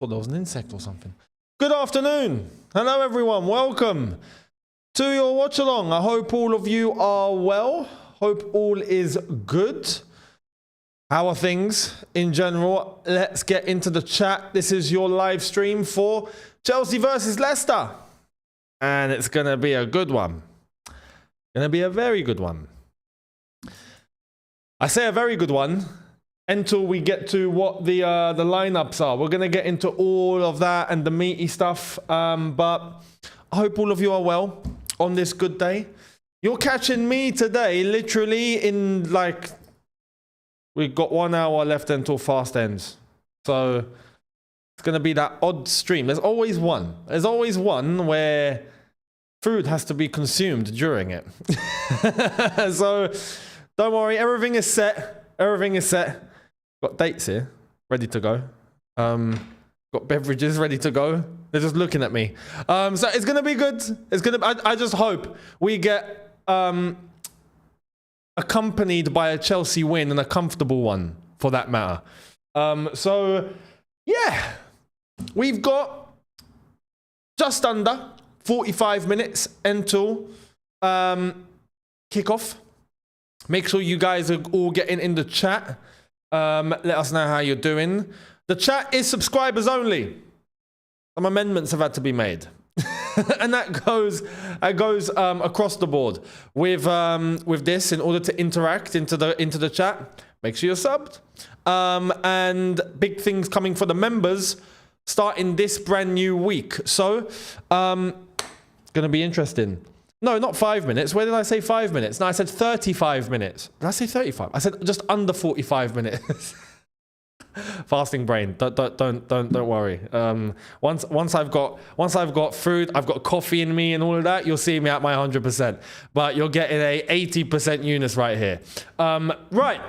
Thought there was an insect or something. Good afternoon. Hello, everyone. Welcome to your watch along. I hope all of you are well. Hope all is good. How are things in general? Let's get into the chat. This is your live stream for Chelsea versus Leicester. And it's going to be a good one. Going to be a very good one. I say a very good one until we get to what the lineups are. We're going to get into all of that and the meaty stuff. But I hope all of you are well on this good day. You're catching me today literally in like... We've got 1 hour left until fast ends. So it's going to be that odd stream. There's always one. There's always one where food has to be consumed during it. So don't worry. Everything is set. Everything is set. Got dates here ready to go. Got beverages ready to go. They're just looking at me. So it's going to be good. It's going to. I just hope we get... accompanied by a Chelsea win and a comfortable one for that matter. So yeah, we've got just under 45 minutes until kickoff. Make sure you guys are all getting in the chat. Let us know how you're doing. The chat is subscribers only. Some amendments have had to be made. And that goes across the board with this. In order to interact into the chat, make sure you're subbed. And big things coming for the members starting this brand new week. So gonna be interesting. No, not 5 minutes. Where did I say 5 minutes? No, I said 35 minutes. Did I say 35? I said just under 45 minutes. Fasting brain. Don't worry. Once I've got food, I've got coffee in me and all of that, you'll see me at my 100%. But you're getting a 80% Younes right here. Right.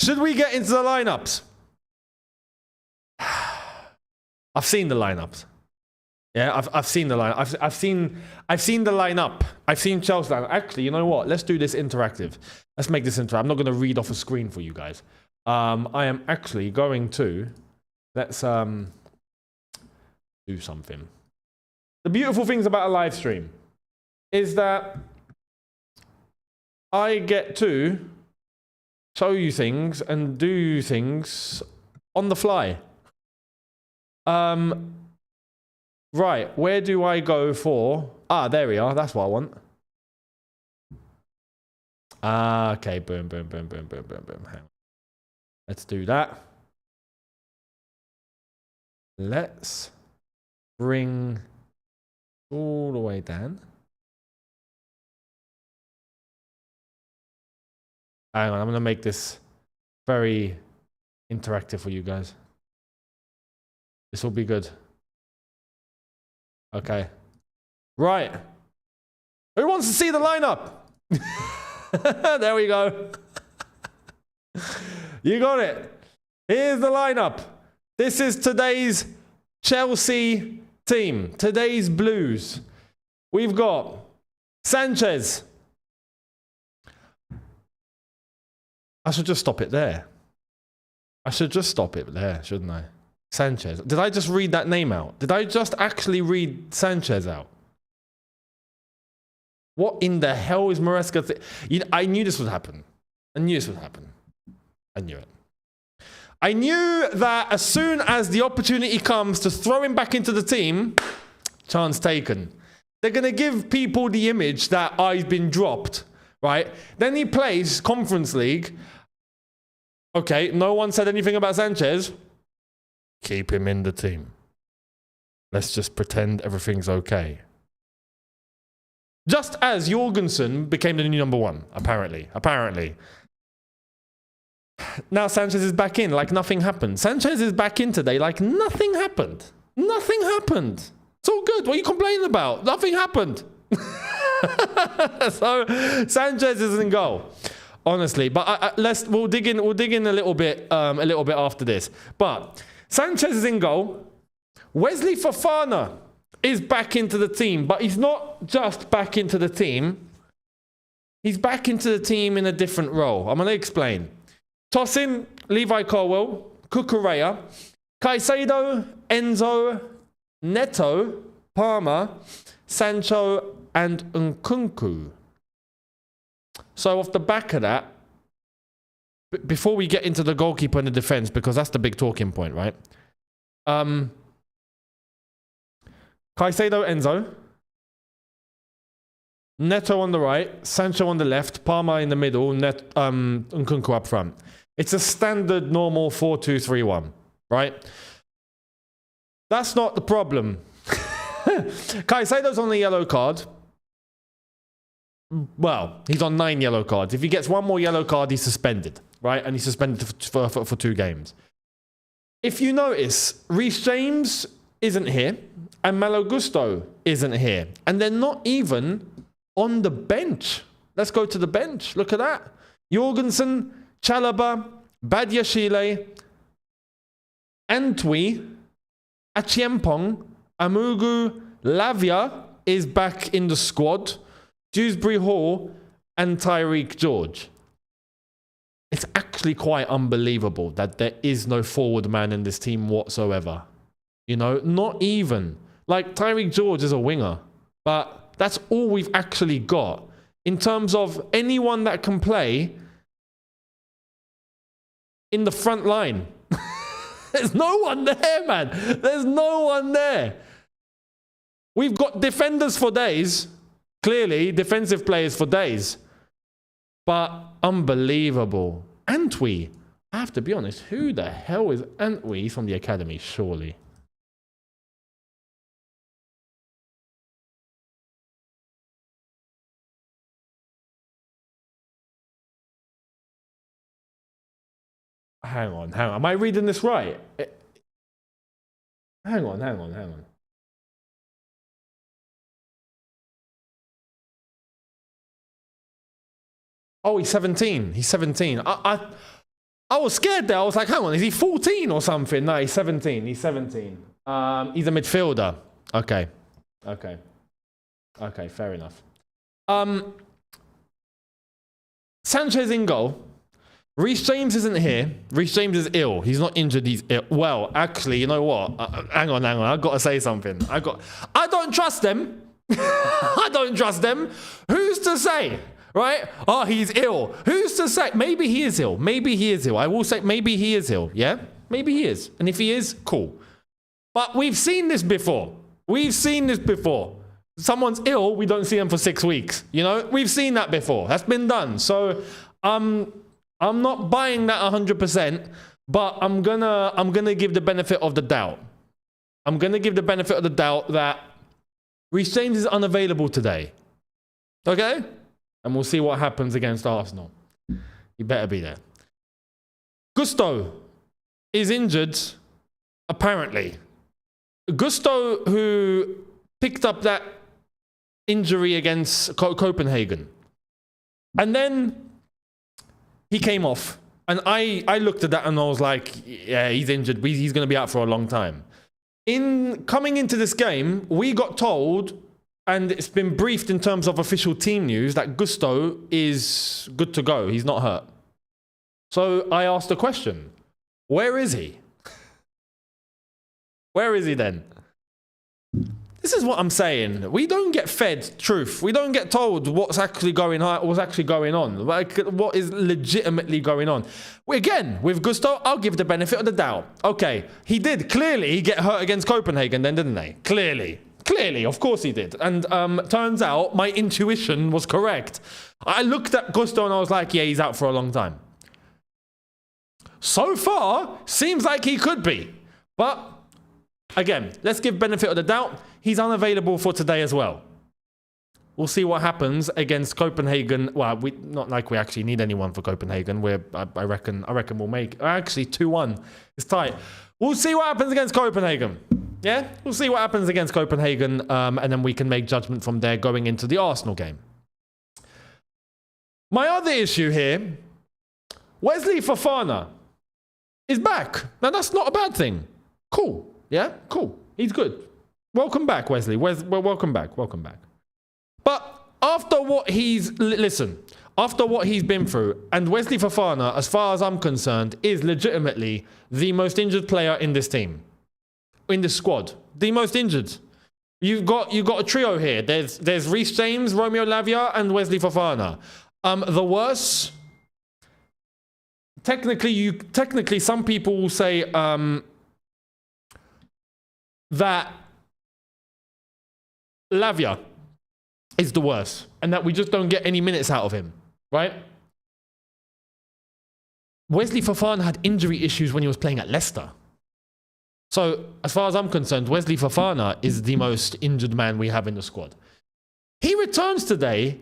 Should we get into the lineups? I've seen the lineups. Yeah, I've seen the line. I've seen the lineup. I've seen Chelsea lineup. Actually, you know what? Let's do this interactive. Let's make this interactive. I'm not going to read off a screen for you guys. I am actually going to, let's do something. The beautiful things about a live stream is that I get to show you things and do things on the fly. Right, where do I go for? Ah, there we are. That's what I want. Okay, boom, boom, boom, boom, boom, boom, boom. Hang on. Let's do that. Let's bring all the way down. Hang on, I'm going to make this very interactive for you guys. This will be good. Okay. Right. Who wants to see the lineup? There we go. You got it. Here's the lineup. This is today's Chelsea team. Today's Blues. We've got Sanchez. I should just stop it there. I should just stop it there, shouldn't I? Sanchez. Did I just read that name out? Did I just actually read Sanchez out? What in the hell is Maresca? I knew this would happen. I knew this would happen. I knew it. I knew that as soon as the opportunity comes to throw him back into the team, chance taken. They're going to give people the image that I've been dropped, right? Then he plays Conference League. Okay, no one said anything about Sanchez. Keep him in the team. Let's just pretend everything's okay. Just as Jorgensen became the new number one, apparently. Now Sanchez is back in like nothing happened. Sanchez is back in today like nothing happened. Nothing happened. It's all good. What are you complaining about? Nothing happened. So Sanchez is in goal, honestly. But we'll dig in a little bit after this. But Sanchez is in goal. Wesley Fofana is back into the team, but he's not just back into the team. He's back into the team in a different role. I'm going to explain. Toss in Levi Colwell, Cucurella, Caicedo Enzo, Neto, Palmer, Sancho, and Nkunku. So off the back of that, before we get into the goalkeeper and the defense, because that's the big talking point, right? Caicedo, Enzo, Neto on the right, Sancho on the left, Palmer in the middle, Nkunku up front. It's a standard normal 4-2-3-1, right? That's not the problem. Caicedo's on the yellow card. Well, he's on 9 yellow cards. If he gets one more yellow card, he's suspended, right? And he's suspended for 2 games. If you notice, Reece James isn't here, and Malo Gusto isn't here. And they're not even on the bench. Let's go to the bench. Look at that. Jorgensen, Chalobah, Badiashile, Antwi, Achiempong, Amugu, Lavia is back in the squad, Dewsbury Hall, and Tyreek George. It's actually quite unbelievable that there is no forward man in this team whatsoever. You know, not even. Like, Tyreek George is a winger, but that's all we've actually got. In terms of anyone that can play in the front line. There's no one there, man. There's no one there. We've got defenders for days. Clearly, defensive players for days. But unbelievable. Antwi. I have to be honest. Who the hell is Antwi? He's from the academy, surely. Hang on. Am I reading this right? Hang on. Oh, he's 17. He's 17. I was scared there. I was like, hang on, is he 14 or something? No, he's 17. He's 17. He's a midfielder. Okay, fair enough. Sanchez in goal. Reece James isn't here. Reece James is ill. He's not injured. He's ill. Well, actually, you know what? Hang on. I've got to say something. I don't trust them. I don't trust them. Who's to say? Right? Oh, he's ill. Who's to say? Maybe he is ill. I will say maybe he is ill. Yeah? Maybe he is. And if he is, cool. But we've seen this before. Someone's ill, we don't see them for 6 weeks. You know? We've seen that before. That's been done. So, I'm not buying that 100%, but I'm gonna give the benefit of the doubt. I'm gonna give the benefit of the doubt that Reece James is unavailable today. Okay? And we'll see what happens against Arsenal. You better be there. Gusto is injured, apparently. Gusto, who picked up that injury against Copenhagen. And then he came off. And I looked at that and I was like, yeah, he's injured. He's going to be out for a long time. Coming into this game, we got told, and it's been briefed in terms of official team news, that Gusto is good to go. He's not hurt. So I asked the question, where is he? Where is he then? This is what I'm saying. We don't get fed truth. We don't get told what's actually going on. Like, what is legitimately going on. Again, with Gusto, I'll give the benefit of the doubt. Okay, he did clearly get hurt against Copenhagen then, didn't they? Clearly, of course he did. And turns out my intuition was correct. I looked at Gusto and I was like, yeah, he's out for a long time. So far, seems like he could be. But again, let's give benefit of the doubt. He's unavailable for today as well. We'll see what happens against Copenhagen. Well, not like we actually need anyone for Copenhagen. I reckon we'll make actually 2-1. It's tight. We'll see what happens against Copenhagen. Yeah, we'll see what happens against Copenhagen, and then we can make judgment from there going into the Arsenal game. My other issue here, Wesley Fofana is back. Now that's not a bad thing. Cool. Yeah, cool. He's good. Welcome back, Wesley. Welcome back. But after what he's been through, and Wesley Fofana, as far as I'm concerned, is legitimately the most injured player in this team. in the squad. The most injured. You've got a trio here. There's Reece James, Romeo Lavia, and Wesley Fofana. The worst. Technically, some people will say that Lavia is the worst, and that we just don't get any minutes out of him, right? Wesley Fofana had injury issues when he was playing at Leicester. So, as far as I'm concerned, Wesley Fofana is the most injured man we have in the squad. He returns today,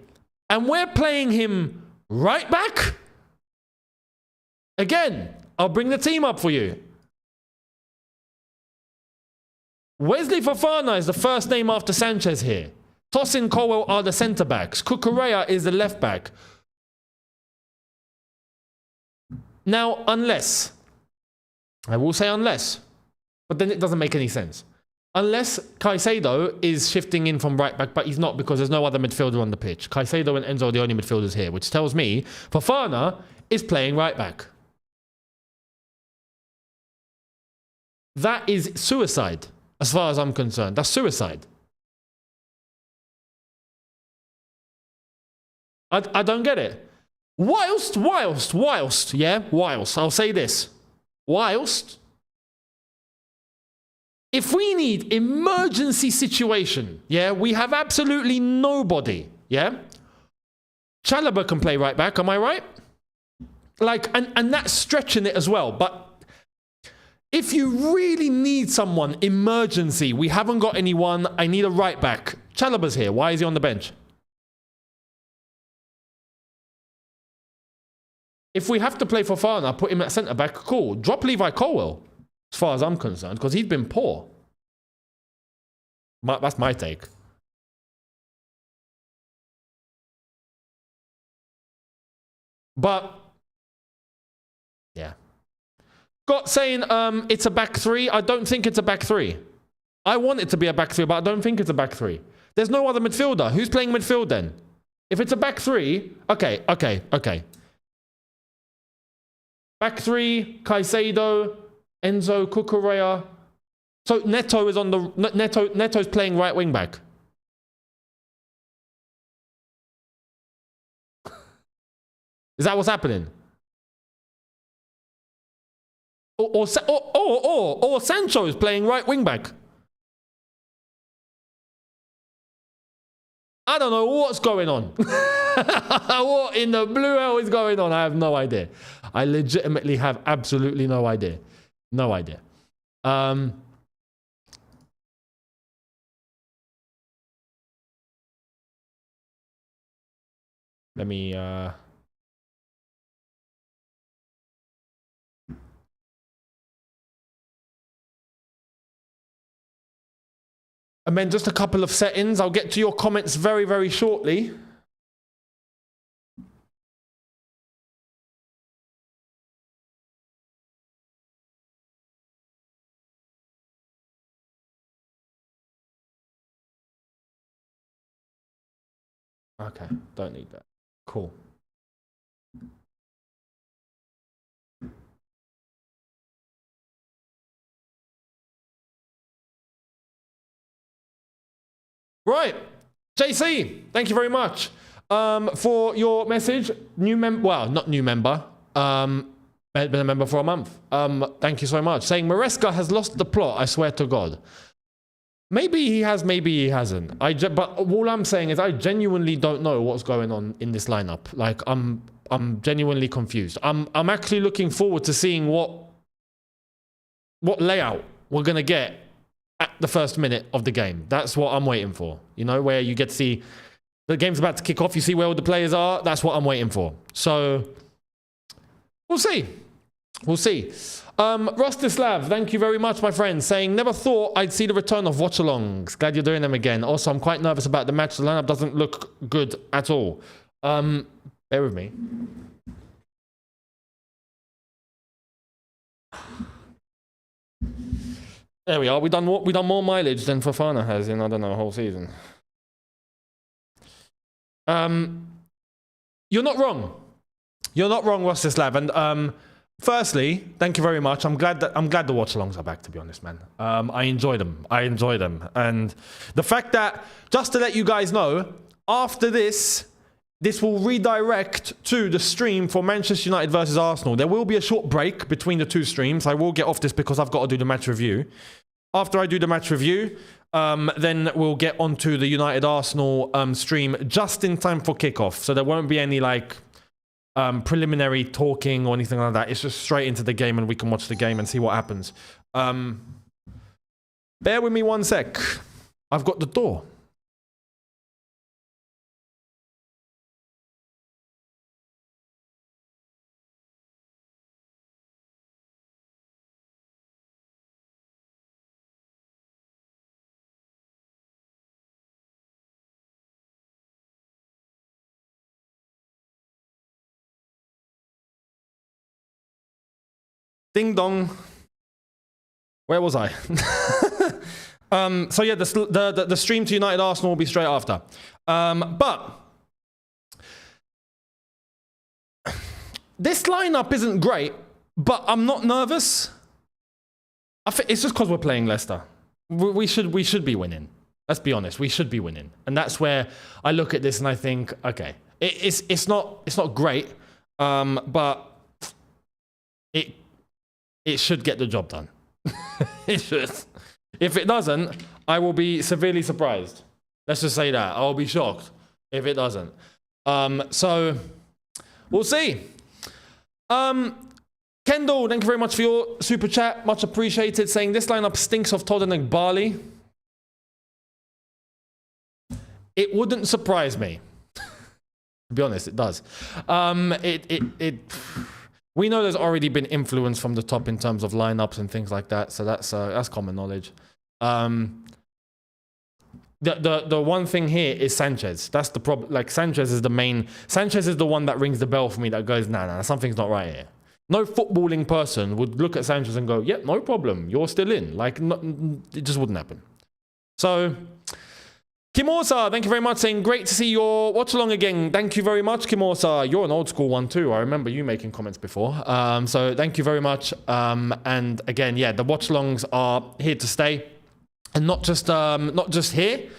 and we're playing him right back. Again, I'll bring the team up for you. Wesley Fofana is the first name after Sanchez here. Tosin Colwell are the centre-backs. Cucurella is the left-back. Now, unless, I will say unless, but then it doesn't make any sense. Unless Caicedo is shifting in from right-back, but he's not because there's no other midfielder on the pitch. Caicedo and Enzo are the only midfielders here, which tells me Fofana is playing right-back. That is suicide, as far as I'm concerned. That's suicide. I don't get it. Whilst, I'll say this. Whilst, if we need emergency situation, we have absolutely nobody, Chalobah can play right back, am I right? Like, and that's stretching it as well, but if you really need someone, emergency, we haven't got anyone, I need a right back. Chalobah's here, why is he on the bench? If we have to play Fofana, put him at centre-back, cool. Drop Levi Colwell, as far as I'm concerned, because he's been poor. That's my take. But, yeah. Got saying it's a back three. I don't think it's a back three. I want it to be a back three, but I don't think it's a back three. There's no other midfielder. Who's playing midfield then? If it's a back three, okay. Back three, Caicedo, Enzo, Cucurella. So Neto is on the Neto's playing right wing back. Is that what's happening? Or Sancho is playing right wing back. I don't know what's going on. What in the blue hell is going on? I have no idea. I legitimately have absolutely no idea. No idea. Let me and then just a couple of settings. I'll get to your comments very, very shortly. Okay, don't need that. Cool. Right, JC, thank you very much for your message. New member, well, not new member. Been a member for a month. Thank you so much. Saying Maresca has lost the plot. I swear to God. Maybe he has, maybe he hasn't. But all I'm saying is I genuinely don't know what's going on in this lineup. Like I'm genuinely confused. I'm actually looking forward to seeing what layout we're gonna get at the first minute of the game. That's what I'm waiting for. You know, where you get to see the game's about to kick off. You see where all the players are. That's what I'm waiting for. So we'll see. We'll see. Rostislav, thank you very much, my friend, saying, never thought I'd see the return of Watchalongs. Glad you're doing them again. Also, I'm quite nervous about the match. The lineup doesn't look good at all. Bear with me. There we are. We done more mileage than Fofana has in, I don't know, a whole season. You're not wrong. You're not wrong, Rostislav. And Firstly, thank you very much. I'm glad the watch-alongs are back, to be honest, man. I enjoy them. And the fact that, just to let you guys know, after this will redirect to the stream for Manchester United versus Arsenal. There will be a short break between the two streams. I will get off this because I've got to do the match review. After I do the match review, then we'll get onto the United-Arsenal stream just in time for kickoff. So there won't be any, like, preliminary talking or anything like that. It's just straight into the game and we can watch the game and see what happens. Bear with me one sec. I've got the door. Ding dong. Where was I? So yeah, the stream to United Arsenal will be straight after. But this lineup isn't great, but I'm not nervous. I think it's just because we're playing Leicester. We should be winning. Let's be honest, we should be winning, and that's where I look at this and I think, okay, it's not great, but it should get the job done. It should. If it doesn't, I will be severely surprised. Let's just say that. I'll be shocked if it doesn't. So, we'll see. Kendall, thank you very much for your super chat. Much appreciated. Saying this lineup stinks of Todd and Barley. It wouldn't surprise me. To be honest, it does. We know there's already been influence from the top in terms of lineups and things like that, so that's common knowledge. The one thing here is Sanchez. That's the problem. Like, Sanchez is the main. Sanchez is the one that rings the bell for me. That goes, nah, something's not right here. No footballing person would look at Sanchez and go, "Yep, yeah, no problem. You're still in." Like, it just wouldn't happen. So, Kimosa, thank you very much, saying great to see your watch along again. Thank you very much, Kimosa. You're an old school one too. I remember you making comments before. So thank you very much. And again, yeah, the watch alongs are here to stay, and not just here.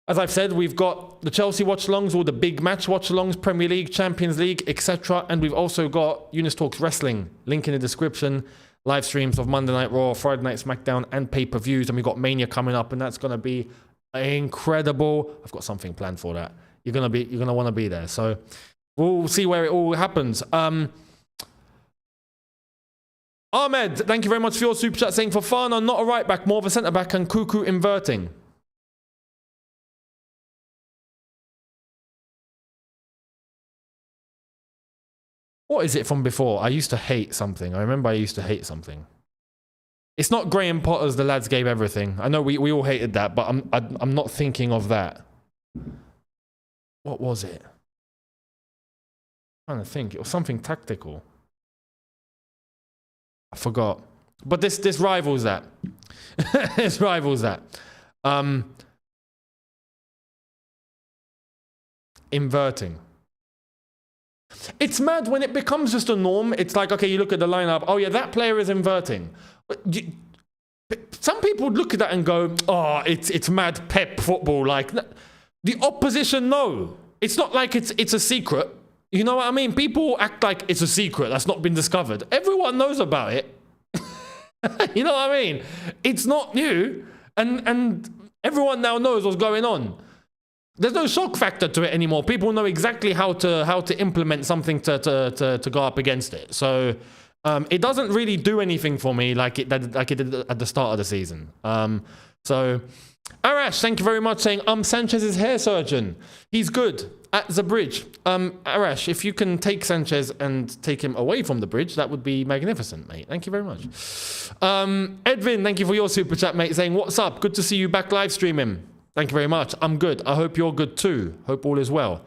As I've said, we've got the Chelsea watch alongs, all the big match watch alongs, Premier League, Champions League, etc. And we've also got Younes Talks Wrestling. Link in the description. Live streams of Monday Night Raw, Friday Night SmackDown, and pay-per-views. And we've got Mania coming up, and that's gonna be incredible. I've got something planned for that. You're gonna want to be there. So we'll see where it all happens. Ahmed, thank you very much for your super chat, saying Fofana not a right back, more of a centre back, and Cuckoo inverting. What is it from before? I used to hate something. I remember I used to hate something. It's not Graham Potter's The Lads Gave Everything. I know we all hated that, but I'm not thinking of that. What was it? I'm trying to think. It was something tactical. I forgot. But this rivals that. This rivals that. Inverting. It's mad when it becomes just a norm. It's like, okay, you look at the lineup. Oh yeah, that player is inverting. Some people would look at that and go, oh, it's mad Pep football. Like, the opposition know. It's not like it's a secret. You know what I mean? People act like it's a secret that's not been discovered. Everyone knows about it. You know what I mean? It's not new. And everyone now knows what's going on. There's no shock factor to it anymore. People know exactly how to implement something to go up against it. So it doesn't really do anything for me like it did at the start of the season. So Arash, thank you very much, saying I'm Sanchez's hair surgeon. He's good at the bridge. Arash, if you can take Sanchez and take him away from the bridge, that would be magnificent, mate. Thank you very much. Edvin, thank you for your super chat, mate, saying what's up? Good to see you back live streaming. Thank you very much. I'm good. I hope you're good too. Hope all is well.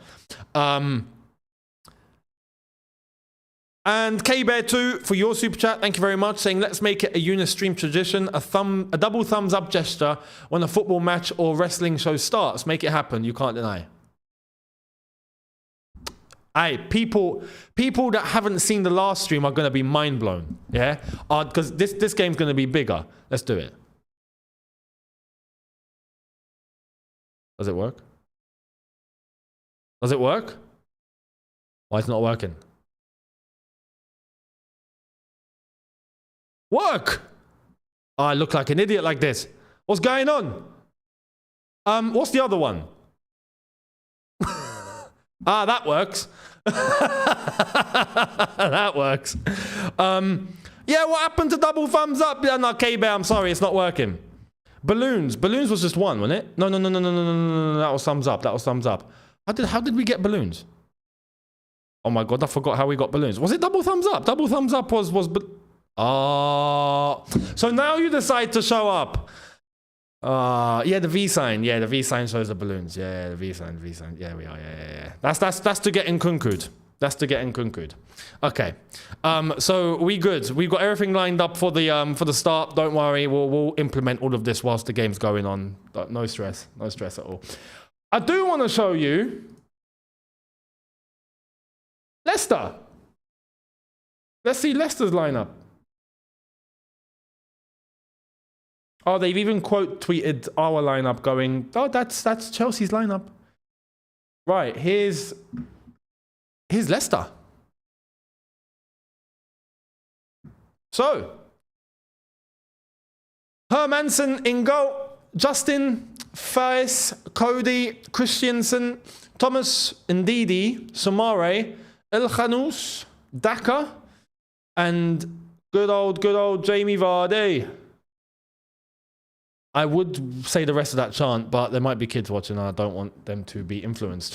And K-Bear2 for your super chat. Thank you very much. Saying let's make it a Younes stream tradition. A double thumbs up gesture when a football match or wrestling show starts. Make it happen. You can't deny. People that haven't seen the last stream are going to be mind blown. Yeah? Because this game's going to be bigger. Let's do it. Does it work? Does it work? Why is it not working? Work! Oh, I look like an idiot like this. What's going on? What's the other one? That works. That works. Yeah, what happened to double thumbs up? Yeah, no, K-Bear, I'm sorry, it's not working. Balloons. Balloons was just one, wasn't it? No. That was thumbs up. That was thumbs up. How did we get balloons? Oh my God, I forgot how we got balloons. Was it double thumbs up? Double thumbs up was so now you decide to show up. Yeah, the V sign. Yeah, the V sign shows the balloons. Yeah, the V sign. Yeah, we are. Yeah. That's to get kunku'd. That's to get kunku'd. Okay. So we good. We've got everything lined up for the start. Don't worry. We'll implement all of this whilst the game's going on. No stress. No stress at all. I do want to show you Leicester. Let's see Leicester's lineup. Oh, they've even quote tweeted our lineup going, oh, that's Chelsea's lineup. Right, here's Leicester. So, Hermansen in goal, Justin, Faes, Cody, Christiansen, Thomas, Ndidi, Samare, El Khanous, Daka, and good old Jamie Vardy. I would say the rest of that chant, but there might be kids watching and I don't want them to be influenced.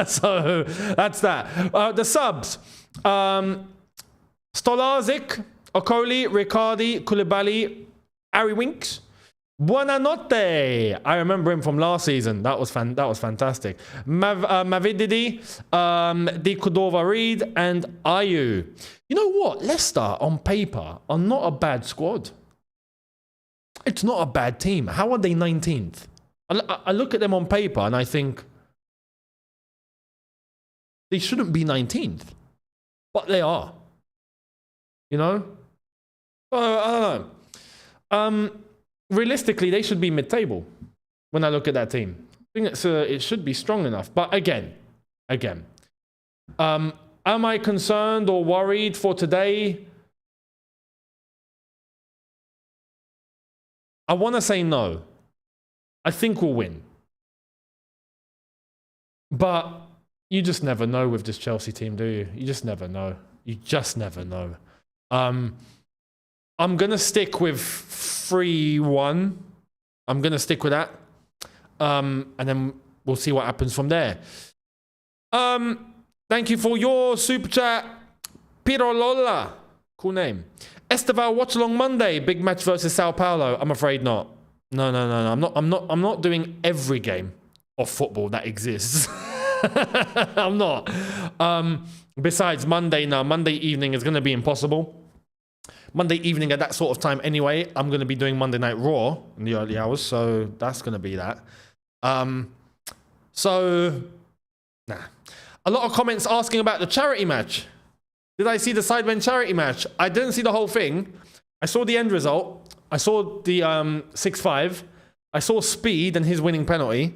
So that's that. The subs. Stolazic, Okoli, Riccardi, Koulibaly, Harry Winks. Buonanotte. I remember him from last season. That was fantastic. Mavididi, Di Cordova Reed, and Ayu. You know what? Leicester, on paper, are not a bad squad. It's not a bad team. How are they 19th? I look at them on paper and I think they shouldn't be 19th. But they are. You know? I don't know. Realistically, they should be mid-table when I look at that team. I think it should be strong enough. But again. Am I concerned or worried for today? I want to say no. I think we'll win. But you just never know with this Chelsea team, do you? You just never know. You just never know. I'm going to stick with 3-1. I'm going to stick with that. And then we'll see what happens from there. Thank you for your super chat. Pirolola. Cool name. Esteval Watchalong Monday, big match versus Sao Paulo. I'm afraid not. No. I'm not doing every game of football that exists. I'm not. Besides Monday evening is going to be impossible. Monday evening at that sort of time anyway. I'm going to be doing Monday Night Raw in the early hours, so that's going to be that. A lot of comments asking about the charity match. Did I see the Sidemen charity match? I didn't see the whole thing. I saw the end result. I saw the 6-5. I saw Speed and his winning penalty.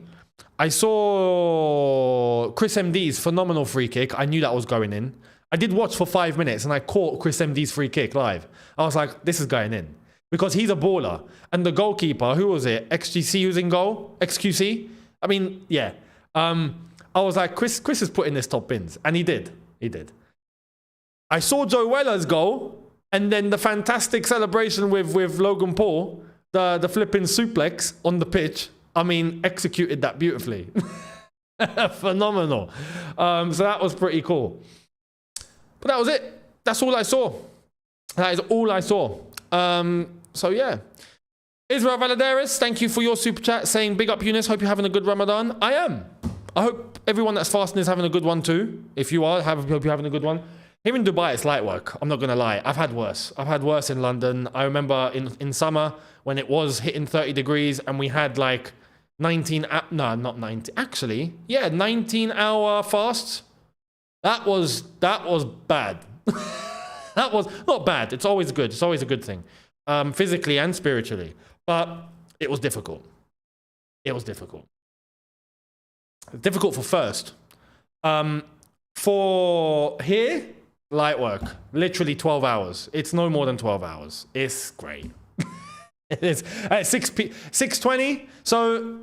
I saw Chris MD's phenomenal free kick. I knew that was going in. I did watch for 5 minutes and I caught Chris MD's free kick live. I was like, this is going in. Because he's a baller. And the goalkeeper, who was it? XGC who's in goal? XQC? I mean, yeah. I was like, Chris is putting this top bins. And he did. He did. I saw Joe Weller's goal, and then the fantastic celebration with Logan Paul, the flipping suplex on the pitch. I mean, executed that beautifully. Phenomenal. So that was pretty cool. But that was it. That's all I saw. That is all I saw. So yeah. Israel Valadares, thank you for your super chat saying, big up Younes, hope you're having a good Ramadan. I am. I hope everyone that's fasting is having a good one too. If you are, hope you're having a good one. Here in Dubai, it's light work. I'm not going to lie. I've had worse. I've had worse in London. I remember in summer when it was hitting 30 degrees and we had like 19 hour fasts That was bad. That was not bad. It's always good. It's always a good thing, physically and spiritually. But it was difficult. It was difficult. Difficult for first. For here, light work. Literally 12 hours. It's no more than 12 hours. It's great. It is at 6:20. So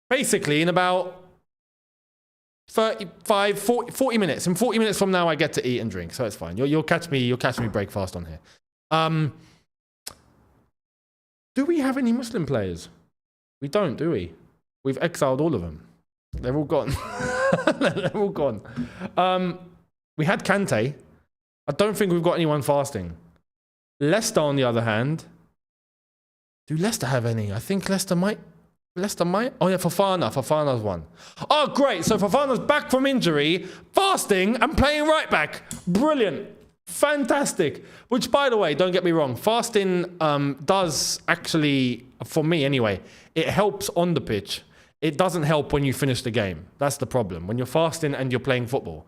basically, in about 35, 40 minutes. In 40 minutes from now, I get to eat and drink, so it's fine. You'll catch me break fast on here. Do we have any Muslim players? We don't, do we? We've exiled all of them. They're all gone. They're all gone. We had Kante. I don't think we've got anyone fasting. Leicester, on the other hand. Do Leicester have any? I think Leicester might. Leicester might. Oh yeah, Fofana. Fofana's one. Oh great. So Fofana's back from injury, fasting and playing right back. Brilliant. Fantastic. Which, by the way, don't get me wrong, fasting does actually, for me anyway, it helps on the pitch. It doesn't help when you finish the game. That's the problem. When you're fasting and you're playing football,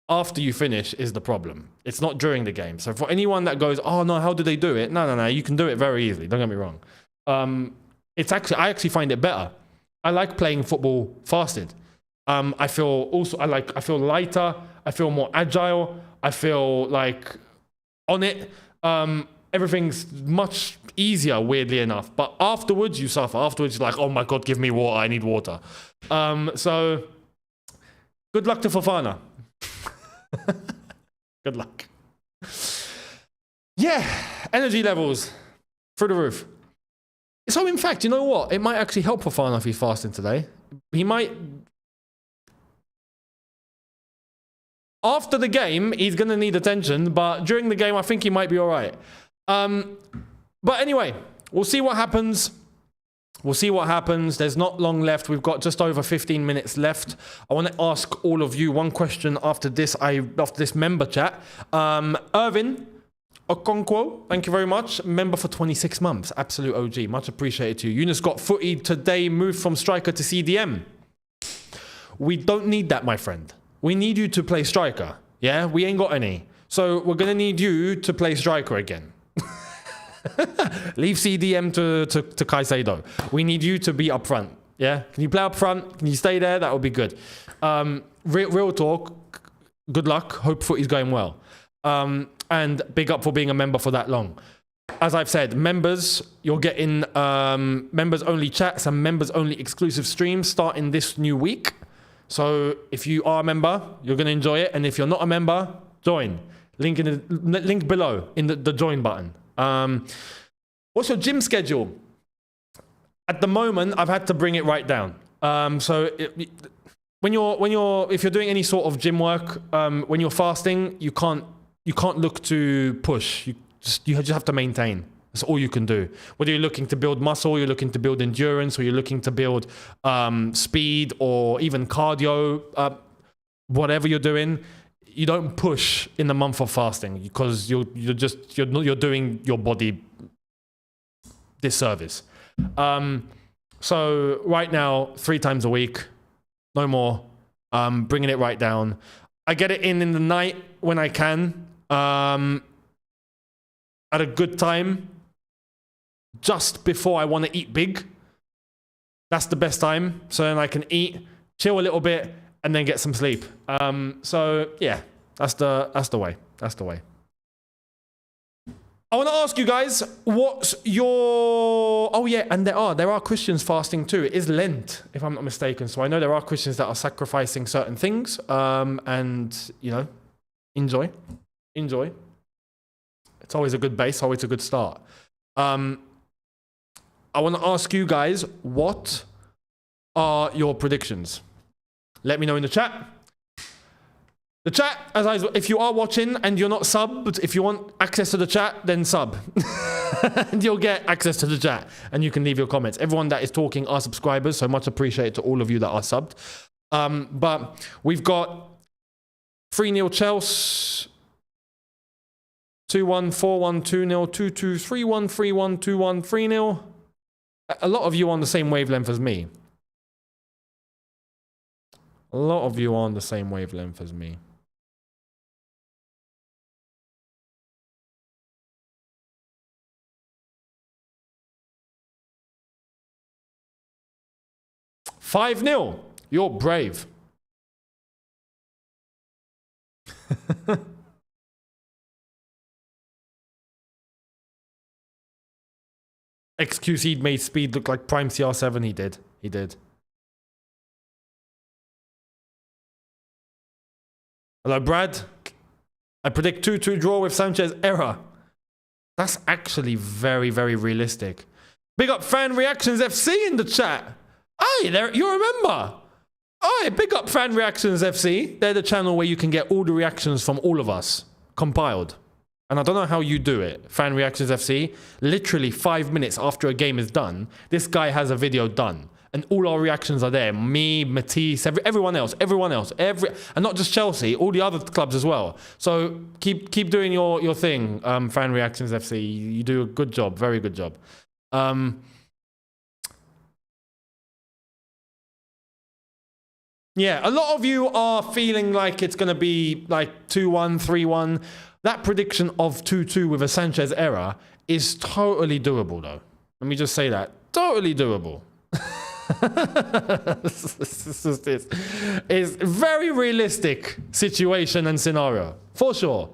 after you finish is the problem. It's not during the game. So for anyone that goes, oh no, how do they do it? No, you can do it very easily. Don't get me wrong. I actually find it better. I like playing football fasted. I feel lighter. I feel more agile. I feel like on it. Everything's much easier, weirdly enough. But afterwards, you suffer. Afterwards, you're like, oh my God, give me water. I need water. So good luck to Fofana. Good luck. Yeah, energy levels through the roof. So in fact, you know what? It might actually help Fofana if he's fasting today. He might... After the game, he's going to need attention, but during the game, I think he might be all right. But anyway, we'll see what happens. We'll see what happens. There's not long left. We've got just over 15 minutes left. I want to ask all of you one question after this member chat. Irvin Okonkwo, thank you very much. Member for 26 months. Absolute OG. Much appreciated to you. Younes got footy today, moved from striker to CDM. We don't need that, my friend. We need you to play striker. Yeah, we ain't got any. So we're going to need you to play striker again. Leave CDM to Caicedo. We need you to be up front. Yeah? Can you play up front? Can you stay there? That would be good. Real talk. Good luck. Hope footy's going well. And big up for being a member for that long. As I've said, members, you're getting members only chats and members only exclusive streams starting this new week. So if you are a member, you're going to enjoy it. And if you're not a member, join. Link below in the join button. What's your gym schedule? At the moment, I've had to bring it right down. If you're doing any sort of gym work, when you're fasting, you can't look to push. You just have to maintain. That's all you can do. Whether you're looking to build muscle, you're looking to build endurance, or you're looking to build speed or even cardio, whatever you're doing, you don't push in the month of fasting because you're doing your body disservice. So right now, 3 times a week, no more. Bringing it right down. I get it in the night when I can, at a good time, just before I want to eat big. That's the best time. So then I can eat, chill a little bit, and then get some sleep. So yeah, that's the way. That's the way. I want to ask you guys, what's your... Oh yeah, and there are Christians fasting too. It is Lent, if I'm not mistaken. So I know there are Christians that are sacrificing certain things. And, you know, enjoy. It's always a good base, always a good start. I want to ask you guys, what are your predictions? Let me know in the chat. The chat, if you are watching and you're not subbed, if you want access to the chat, then sub. And you'll get access to the chat and you can leave your comments. Everyone that is talking are subscribers, so much appreciated to all of you that are subbed. But we've got 3-0 Chelsea, 2-1, 4-1, 2-0, 2-2, 3-1, 3-1, 2-1, 3-0. A lot of you are on the same wavelength as me. A lot of you are on the same wavelength as me. 5-0. You're brave. XQC made speed look like prime CR7. He did. He did. Hello, Brad. I predict 2-2 draw with Sanchez error. That's actually very, very realistic. Big up Fan Reactions FC in the chat. Aye, there, you remember. Aye, big up Fan Reactions FC. They're the channel where you can get all the reactions from all of us compiled. And I don't know how you do it. Fan Reactions FC, literally 5 minutes after a game is done, this guy has a video done. And all our reactions are there. Me, Matisse, everyone else, and not just Chelsea, all the other clubs as well. So keep doing your thing, Fan Reactions FC. You do a good job, very good job. Yeah, a lot of you are feeling like it's going to be like 2-1, 3-1. That prediction of 2-2 with a Sanchez error is totally doable, though. Let me just say that. Totally doable. It's very realistic situation and scenario, for sure.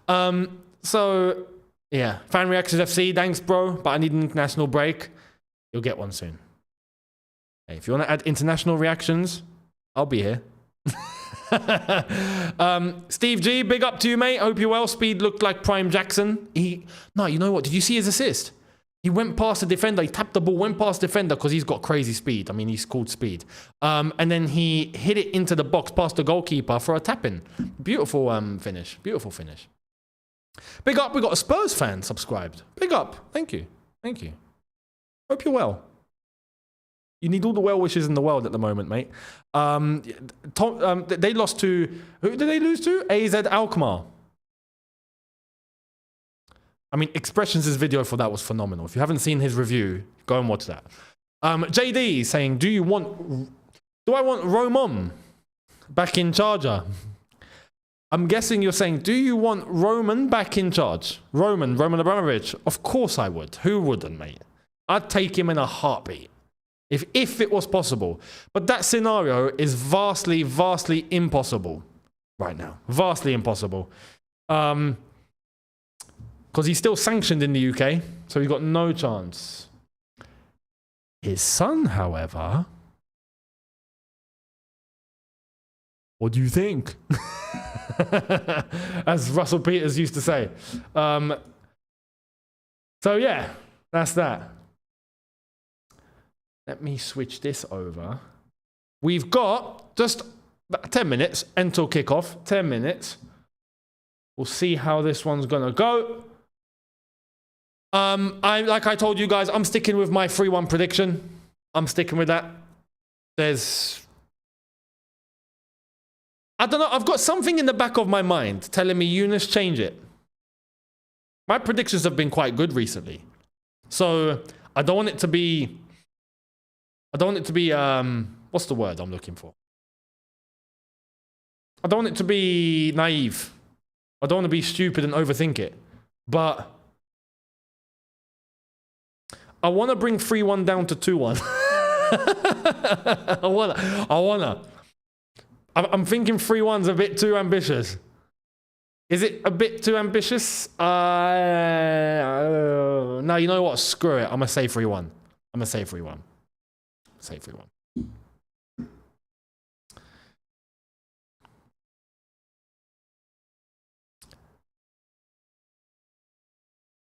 So, yeah. Fan Reactions FC, thanks, bro. But I need an international break. You'll get one soon. Hey, if you want to add international reactions, I'll be here. Steve G, big up to you, mate. Hope you're well. Speed looked like Prime Jackson. No, you know what? Did you see his assist? He went past the defender. He tapped the ball, went past the defender because he's got crazy speed. I mean, he's called speed. And then he hit it into the box past the goalkeeper for a tap-in. Beautiful finish. Beautiful finish. Big up. We got a Spurs fan subscribed. Big up. Thank you. Thank you. Hope you're well. You need all the well wishes in the world at the moment, mate. They lost to... Who did they lose to? AZ Alkmaar. I mean, Expressions' video for that was phenomenal. If you haven't seen his review, go and watch that. JD saying, do I want Roman back in charger? I'm guessing you're saying, do you want Roman back in charge? Roman Abramovich? Of course I would. Who wouldn't, mate? I'd take him in a heartbeat. If it was possible. But that scenario is vastly, vastly impossible right now. Vastly impossible. Because he's still sanctioned in the UK, so he's got no chance. His son, however... What do you think? As Russell Peters used to say. So yeah, that's that. Let me switch this over. We've got just 10 minutes until kickoff. 10 minutes. We'll see how this one's gonna go. Like I told you guys, I'm sticking with my 3-1 prediction. I'm sticking with that. I don't know. I've got something in the back of my mind telling me, Younes, change it. My predictions have been quite good recently. So I don't want it to be... what's the word I'm looking for? I don't want it to be naive. I don't want to be stupid and overthink it. But I want to bring 3-1 down to 2-1. I wanna. I'm thinking 3-1's a bit too ambitious. Is it a bit too ambitious? No, you know what? Screw it. I'm gonna say 3-1. I'm gonna say 3-1. Say 3-1.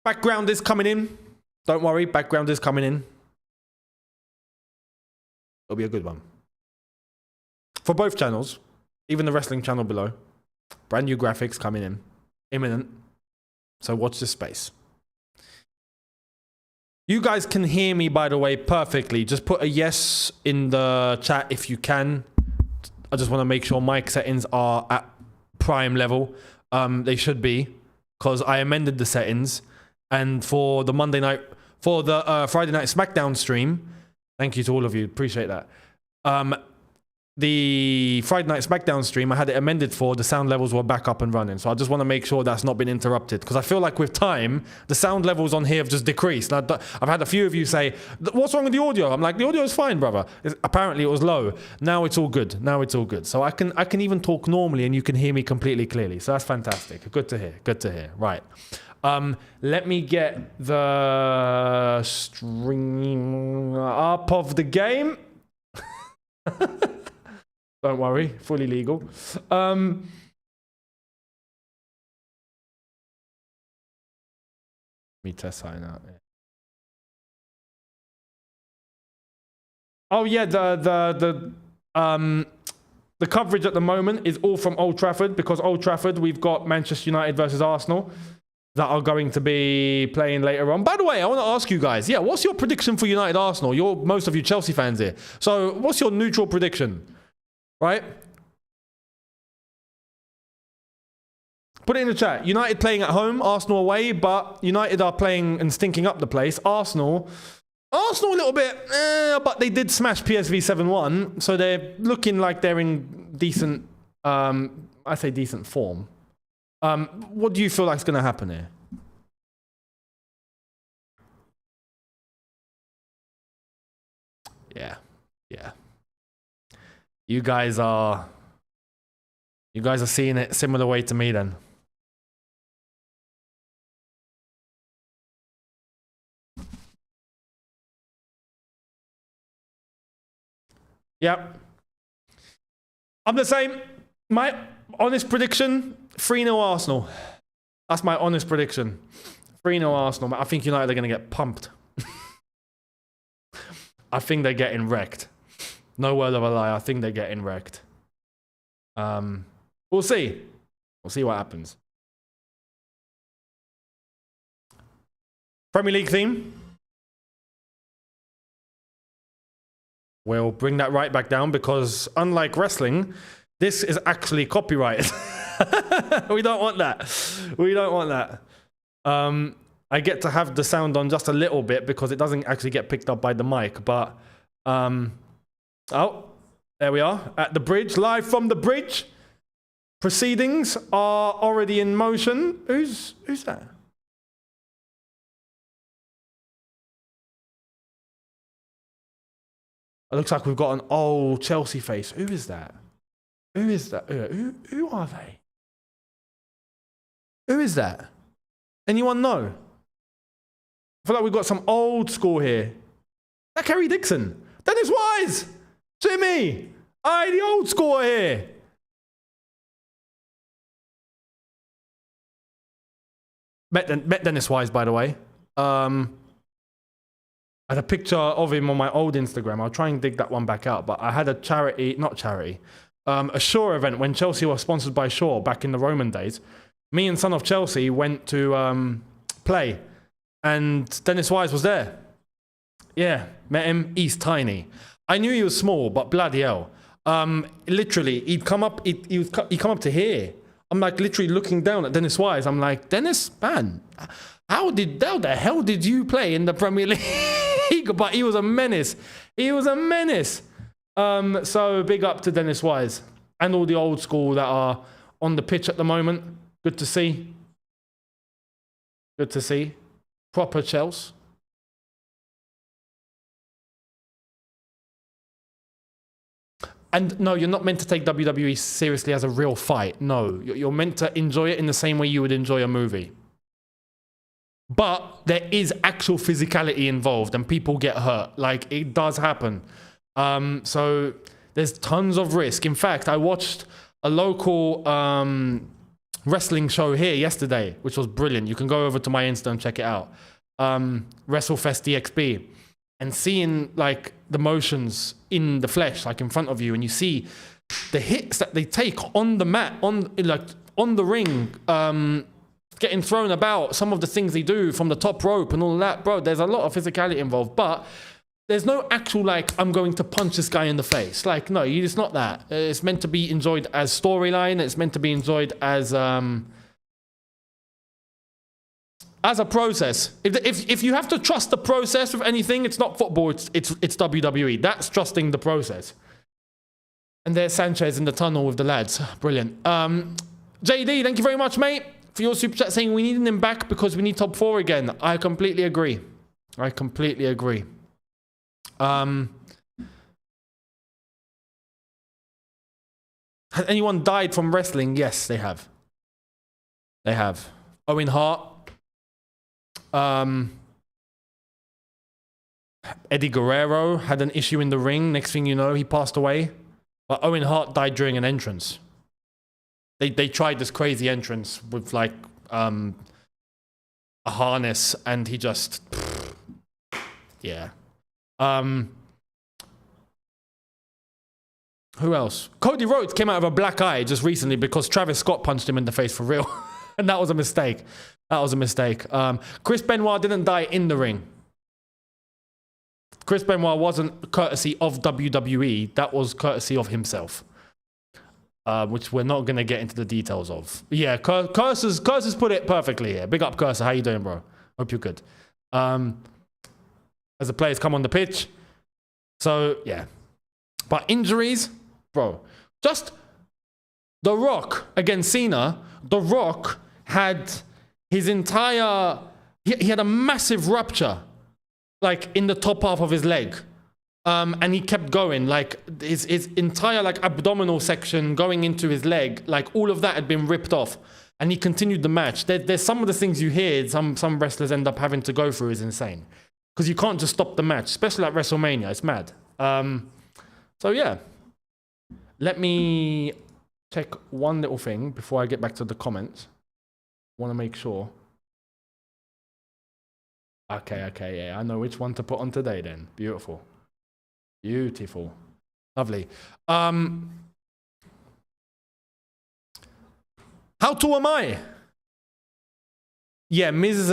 Background is coming in. Don't worry, background is coming in. It'll be a good one. For both channels, even the wrestling channel below. Brand new graphics coming in. Imminent. So watch this space. You guys can hear me, by the way, perfectly. Just put a yes in the chat if you can. I just want to make sure mic settings are at prime level. They should be, because I amended the settings. And for the Friday Night SmackDown stream, thank you to all of you. Appreciate that. the Friday Night SmackDown stream, I had it amended for the sound levels were back up and running. So I just want to make sure that's not been interrupted, because I feel like with time, the sound levels on here have just decreased. And I've had a few of you say, what's wrong with the audio? I'm like, the audio is fine, brother. Apparently it was low. Now it's all good. Now it's all good. So I can even talk normally and you can hear me completely clearly. So that's fantastic. Good to hear. Good to hear. Right. Let me get the string up of the game. Don't worry, fully legal. Let me test something out. Oh yeah, the coverage at the moment is all from Old Trafford, because Old Trafford, we've got Manchester United versus Arsenal that are going to be playing later on. By the way, I want to ask you guys, what's your prediction for United Arsenal? Most of you Chelsea fans here. So what's your neutral prediction? Right? Put it in the chat. United playing at home, Arsenal away, but United are playing and stinking up the place. Arsenal a little bit, but they did smash PSV 7-1, so they're looking like they're in decent, I say decent form. What do you feel like is going to happen here? Yeah. You guys are seeing it similar way to me then. Yep. I'm the same. My honest prediction, 3-0 Arsenal. That's my honest prediction. 3-0 Arsenal. I think United are going to get pumped. I think they're getting wrecked. No word of a lie. I think they're getting wrecked. We'll see. We'll see what happens. Premier League theme. We'll bring that right back down, because unlike wrestling, this is actually copyrighted. We don't want that. We don't want that. I get to have the sound on just a little bit because it doesn't actually get picked up by the mic. But, oh, there we are at the bridge, live from the bridge. Proceedings are already in motion. Who's that? It looks like we've got an old Chelsea face. Who is that? Who is that? Who are they? Who is that? Anyone know? I feel like we've got some old school here. That Kerry Dixon. Dennis Wise. Jimmy. Aye, the old school are here. Met Dennis Wise, by the way. I had a picture of him on my old Instagram. I'll try and dig that one back out. But I had a a Shaw event when Chelsea was sponsored by Shaw back in the Roman days. Me and Son of Chelsea went to play, and Dennis Wise was there. Yeah, met him. He's tiny. I knew he was small, but bloody hell. Literally, he'd come up to here. I'm like literally looking down at Dennis Wise. I'm like, Dennis, man, how the hell did you play in the Premier League? But he was a menace. He was a menace. So big up to Dennis Wise and all the old school that are on the pitch at the moment. Good to see. Good to see. Proper Chelsea. And no, you're not meant to take WWE seriously as a real fight. No, you're meant to enjoy it in the same way you would enjoy a movie. But there is actual physicality involved and people get hurt. Like, it does happen. So there's tons of risk. In fact, I watched a local wrestling show here yesterday, which was brilliant. You can go over to my Insta and check it out. WrestleFest DXB. And seeing like the motions in the flesh, like in front of you, and you see the hits that they take on the mat, on the ring, getting thrown about, some of the things they do from the top rope and all that, bro. There's a lot of physicality involved, but there's no actual like, I'm going to punch this guy in the face. Like, no, it's not that. It's meant to be enjoyed as storyline. It's meant to be enjoyed as a process. If you have to trust the process with anything, it's not football, it's WWE. That's trusting the process. And there's Sanchez in the tunnel with the lads. Brilliant. JD, thank you very much, mate, for your super chat saying we need him back because we need top 4 again. I completely agree. I completely agree. Has anyone died from wrestling? Yes, they have. They have. Owen Hart. Eddie Guerrero had an issue in the ring. Next thing you know, he passed away. But Owen Hart died during an entrance. They tried this crazy entrance with like a harness, and he just yeah. Who else? Cody Rhodes came out of a black eye just recently because Travis Scott punched him in the face for real. And that was a mistake. That was a mistake. Chris Benoit didn't die in the ring. Chris Benoit wasn't courtesy of WWE. That was courtesy of himself. Which we're not going to get into the details of. Yeah, Curses put it perfectly here. Big up, Curser. How you doing, bro? Hope you're good. As the players come on the pitch. So, yeah. But injuries, bro. Just The Rock against Cena. The Rock had his entire... He had a massive rupture, like, in the top half of his leg. And he kept going, like, his entire, like, abdominal section going into his leg, like, all of that had been ripped off. And he continued the match. There's some of the things you hear some wrestlers end up having to go through is insane. Because you can't just stop the match, especially at WrestleMania. It's mad. So, yeah. Let me check one little thing before I get back to the comments. Want to make sure. Okay, yeah. I know which one to put on today then. Beautiful. Beautiful. Lovely. How tall am I? Yeah, Miz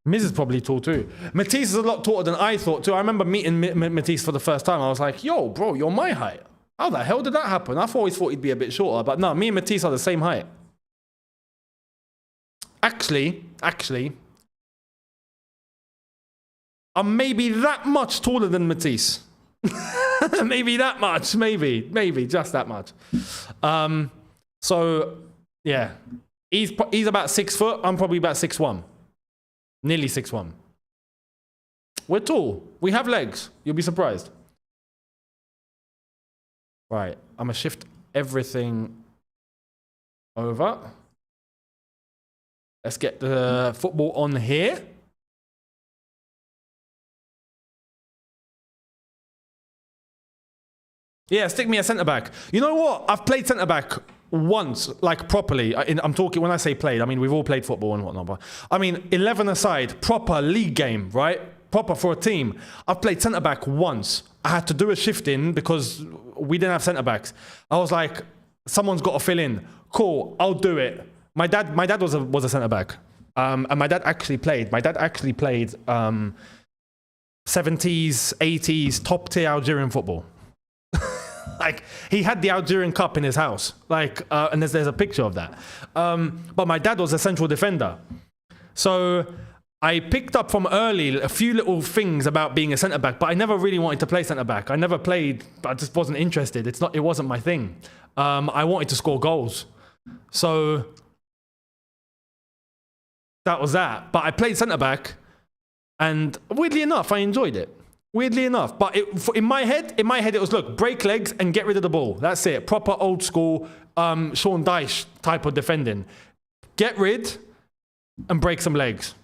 is probably tall too. Matisse is a lot taller than I thought too. I remember meeting Matisse for the first time. I was like, yo, bro, you're my height. How the hell did that happen? I always thought he'd be a bit shorter, but no, me and Matisse are the same height. Actually, I'm maybe that much taller than Matisse. Maybe that much. Maybe just that much. So yeah, he's about 6 foot. I'm probably about 6'1", nearly 6'1". We're tall. We have legs. You'll be surprised. Right, I'm gonna shift everything over. Let's get the football on here. Yeah, stick me a centre-back. You know what? I've played centre-back once, like properly. I'm talking, when I say played, I mean we've all played football and whatnot. But I mean, 11 aside, proper league game, right? Proper for a team. I've played centre-back once. I had to do a shift in because we didn't have centre-backs. I was like, someone's got to fill in. Cool, I'll do it. My dad was a centre-back. And my dad actually played. My dad actually played 70s, 80s, top-tier Algerian football. Like, he had the Algerian Cup in his house. Like, and there's a picture of that. But my dad was a central defender. So I picked up from early a few little things about being a centre-back, but I never really wanted to play centre-back. I never played, I just wasn't interested. It wasn't my thing. I wanted to score goals. So that was that. But I played centre-back, and weirdly enough, I enjoyed it. Weirdly enough, but in my head, it was, look, break legs and get rid of the ball. That's it. Proper old school Sean Dyche type of defending. Get rid and break some legs.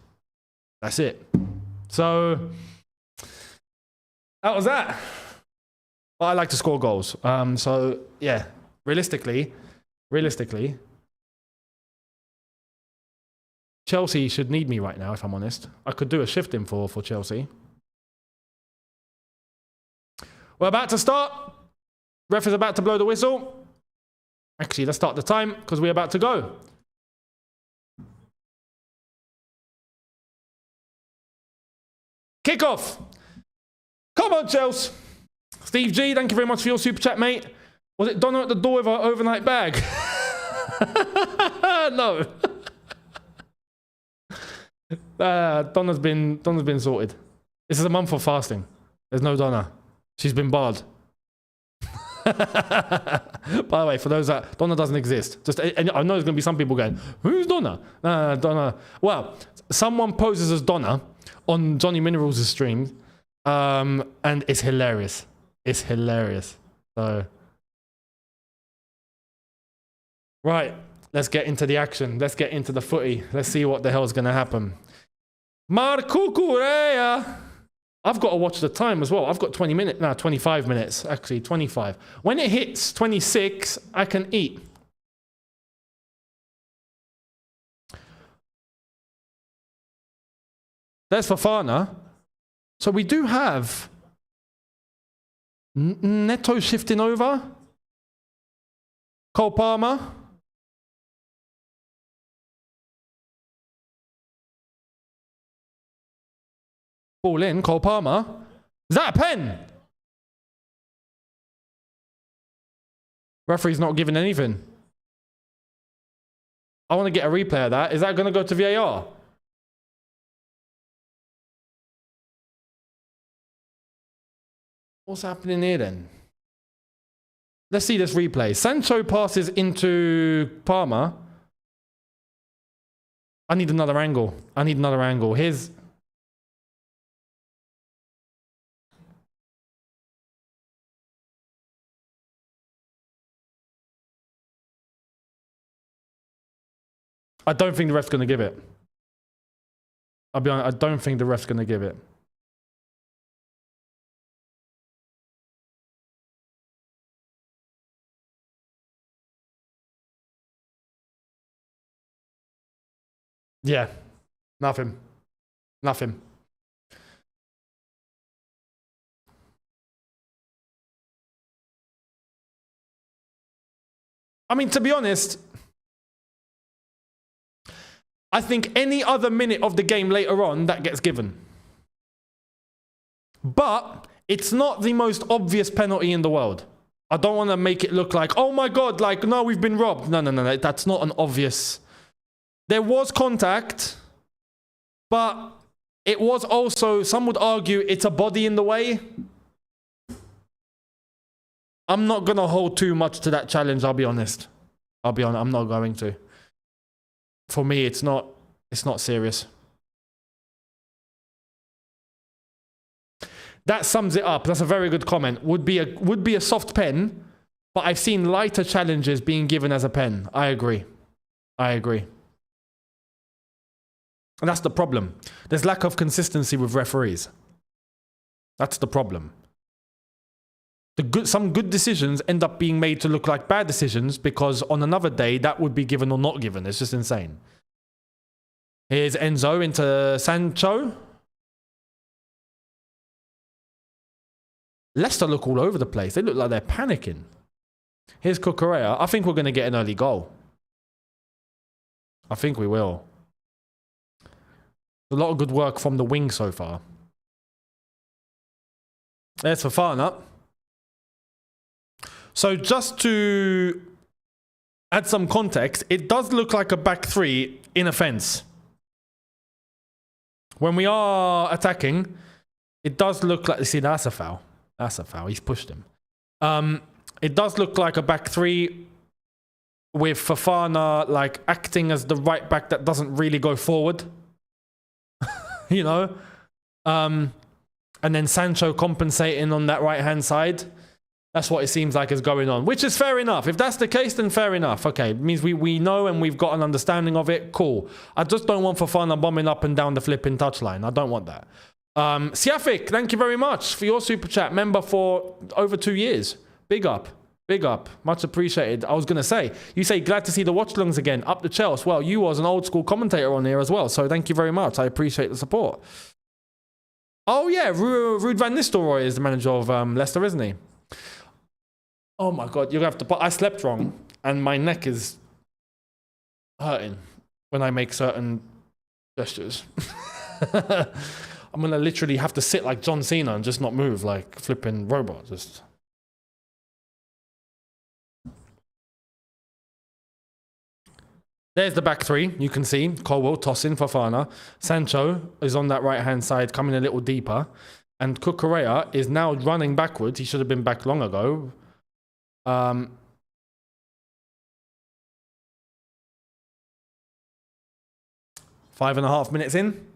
That's it. So that was that. But I like to score goals. So yeah, realistically, Chelsea should need me right now, if I'm honest. I could do a shift in for Chelsea. We're about to start. Ref is about to blow the whistle. Actually, let's start the time because we're about to go. Kickoff. Come on, Chelsea. Steve G, thank you very much for your super chat, mate. Was it Donna at the door with her overnight bag? No. Donna's been sorted. This is a month of fasting. There's no Donna. She's been barred. By the way, for those that Donna doesn't exist, just and I know there's gonna be some people going, "Who's Donna?" Donna. Well, someone poses as Donna on Johnny Minerals' stream, and it's hilarious. It's hilarious. So, right, let's get into the action. Let's get into the footy. Let's see what the hell is gonna happen. Marcucurea. I've got to watch the time as well. I've got 20 minutes, no, 25 minutes, actually 25. When it hits 26, I can eat. There's Fofana. So we do have Neto shifting over. Cole Palmer. Ball in, Cole Palmer. Is that a pen? Referee's not giving anything. I want to get a replay of that. Is that going to go to VAR? What's happening here then? Let's see this replay. Sancho passes into Palmer. I need another angle. I need another angle. Here's... I don't think the ref's going to give it. I'll be honest, I don't think the ref's going to give it. Yeah. Nothing. Nothing. I mean, to be honest... I think any other minute of the game later on, that gets given. But it's not the most obvious penalty in the world. I don't want to make it look like, oh my God, like, no, we've been robbed. No, no, no, no. That's not an obvious... There was contact, but it was also, some would argue, it's a body in the way. I'm not going to hold too much to that challenge, I'll be honest. I'll be honest, I'm not going to. For me, it's not serious. That sums it up. That's a very good comment. Would be a soft pen, but I've seen lighter challenges being given as a pen. I agree. I agree. And that's the problem. There's lack of consistency with referees. That's the problem. Some good decisions end up being made to look like bad decisions because on another day, that would be given or not given. It's just insane. Here's Enzo into Sancho. Leicester look all over the place. They look like they're panicking. Here's Cucurella. I think we're going to get an early goal. I think we will. A lot of good work from the wing so far. There's Fofana. So just to add some context, it does look like a back three in a fence. When we are attacking, it does look like... See, that's a foul. That's a foul. He's pushed him. It does look like a back three with Fofana like acting as the right back that doesn't really go forward. You know? And then Sancho compensating on that right-hand side. That's what it seems like is going on, which is fair enough. If that's the case, then fair enough. Okay, it means we know and we've got an understanding of it. Cool. I just don't want Fofana bombing up and down the flipping touchline. I don't want that. Siafik, thank you very much for your super chat. Member for over 2 years. Big up. Big up. Much appreciated. I was going to say, you say glad to see the Watchalongs again. Up the Chelsea. Well, you was an old school commentator on here as well. So thank you very much. I appreciate the support. Oh yeah, Ruud van Nistelrooy is the manager of Leicester, isn't he? Oh my God, you're going to have to... I slept wrong and my neck is hurting when I make certain gestures. I'm going to literally have to sit like John Cena and just not move like a flipping robot. Just... There's the back three. You can see Colwell tossing Fofana. Sancho is on that right-hand side coming a little deeper. And Cucurella is now running backwards. He should have been back long ago. 5.5 minutes in.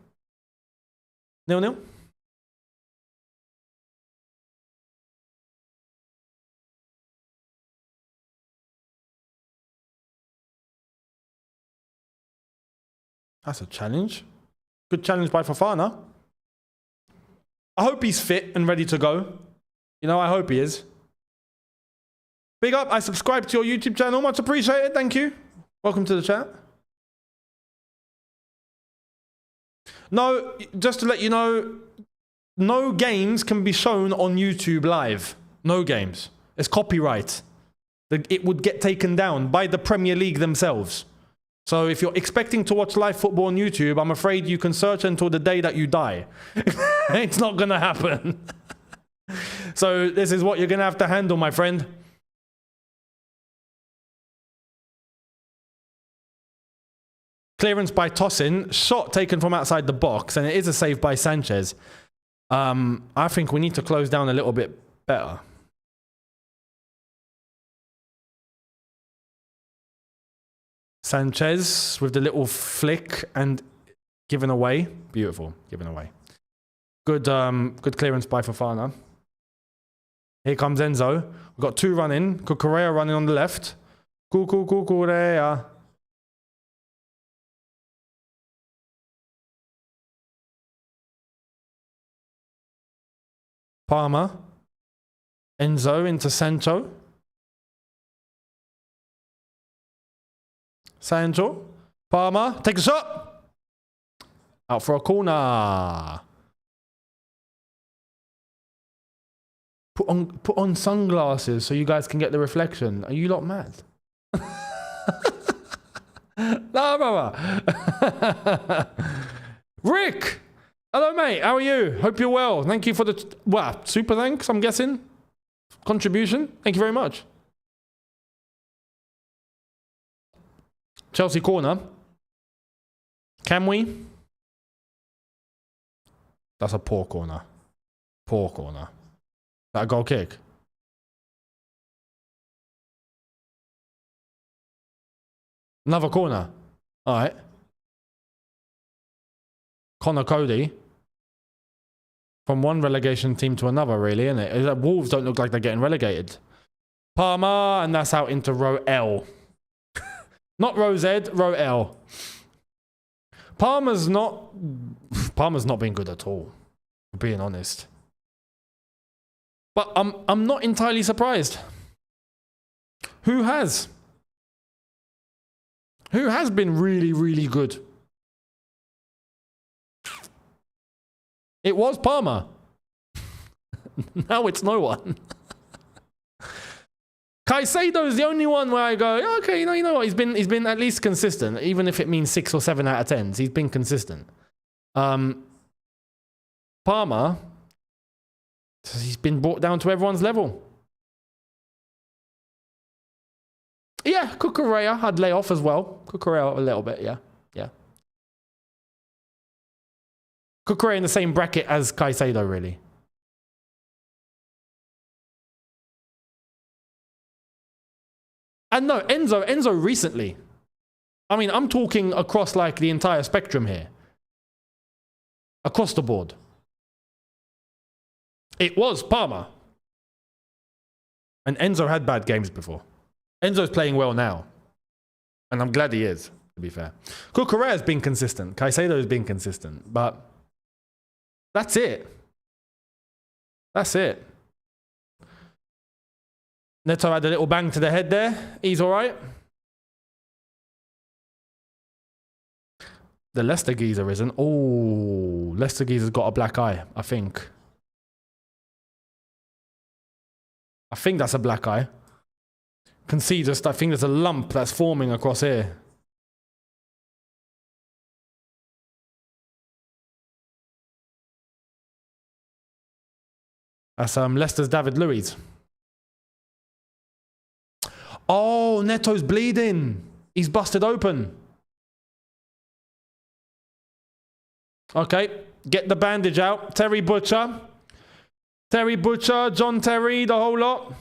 0-0. That's a challenge. Good challenge by Fofana. I hope he's fit and ready to go. You know, I hope he is. Big up. I subscribe to your YouTube channel. Much appreciated. Thank you. Welcome to the chat. No, just to let you know, no games can be shown on YouTube live. No games. It's copyright. It would get taken down by the Premier League themselves. So if you're expecting to watch live football on YouTube, I'm afraid you can search until the day that you die. It's not going to happen. So this is what you're going to have to handle, my friend. Clearance by Tosin. Shot taken from outside the box, and it is a save by Sanchez. I think we need to close down a little bit better. Sanchez with the little flick and given away. Beautiful. Given away. Good good clearance by Fofana. Here comes Enzo. We've got two running. Correa running on the left. Correa. Palmer. Enzo into Sancho. Sancho. Palmer. Take a shot. Out for a corner. Put on sunglasses so you guys can get the reflection. Are you lot mad? No, brother. Rick. Hello, mate. How are you? Hope you're well. Thank you for the super thanks, I'm guessing. Contribution. Thank you very much. Chelsea corner. Can we? That's a poor corner. Poor corner. Is that a goal kick? Another corner. All right. Connor Cody. From one relegation team to another, really, isn't it? Wolves don't look like they're getting relegated. Palmer, and that's out into row L. Not row Z, row L. Palmer's not been good at all, being honest. But I'm not entirely surprised. Who has? Who has been really, really good? It was Palmer. Now it's no one. Caicedo is the only one where I go, okay, you know what? He's been at least consistent, even if it means 6 or 7 out of 10s. He's been consistent. Palmer, he's been brought down to everyone's level. Yeah, Cucurella I'd lay off as well. Cucurella a little bit, yeah. Cucurella in the same bracket as Caicedo, really. And no, Enzo recently. I mean, I'm talking across like the entire spectrum here. Across the board. It was Palmer. And Enzo had bad games before. Enzo's playing well now. And I'm glad he is, to be fair. Cucurella's been consistent. Caicedo's been consistent. But that's it. That's it. Neto had a little bang to the head there. He's all right. The Leicester geezer isn't. Oh, Leicester geezer's got a black eye, I think. I think that's a black eye. Can see just, I think there's a lump that's forming across here. That's Leicester's David Luiz. Oh, Neto's bleeding. He's busted open. Okay, get the bandage out. Terry Butcher, John Terry, the whole lot.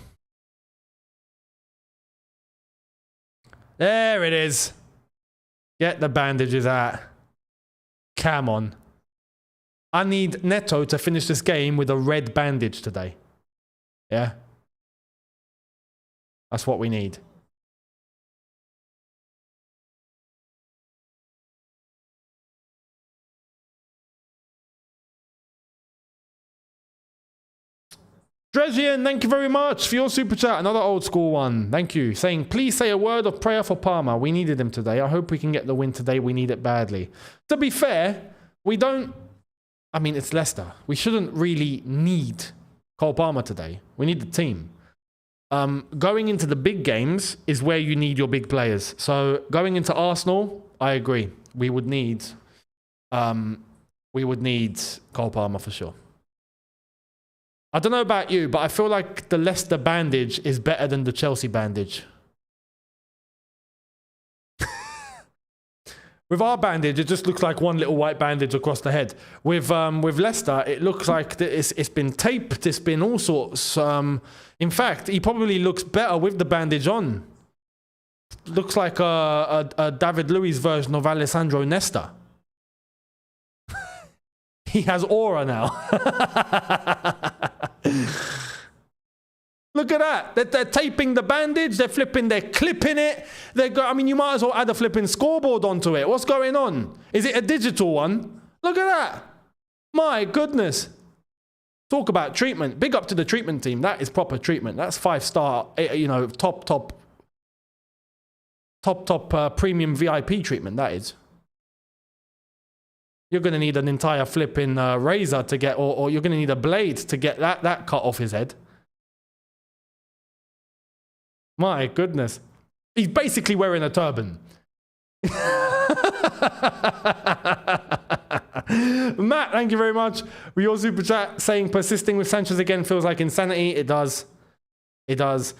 There it is. Get the bandages out. Come on. I need Neto to finish this game with a red bandage today. Yeah? That's what we need. Drezian, thank you very much for your super chat. Another old school one. Thank you. Saying, please say a word of prayer for Parma. We needed him today. I hope we can get the win today. We need it badly. To be fair, we don't... I mean, it's Leicester. We shouldn't really need Cole Palmer today. We need the team. Going into the big games is where you need your big players. So going into Arsenal, I agree. We would need Cole Palmer for sure. I don't know about you, but I feel like the Leicester bandage is better than the Chelsea bandage. With our bandage, it just looks like one little white bandage across the head. With Leicester, it looks like it's been taped. It's been all sorts. In fact, he probably looks better with the bandage on. Looks like a David Luiz version of Alessandro Nesta. He has aura now. Look at that. They're taping the bandage. They're clipping it. I mean, you might as well add a flipping scoreboard onto it. What's going on? Is it a digital one? Look at that. My goodness. Talk about treatment. Big up to the treatment team. That is proper treatment. That's 5-star, you know, top premium VIP treatment, that is. You're going to need an entire flipping razor to get, or you're going to need a blade to get that cut off his head. My goodness. He's basically wearing a turban. Matt, thank you very much for your super chat saying persisting with Sanchez again feels like insanity. It does. It does.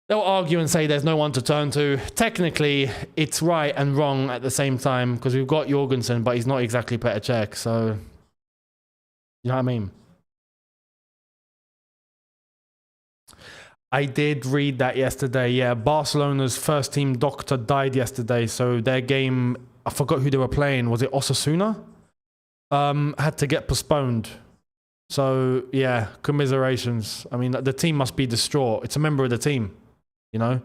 They'll argue and say there's no one to turn to. Technically, it's right and wrong at the same time because we've got Jorgensen, but he's not exactly Petr Cech, so you know what I mean? I did read that yesterday. Yeah, Barcelona's first team doctor died yesterday, so their game, I forgot who they were playing. Was it Osasuna? Had to get postponed. So yeah, commiserations. I mean, the team must be distraught. It's a member of the team, you know.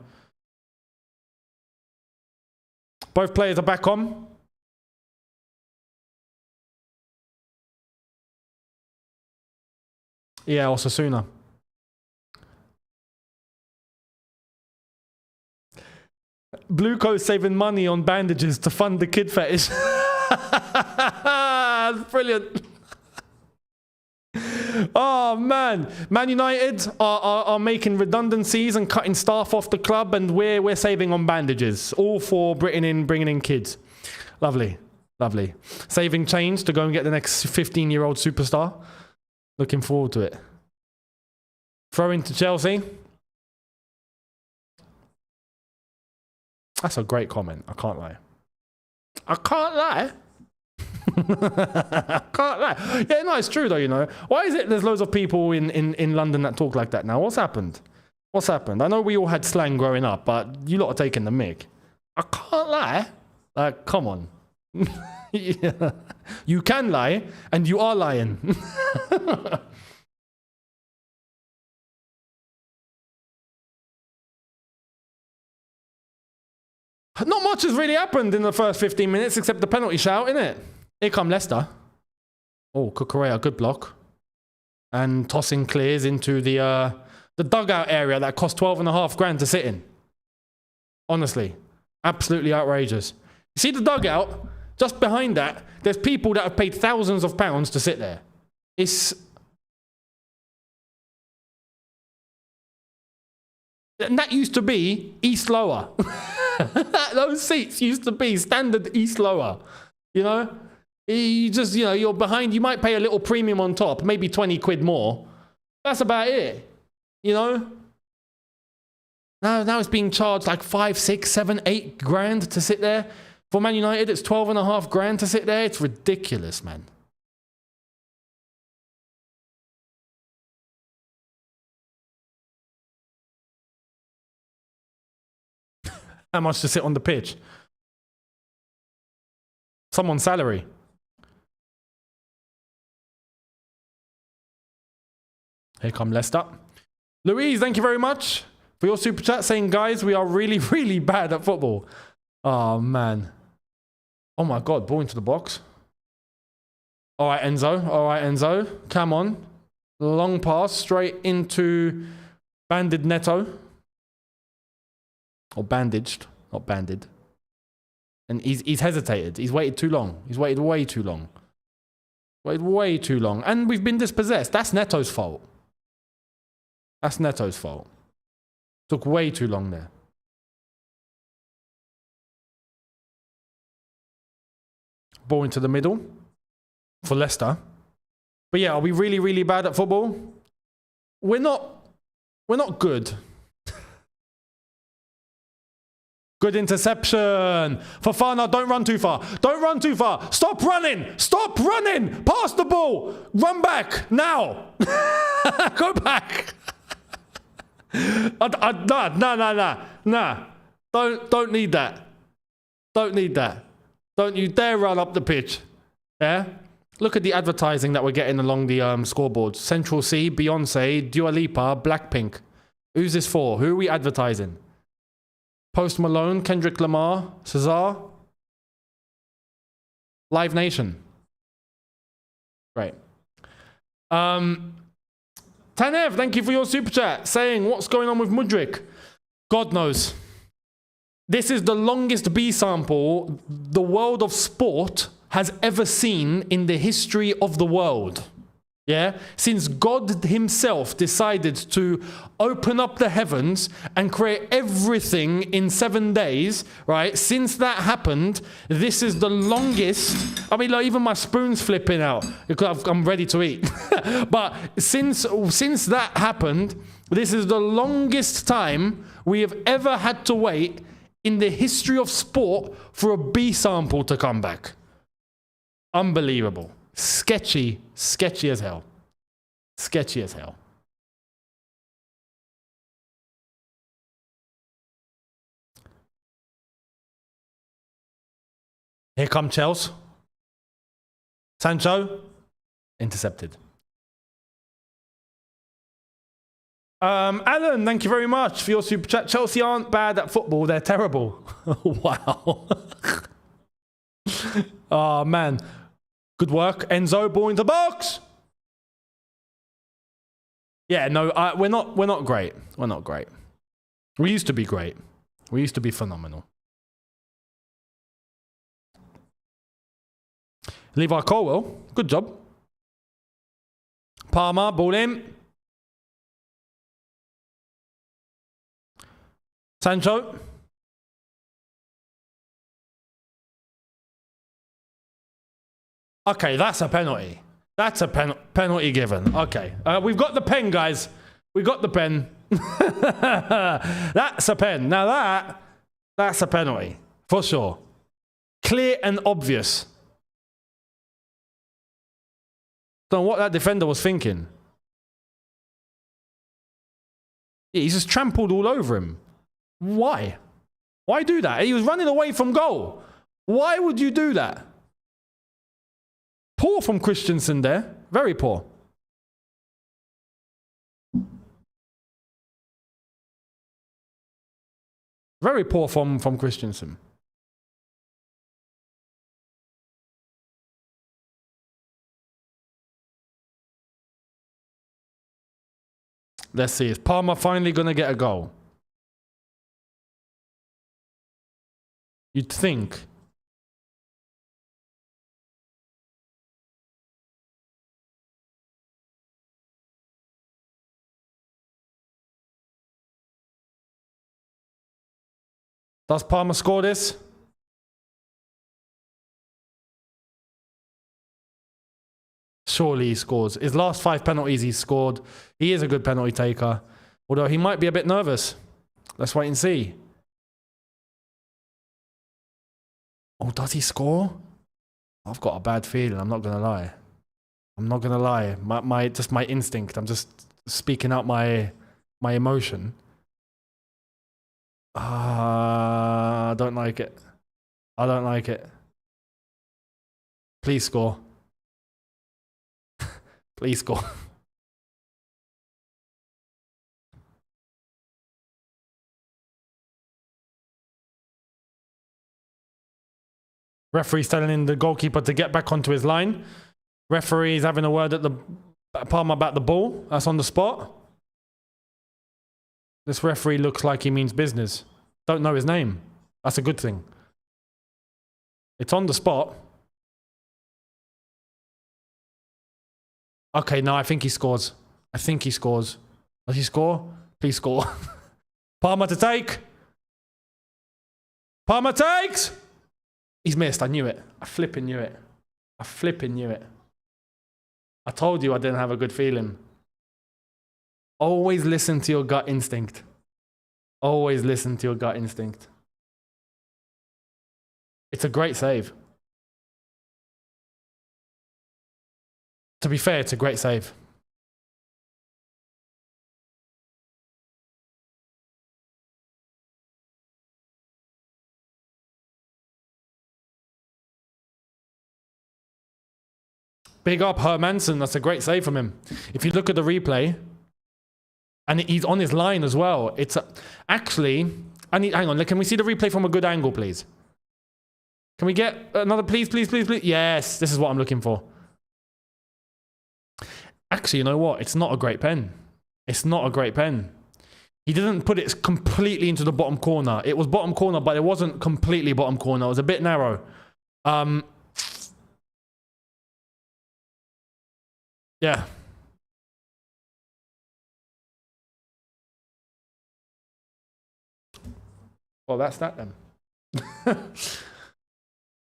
Both players are back on. Yeah, Osasuna. Blue Coat saving money on bandages to fund the kid fetish. That's brilliant. Oh man, Man United are making redundancies and cutting staff off the club, and we're saving on bandages, all for bringing in kids. Lovely, lovely. Saving change to go and get the next 15-year-old superstar. Looking forward to it. Throw into Chelsea. That's a great comment. I can't lie. I can't lie. I can't lie. Yeah, no, it's true though, you know. Why is it there's loads of people in London that talk like that now? What's happened? What's happened? I know we all had slang growing up, but you lot are taking the mick. I can't lie. Like, come on. Yeah. You can lie, and you are lying. Not much has really happened in the first 15 minutes except the penalty shout, innit? Here come Leicester. Oh, Cucurella, good block. And tossing clears into the dugout area that cost 12.5 grand to sit in. Honestly. Absolutely outrageous. You see the dugout? Just behind that, there's people that have paid thousands of pounds to sit there. It's... And that used to be East Lower. Those seats used to be standard East Lower. You know? You just, you know, you're behind, you might pay a little premium on top, maybe 20 quid more. That's about it. You know? Now it's being charged like 5, 6, 7, 8 grand to sit there. For Man United, it's 12.5 grand to sit there. It's ridiculous, man. that much to sit on the pitch. Someone's salary. Here come Leicester. Louise, thank you very much for your super chat saying, guys, we are really, really bad at football. Oh, man. Oh, my God. Ball into the box. All right, Enzo. All right, Enzo. Come on. Long pass straight into banded Neto. Or bandaged. Not banded. And he's hesitated. He's waited too long. He's waited way too long. Waited way too long. And we've been dispossessed. That's Neto's fault. That's Neto's fault. Took way too long there. Ball into the middle for Leicester. But yeah, are we really, really bad at football? We're not good. Good interception. Fofana, don't run too far. Don't run too far. Stop running. Stop running. Pass the ball. Run back now. Go back. Nah. Don't need that. Don't need that. Don't you dare run up the pitch. Yeah? Look at the advertising that we're getting along the scoreboards. Central C, Beyonce, Dua Lipa, Blackpink. Who's this for? Who are we advertising? Post Malone, Kendrick Lamar, Cesar. Live Nation. Great. Tanev, thank you for your super chat. Saying, what's going on with Mudryk? God knows. This is the longest B sample the world of sport has ever seen in the history of the world. Yeah? Since God himself decided to open up the heavens and create everything in 7 days, right? Since that happened, this is the longest. I mean, like, even my spoon's flipping out because I'm ready to eat. But since that happened, this is the longest time we have ever had to wait in the history of sport for a B sample to come back. Unbelievable. Sketchy as hell. Sketchy as hell. Here come Chelsea. Sancho. Intercepted. Alan, thank you very much for your super chat. Chelsea aren't bad at football. They're terrible. Wow. Oh, man. Good work. Enzo, ball into the box. Yeah, no, we're not great. We're not great. We used to be great. We used to be phenomenal. Levi Colwell, good job. Palmer, ball in. Sancho. Okay, that's a penalty. That's a penalty given. Okay, we've got the pen, guys. We got the pen. That's a pen. Now that's a penalty for sure. Clear and obvious. Don't know what that defender was thinking. Yeah, he's just trampled all over him. Why? Why do that? He was running away from goal. Why would you do that? Poor from Christensen there. Very poor. Very poor from Christensen. Let's see. Is Palmer finally going to get a goal? You'd think. Does Palmer score this? Surely he scores. His last 5 penalties he's scored. He is a good penalty taker. Although he might be a bit nervous. Let's wait and see. Oh, does he score? I've got a bad feeling. I'm not going to lie. I'm not going to lie. Just my instinct. I'm just speaking out my emotion. don't like it. I don't like it. Please score. Please score. Referee's telling in the goalkeeper to get back onto his line. Referee's having a word at the Palmer about the ball. That's on the spot. This referee looks like he means business. Don't know his name. That's a good thing. It's on the spot. Okay, no, I think he scores. I think he scores. Does he score? Please score. Palmer to take. Palmer takes. He's missed. I knew it. I flipping knew it. I flipping knew it. I told you I didn't have a good feeling. Always listen to your gut instinct. Always listen to your gut instinct. It's a great save. To be fair, it's a great save. Big up Hermanson. That's a great save from him. If you look at the replay, and he's on his line as well. It's actually, hang on. Can we see the replay from a good angle, please? Can we get another, please, please, please, please? Yes, this is what I'm looking for. Actually, you know what? It's not a great pen. It's not a great pen. He didn't put it completely into the bottom corner. It was bottom corner, but it wasn't completely bottom corner. It was a bit narrow. Yeah. Well, that's that then.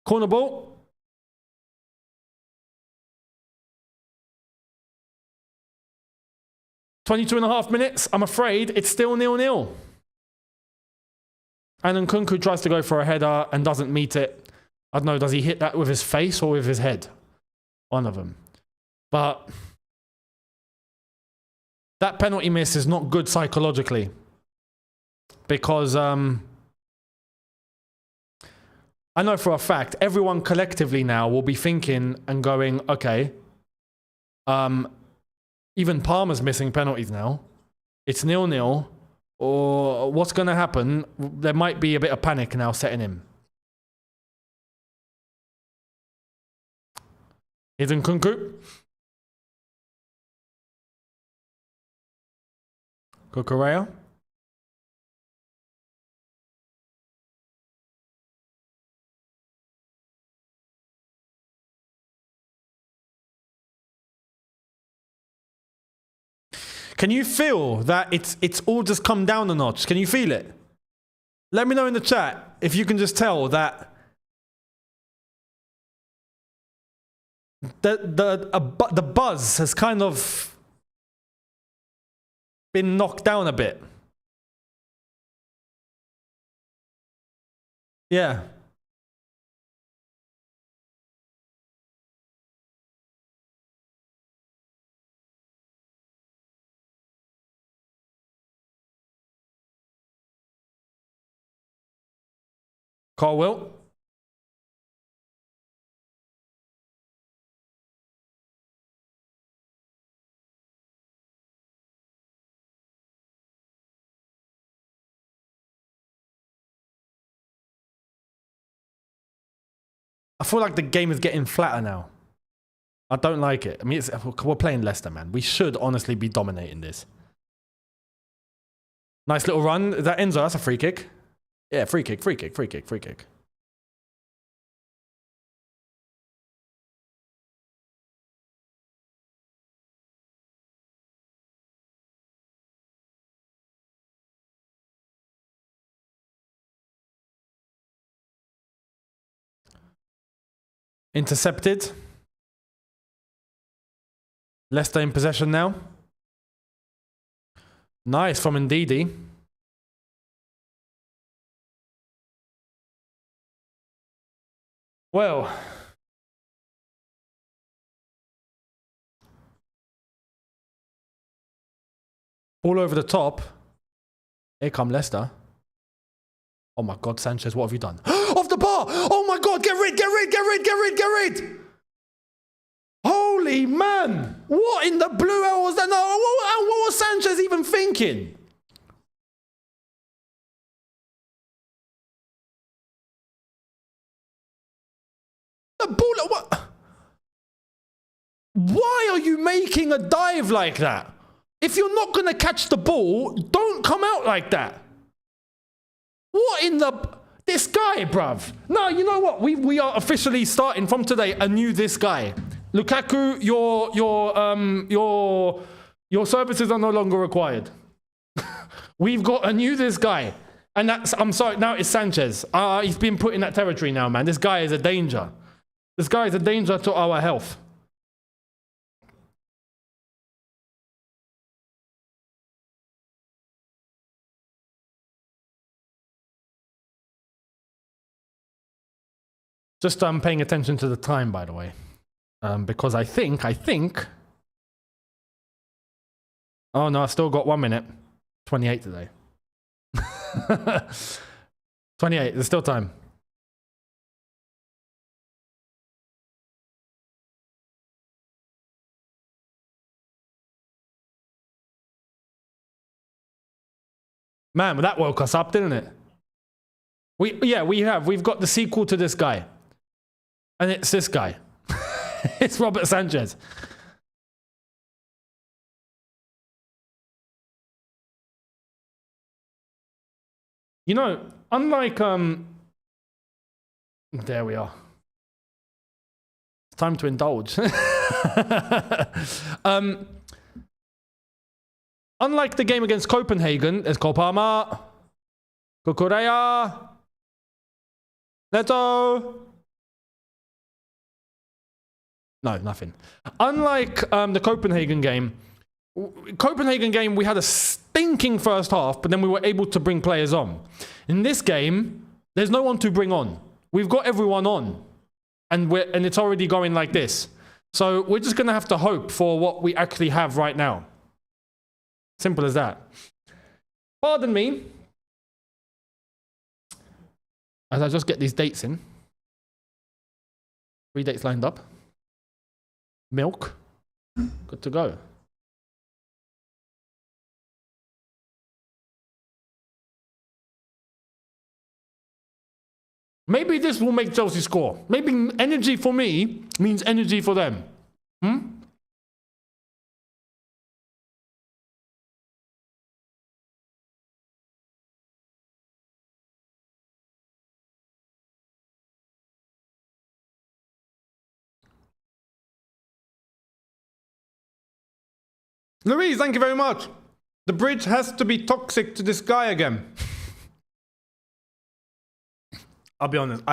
Corner ball. .22.5 minutes. I'm afraid it's still 0-0. And Nkunku tries to go for a header and doesn't meet it. I don't know, does he hit that with his face or with his head? One of them. But that penalty miss is not good psychologically. Because I know for a fact, everyone collectively now will be thinking and going, okay, even Palmer's missing penalties now. It's 0-0, or what's going to happen? There might be a bit of panic now setting in. Here's Nkunku. Cucurella. Can you feel that it's all just come down a notch? Can you feel it? Let me know in the chat if you can just tell that the buzz has kind of been knocked down a bit. Yeah. Carl Wilt. I feel like the game is getting flatter now. I don't like it. I mean, we're playing Leicester, man. We should honestly be dominating this. Nice little run. Is that Enzo? That's a free kick. Yeah, free kick, free kick, free kick, free kick. Intercepted. Leicester in possession now. Nice from Ndidi. Well, all over the top. Here come Leicester. Oh my God, Sanchez, what have you done? Off the bar! Oh my God, get rid! Holy man! What in the blue hell was that? No, what was Sanchez even thinking? The ball, what? Why are you making a dive like that? If you're not going to catch the ball, don't come out like that. What in the... This guy, bruv. No, you know what? We are officially starting from today a new this guy. Lukaku, your services are no longer required. We've got a new this guy. And that's... I'm sorry, now it's Sanchez. He's been put in that territory now, man. This guy is a danger. This guy is a danger to our health. Just paying attention to the time, by the way, because I think. Oh no, I still got 1 minute. 28 today. 28. There's still time. Man, that woke us up, didn't it? We've got the sequel to this guy. And it's this guy. It's Robert Sanchez. You know, unlike there we are. It's time to indulge. Unlike the game against Copenhagen, there's Kopama, Kukureya, Neto. No, nothing. Unlike the Copenhagen game, we had a stinking first half, but then we were able to bring players on. In this game, there's no one to bring on. We've got everyone on, and it's already going like this. So we're just going to have to hope for what we actually have right now. Simple as that. Pardon me, as I just get these dates in. 3 dates lined up. Milk. Good to go. Maybe this will make Chelsea score. Maybe energy for me means energy for them. Louise, thank you very much. The bridge has to be toxic to this guy again. I'll be honest.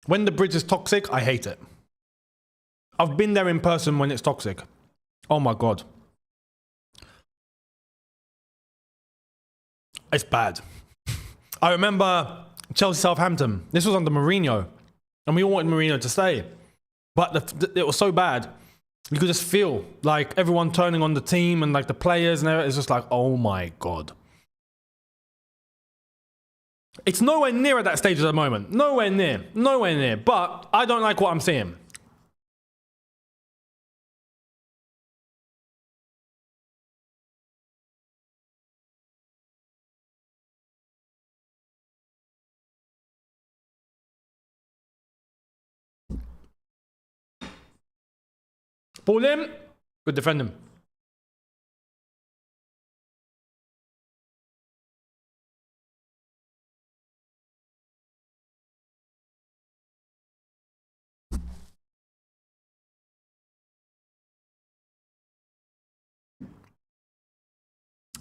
When the bridge is toxic, I hate it. I've been there in person when it's toxic. Oh my God. It's bad. I remember Chelsea Southampton. This was under Mourinho. And we all wanted Mourinho to stay. But it was so bad. You could just feel like everyone turning on the team and like the players and everything. It's just like, oh my God. It's nowhere near at that stage at the moment. Nowhere near. Nowhere near. But I don't like what I'm seeing. Pull him. Good defend him.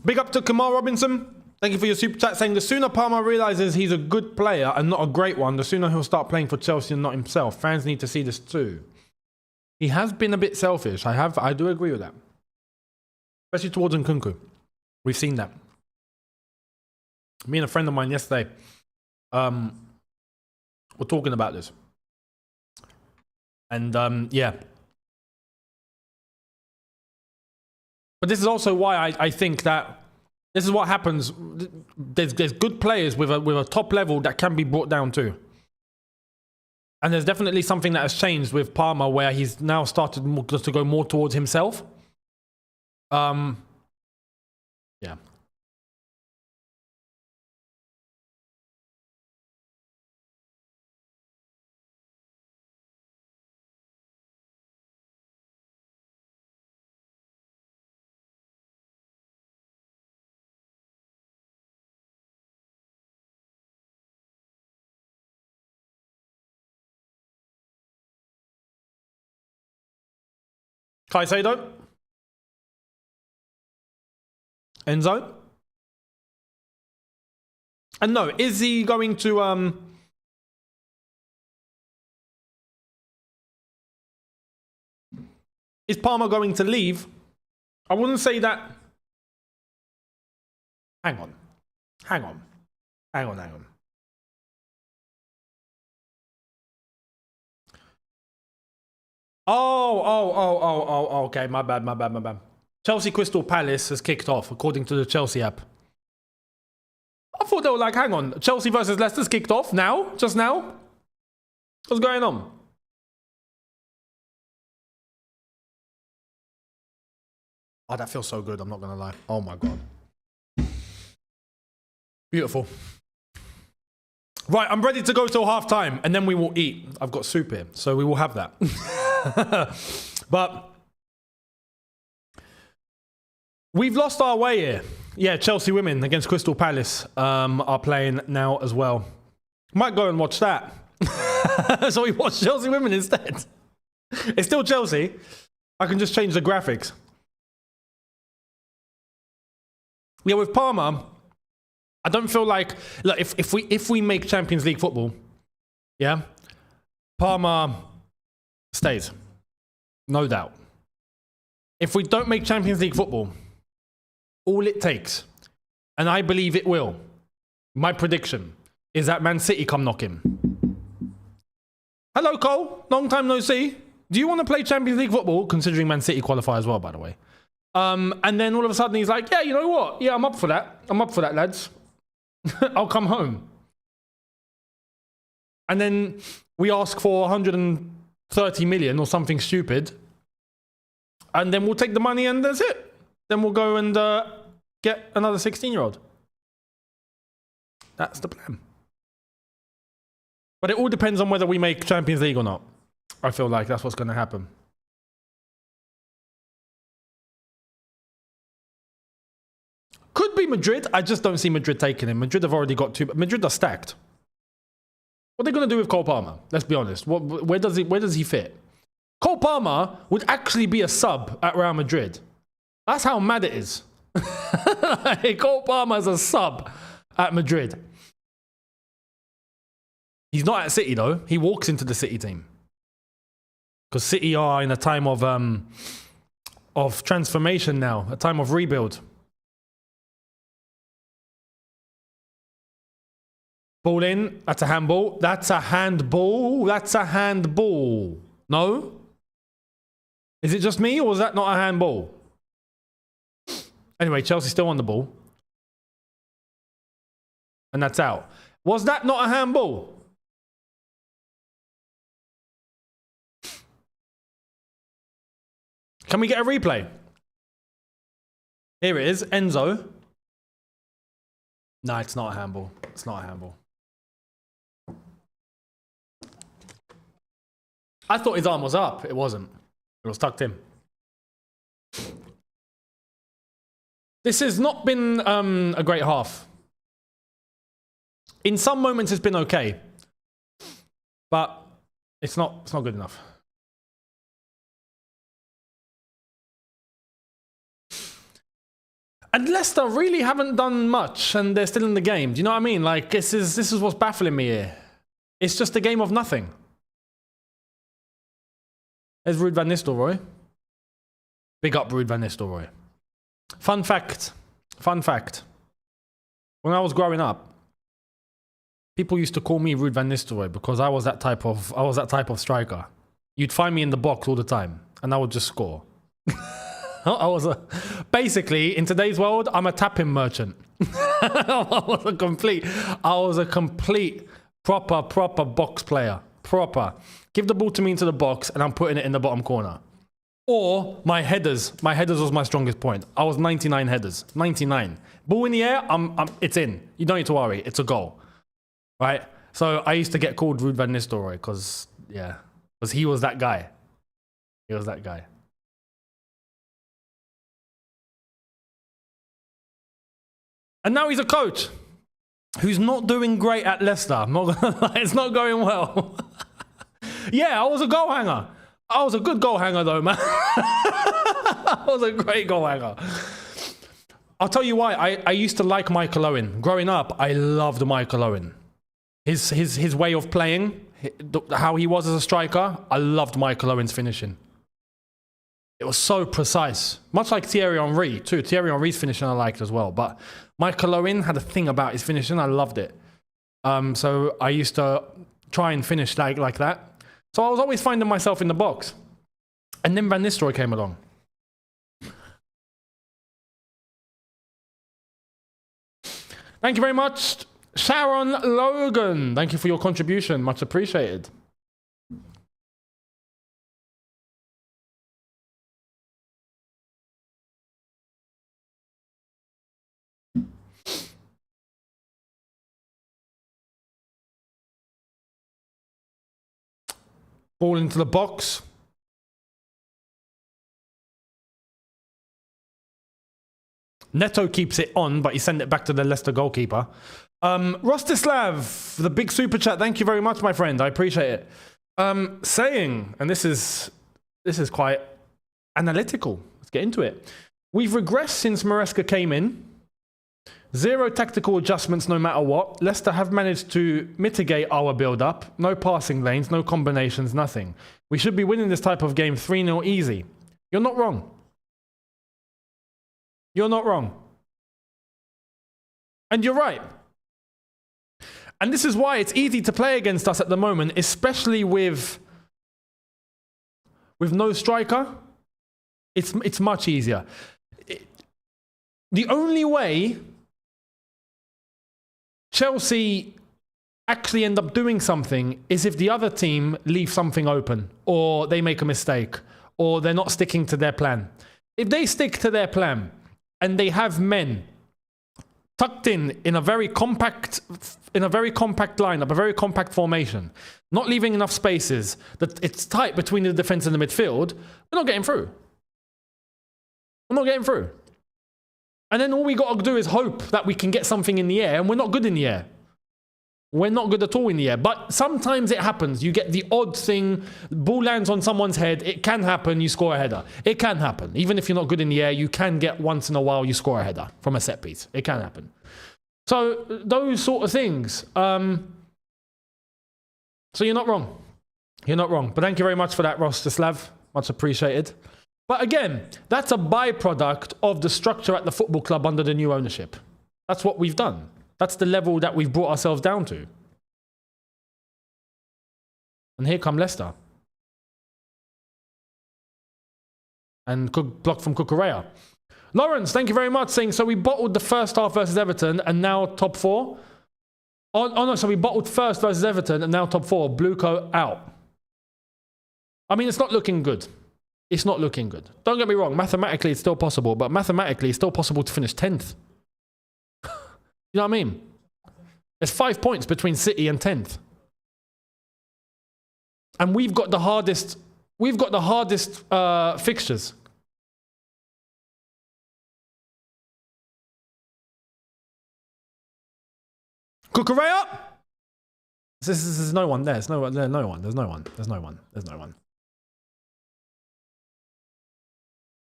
Big up to Kamal Robinson. Thank you for your super chat saying the sooner Palmer realizes he's a good player and not a great one, the sooner he'll start playing for Chelsea and not himself. Fans need to see this too. He has been a bit selfish. I do agree with that. Especially towards Nkunku. We've seen that. Me and a friend of mine yesterday were talking about this. And yeah. But this is also why I think that This is what happens. There's good players with a top level that can be brought down too. And there's definitely something that has changed with Palmer where he's now started to go more towards himself. Yeah. Caicedo? Enzo? And no, is he going to is Palmer going to leave? I wouldn't say that. Hang on. Oh, okay, my bad. Chelsea Crystal Palace has kicked off, according to the Chelsea app. I thought they were like, hang on, Chelsea versus Leicester's kicked off now? Just now? What's going on? Oh, that feels so good, I'm not gonna lie. Oh my God. Beautiful. Right, I'm ready to go till half time and then we will eat. I've got soup here, so we will have that. But we've lost our way here. Yeah, Chelsea women against Crystal Palace are playing now as well. Might go and watch that. So we watch Chelsea women instead. It's still Chelsea. I can just change the graphics. Yeah, with Parma, I don't feel like, look, if we make Champions League football, yeah, Parma stays, no doubt. If we don't make Champions League football, all it takes, and I believe it will, my prediction is that Man City come knocking. Hello, Cole. Long time no see. Do you want to play Champions League football? Considering Man City qualify as well, by the way. And then all of a sudden he's like, yeah, you know what? Yeah, I'm up for that. I'm up for that, lads. I'll come home. And then we ask for 130 million or something stupid. And then we'll take the money and that's it. Then we'll go and get another 16-year-old. That's the plan. But it all depends on whether we make Champions League or not. I feel like that's what's going to happen. Could be Madrid. I just don't see Madrid taking him. Madrid have already got two. Madrid are stacked. What are they going to do with Cole Palmer? Let's be honest. Where does he fit? Cole Palmer would actually be a sub at Real Madrid. That's how mad it is. Cole Palmer is a sub at Madrid. He's not at City though. He walks into the City team. Because City are in a time of transformation now. A time of rebuild. Ball in. That's a handball. That's a handball. That's a handball. No? Is it just me or is that not a handball? Anyway, Chelsea still on the ball. And that's out. Was that not a handball? Can we get a replay? Here it is. Enzo. No, it's not a handball. It's not a handball. I thought his arm was up. It wasn't. It was tucked in. This has not been a great half. In some moments, it's been okay. But it's not good enough. And Leicester really haven't done much, and they're still in the game. Do you know what I mean? Like, this is what's baffling me here. It's just a game of nothing. There's Ruud van Nistelrooy. Big up Ruud van Nistelrooy. Fun fact. When I was growing up, people used to call me Ruud van Nistelrooy because I was that type of striker. You'd find me in the box all the time, and I would just score. I was basically, in today's world, I'm a tapping merchant. I was a complete proper box player. Proper. Give the ball to me into the box and I'm putting it in the bottom corner. Or my headers. My headers was my strongest point. I was 99 headers. 99. Ball in the air, it's in. You don't need to worry. It's a goal. Right? So I used to get called Ruud van Nistelrooy because he was that guy. He was that guy. And now he's a coach who's not doing great at Leicester. I'm not gonna lie, it's not going well. Yeah, I was a goal hanger. I was a good goal hanger though, man. I was a great goal hanger. I'll tell you why. I used to like Michael Owen. Growing up, I loved Michael Owen. His way of playing, how he was as a striker, I loved Michael Owen's finishing. It was so precise. Much like Thierry Henry, too. Thierry Henry's finishing I liked as well. But Michael Owen had a thing about his finishing. I loved it. So I used to try and finish like that. So I was always finding myself in the box. And then Van Nistelrooy came along. Thank you very much, Sharon Logan. Thank you for your contribution. Much appreciated. Ball into the box. Neto keeps it on, but he sent it back to the Leicester goalkeeper. Rostislav, the big super chat. Thank you very much, my friend. I appreciate it. Saying, and this is quite analytical. Let's get into it. We've regressed since Maresca came in. Zero tactical adjustments no matter what. Leicester have managed to mitigate our build-up. No passing lanes, no combinations, nothing. We should be winning this type of game 3-0 easy. You're not wrong. You're not wrong. And you're right. And this is why it's easy to play against us at the moment, especially with no striker. It's much easier. The only way Chelsea actually end up doing something is if the other team leaves something open, or they make a mistake, or they're not sticking to their plan. If they stick to their plan and they have men tucked in a very compact lineup, a very compact formation, not leaving enough spaces, that it's tight between the defense and the midfield, we're not getting through. We're not getting through. And then all we got to do is hope that we can get something in the air, and we're not good in the air. We're not good at all in the air. But sometimes it happens. You get the odd thing, the ball lands on someone's head. It can happen, you score a header. It can happen. Even if you're not good in the air, you can get once in a while, you score a header from a set piece. It can happen. So those sort of things. So you're not wrong. You're not wrong. But thank you very much for that, Rostislav. Much appreciated. But again, that's a byproduct of the structure at the football club under the new ownership. That's what we've done. That's the level that we've brought ourselves down to. And here come Leicester. And block from Cucurella. Lawrence, thank you very much, saying, so we bottled the first half versus Everton and now top four. Oh no, so we bottled first versus Everton and now top four. Blue coat out. I mean, it's not looking good. It's not looking good. Don't get me wrong, mathematically it's still possible, but mathematically it's still possible to finish 10th. You know what I mean? There's 5 points between City and 10th. And we've got the hardest fixtures. Cucurella! There's no one there. There's no one.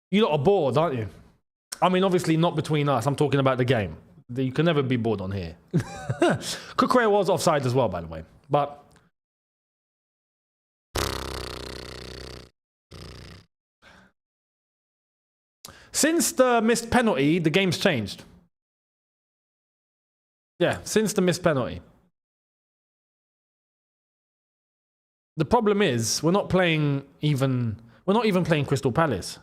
You lot are bored, aren't you? I mean, obviously not between us. I'm talking about the game. You can never be bored on here. Cucurella was offside as well, by the way. But since the missed penalty, the game's changed. Yeah, since the missed penalty. The problem is we're not even playing Crystal Palace.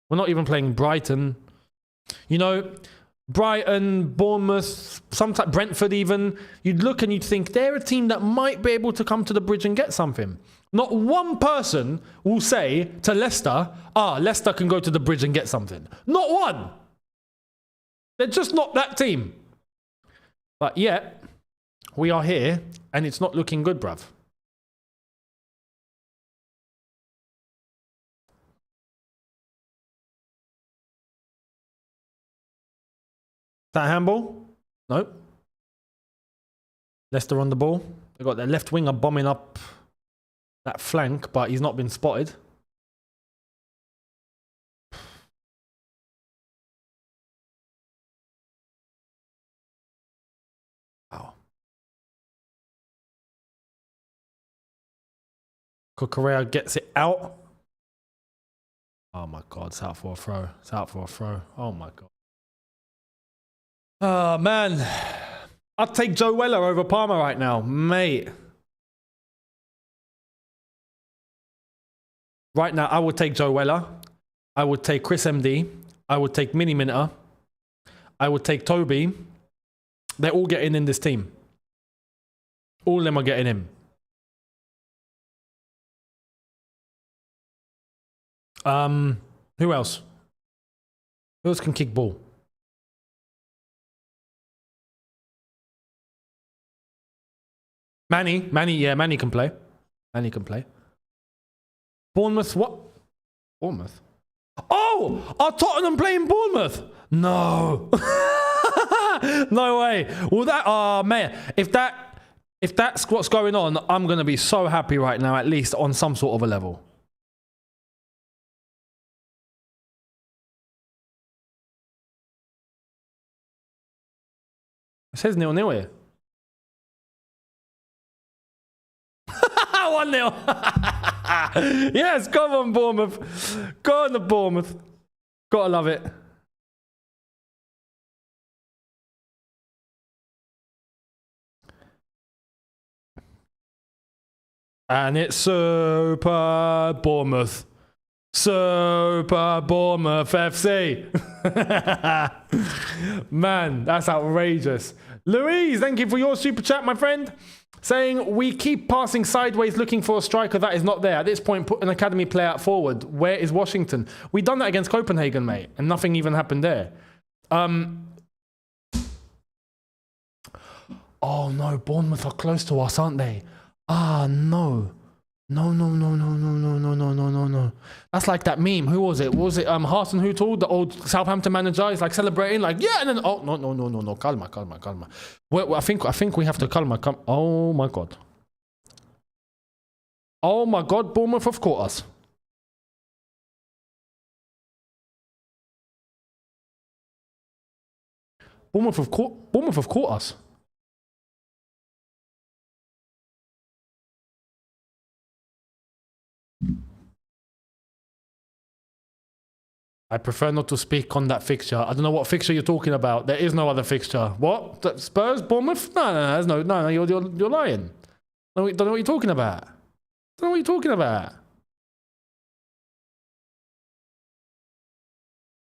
We're not even playing Brighton. You know, Brighton, Bournemouth, sometimes Brentford even. You'd look and you'd think they're a team that might be able to come to the bridge and get something. Not one person will say to Leicester, Leicester can go to the bridge and get something. Not one. They're just not that team. But yet, we are here and it's not looking good, bruv. Is that a handball? No. Leicester on the ball. They've got their left winger bombing up that flank, but he's not been spotted. Wow. Cucurella gets it out. Oh my God, it's out for a throw. It's out for a throw. Oh my God. Oh man. I'd take Joe Weller over Palmer right now, mate. Right now, I would take Joe Weller. I would take Chris MD. I would take Mini Minter. I would take Toby. They're all getting in this team. All of them are getting in. Who else? Who else can kick ball? Manny, yeah, Manny can play. Manny can play. Bournemouth, what? Bournemouth? Oh! Are Tottenham playing Bournemouth? No. No way. Well, that, man, if that's what's going on, I'm going to be so happy right now, at least on some sort of a level. It says 0-0 here. 1-0. Yes, come on, Bournemouth. Go on to Bournemouth. Gotta love it. And it's Super Bournemouth. Super Bournemouth FC. Man, that's outrageous. Louise, thank you for your super chat, my friend. Saying, we keep passing sideways looking for a striker that is not there. At this point, put an academy player out forward. Where is Washington? We done that against Copenhagen, mate, and nothing even happened there. Oh, no, Bournemouth are close to us, aren't they? No. No. That's like that meme. Who was it? Was it Harson Hootle, the old Southampton manager? He's like celebrating, like, yeah, and then, oh, no. Calma. Well, I think we have to calma. Oh, my God. Oh, my God, Bournemouth have caught us. Bournemouth have caught us. I prefer not to speak on that fixture. I don't know what fixture you're talking about. There is no other fixture. What? Spurs? Bournemouth? No, you're lying. Don't know what you're talking about.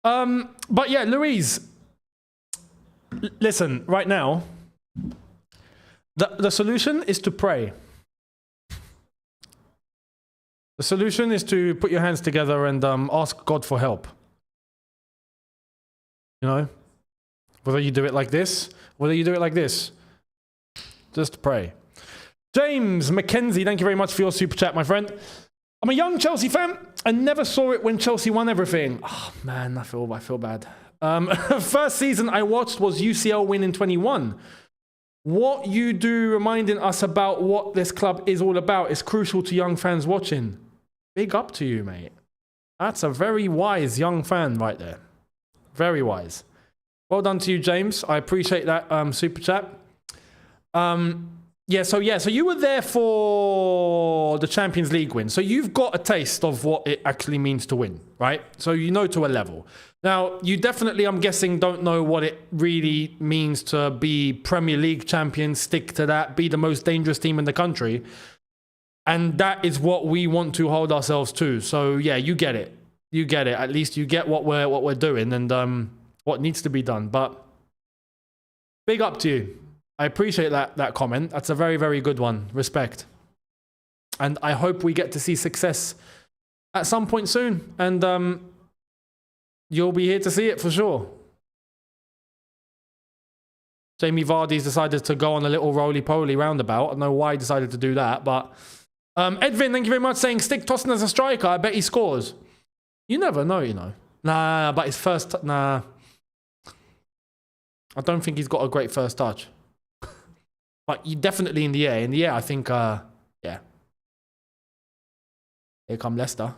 But yeah, Louise. Listen, right now, the solution is to pray. The solution is to put your hands together and ask God for help. You know, whether you do it like this, whether you do it like this, just pray. James Mackenzie, thank you very much for your super chat, my friend. I'm a young Chelsea fan and never saw it when Chelsea won everything. Oh man, I feel bad. First season I watched was UCL win in 21. What you do reminding us about what this club is all about is crucial to young fans watching. Big up to you, mate. That's a very wise young fan right there. Very wise. Well done to you, James. I appreciate that super chat. So you were there for the Champions League win. So you've got a taste of what it actually means to win, right? So you know to a level. Now, you definitely, I'm guessing, don't know what it really means to be Premier League champions, stick to that, be the most dangerous team in the country. And that is what we want to hold ourselves to. So yeah, you get it. you get it. At least you get what we're doing and what needs to be done. But big up to you. I appreciate that comment. That's a very, very good one. Respect. And I hope we get to see success at some point soon. And you'll be here to see it for sure. Jamie Vardy's decided to go on a little roly-poly roundabout. I don't know why he decided to do that, but... Edvin, thank you very much, saying, stick Tosin as a striker. I bet he scores. You never know, you know. Nah, but his first... Nah. I don't think he's got a great first touch. But you definitely in the air. In the air, I think, yeah. Here come Leicester.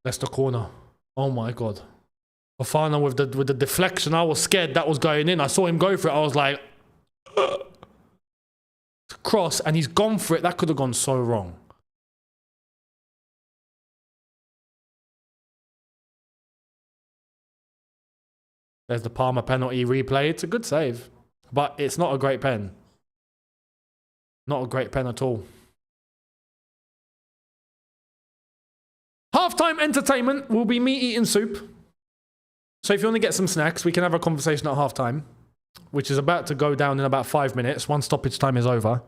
Leicester corner. Oh my God. Fofana with the deflection. I was scared that was going in. I saw him go for it. I was like, ugh. Cross, and he's gone for it. That could have gone so wrong. There's the Palmer penalty replay. It's a good save, but it's not a great pen. Not a great pen at all. Halftime entertainment will be me eating soup. So if you want to get some snacks, we can have a conversation at halftime, which is about to go down in about 5 minutes. One stoppage time is over.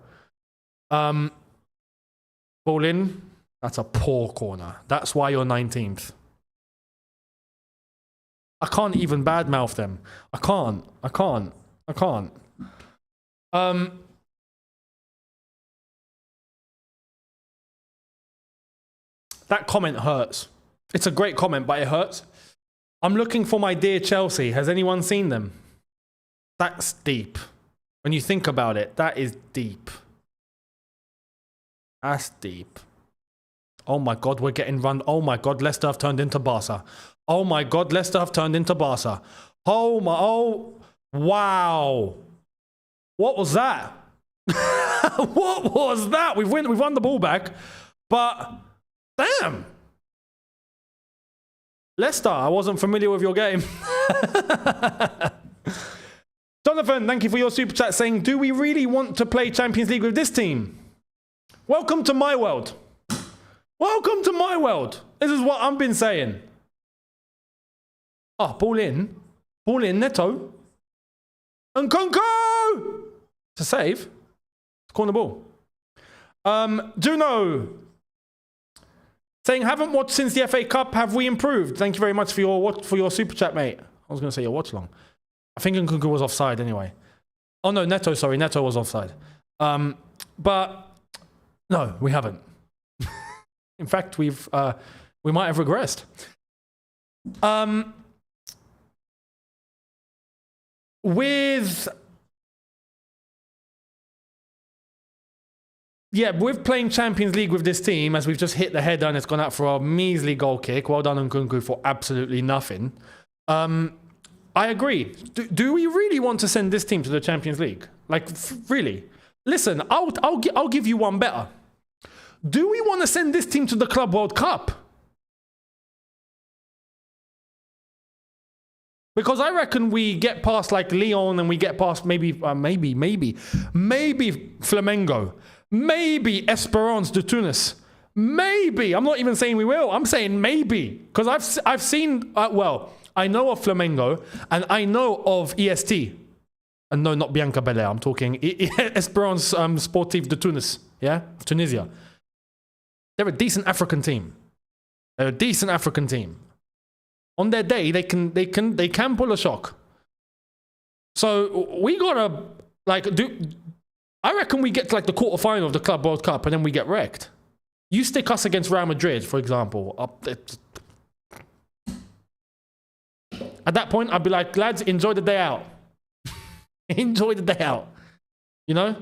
Ball in. That's a poor corner. That's why you're 19th. I can't even badmouth them. I can't. That comment hurts. It's a great comment, but it hurts. I'm looking for my dear Chelsea. Has anyone seen them? That's deep. When you think about it, that is deep. That's deep. Oh my God, we're getting run. Oh my God, Leicester have turned into Barca. Oh my God, Leicester have turned into Barca. Oh, wow. What was that? What was that? We've won the ball back, but damn. Leicester, I wasn't familiar with your game. Jonathan, thank you for your super chat saying, do we really want to play Champions League with this team? Welcome to my world. Welcome to my world. This is what I've been saying. Oh, ball in. Ball in, Neto. And Kunku! It's a save. Corner ball. Juno. Saying, haven't watched since the FA Cup. Have we improved? Thank you very much for your super chat, mate. I was going to say your watch long. I think Nkunku was offside anyway. Oh, no, Neto, sorry. Neto was offside. But, no, we haven't. In fact, we might have regressed. With playing Champions League with this team, as we've just hit the header and it's gone out for a measly goal kick. Well done, Nkunku, for absolutely nothing. I agree. Do we really want to send this team to the Champions League? Like, really? Listen, I'll give you one better. Do we want to send this team to the Club World Cup? Because I reckon we get past like Lyon and we get past maybe Flamengo. Maybe Esperance de Tunis. Maybe. I'm not even saying we will. I'm saying maybe. Because I've seen, I know of Flamengo and I know of EST. And no, not Bianca Belair. I'm talking Esperance Sportive de Tunis. Yeah? Tunisia. They're a decent African team. On their day, they can pull a shock. So we gotta I reckon we get to like the quarterfinal of the Club World Cup and then we get wrecked. You stick us against Real Madrid, for example. At that point, I'd be like, lads, enjoy the day out. Enjoy the day out. You know?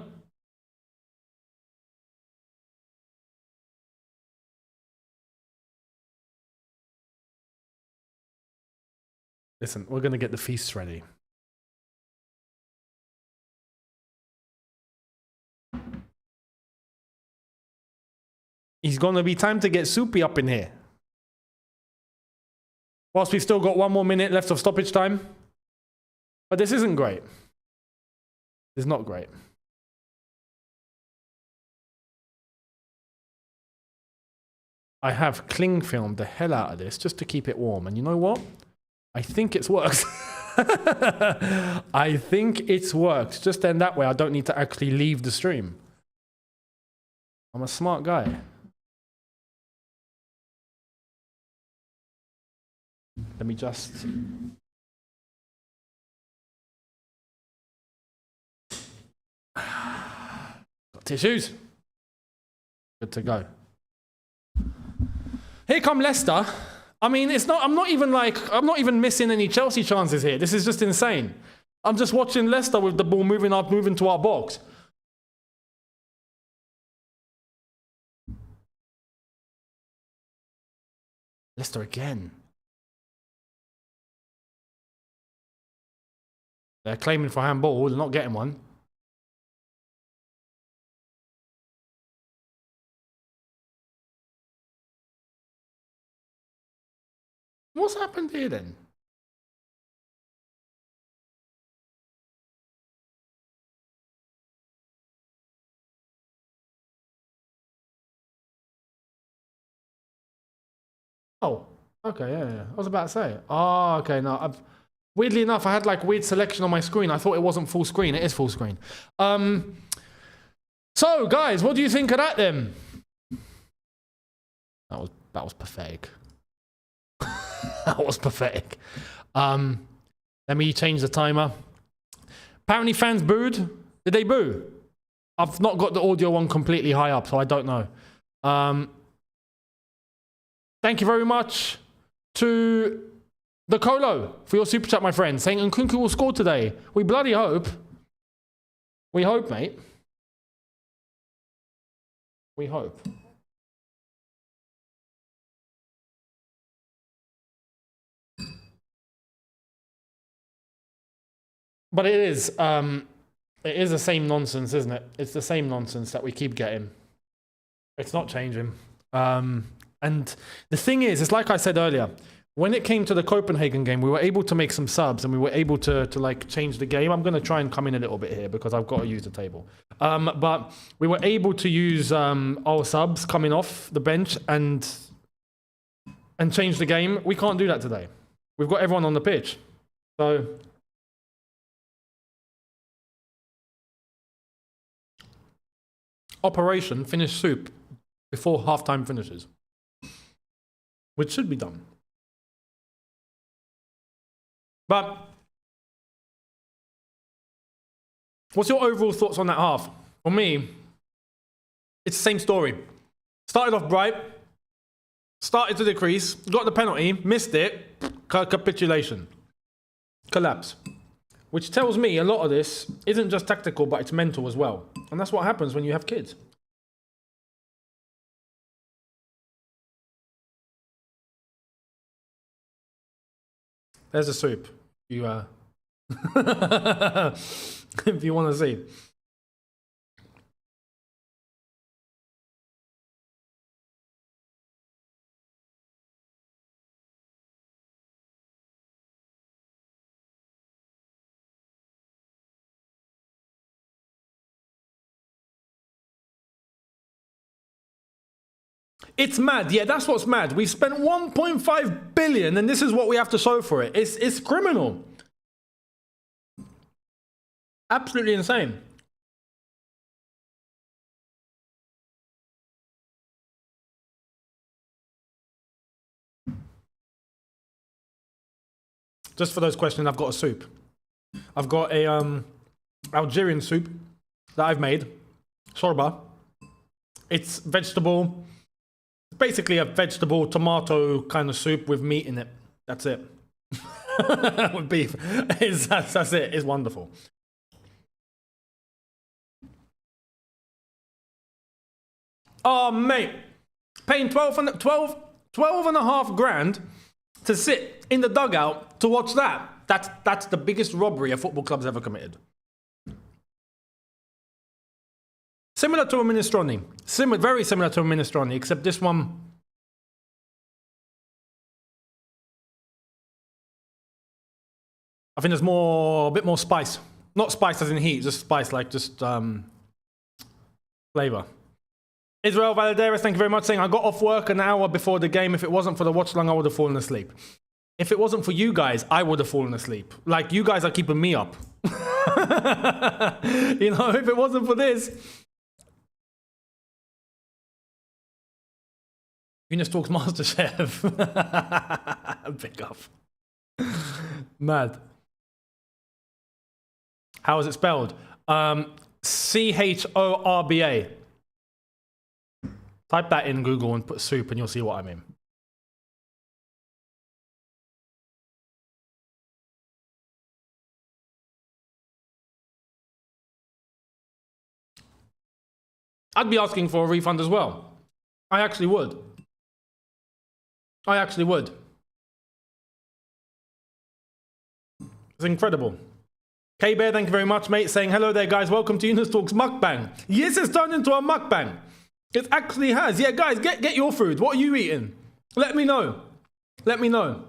Listen, we're going to get the feasts ready. It's going to be time to get soupy up in here. Whilst we've still got 1 more minute left of stoppage time. But this isn't great. It's not great. I have cling filmed the hell out of this just to keep it warm. And you know what? I think it's worked. I think it's worked. Just then that way I don't need to actually leave the stream. I'm a smart guy. Let me just... Got tissues. Good to go. Here come Leicester. I mean, I'm not even missing any Chelsea chances here. This is just insane. I'm just watching Leicester with the ball moving to our box. Leicester again. They're claiming for handball. They're not getting one. What's happened here then? Oh, okay, yeah. I was about to say. Oh, okay, no. Weirdly enough, I had like weird selection on my screen. I thought it wasn't full screen. It is full screen. So, guys, what do you think of that then? That was pathetic. That was pathetic. Let me change the timer. Apparently fans booed. Did they boo? I've not got the audio one completely high up, so I don't know. Thank you very much to the Colo for your super chat, my friend, saying Nkunku will score today. We bloody hope. We hope, mate. We hope. But it is the same nonsense, isn't it? It's the same nonsense that we keep getting. It's not changing. And the thing is, it's like I said earlier, when it came to the Copenhagen game, we were able to make some subs and we were able to like change the game. I'm going to try and come in a little bit here because I've got to use the table. But we were able to use our subs coming off the bench and change the game. We can't do that today. We've got everyone on the pitch. So... Operation finish soup before halftime finishes, which should be done. But what's your overall thoughts on that half? For me, it's the same story. Started off bright, started to decrease, got the penalty, missed it, capitulation, collapse. Which tells me a lot of this isn't just tactical, but it's mental as well. And that's what happens when you have kids. There's the soup. You if you want to see. It's mad. Yeah, that's what's mad. We spent 1.5 billion and this is what we have to show for it. It's criminal. Absolutely insane. Just for those questions, I've got a soup. I've got a Algerian soup that I've made. Shorba. It's vegetable. Basically a vegetable tomato kind of soup with meat in it. That's it. With beef. That's it. It's wonderful. Oh, mate. Paying 12 and a half grand to sit in the dugout to watch that. That's the biggest robbery a football club's ever committed. Similar to a minestrone. Very similar to a minestrone, except this one... I think there's a bit more spice. Not spice as in heat, just spice, like just flavor. Israel Valadares, thank you very much, saying, I got off work an hour before the game. If it wasn't for the watch along, I would have fallen asleep. If it wasn't for you guys, I would have fallen asleep. Like, you guys are keeping me up. You know, if it wasn't for this. Younes Talks MasterChef. Big up. Mad. How is it spelled? C-H-O-R-B-A. Type that in Google and put soup and you'll see what I mean. I'd be asking for a refund as well. I actually would. I actually would. It's incredible. K-Bear, thank you very much, mate, saying, hello there, guys. Welcome to Younes Talks Mukbang. Yes, it's turned into a mukbang. It actually has. Yeah, guys, get your food. What are you eating? Let me know. Let me know.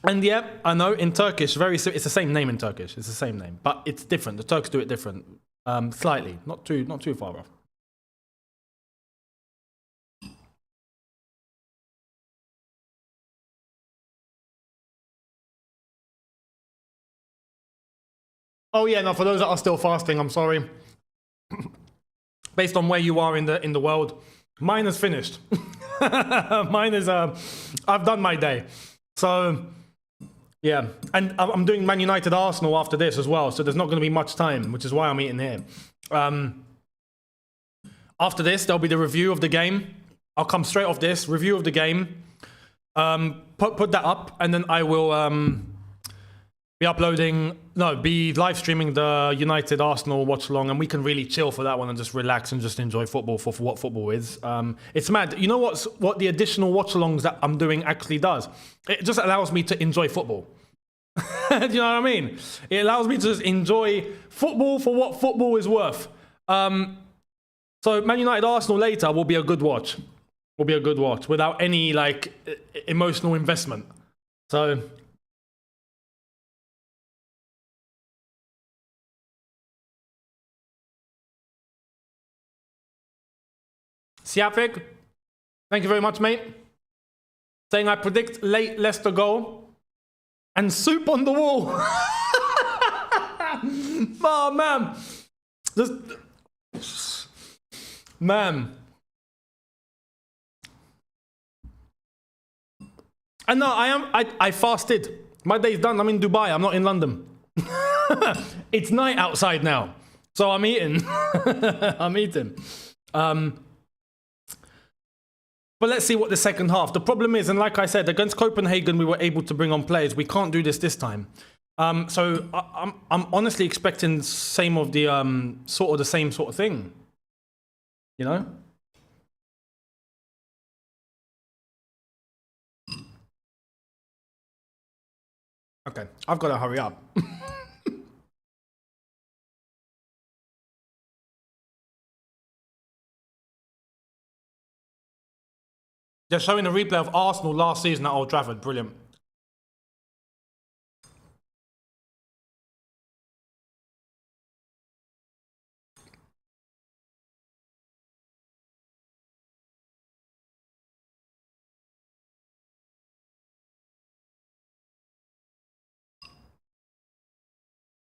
And yeah, I know in Turkish, it's the same name in Turkish. It's the same name, but it's different. The Turks do it different, slightly, not too far off. Oh yeah, no, for those that are still fasting, I'm sorry. Based on where you are in the world, mine is finished. Mine is I've done my day. So yeah, and I'm doing Man United Arsenal after this as well, so there's not going to be much time, which is why I'm eating here. After this, there'll be the review of the game. I'll come straight off this review of the game. Put that up, and then I will be live streaming the United Arsenal watch along, and we can really chill for that one and just relax and just enjoy football for what football is. It's mad. You know what the additional watch alongs that I'm doing actually does? It just allows me to enjoy football. Do you know what I mean? It allows me to just enjoy football for what football is worth. So Man United Arsenal later will be a good watch. Will be a good watch without any like emotional investment. So. Siafik, thank you very much, mate. Saying I predict late Leicester goal and soup on the wall. Oh, man. Man. And no, I fasted. My day's done. I'm in Dubai. I'm not in London. It's night outside now. So I'm eating. I'm eating. But let's see what the second half. The problem is, and like I said, against Copenhagen, we were able to bring on players. We can't do this time. So I'm honestly expecting the same sort of thing. You know? Okay, I've got to hurry up. They're showing a replay of Arsenal last season at Old Trafford. Brilliant.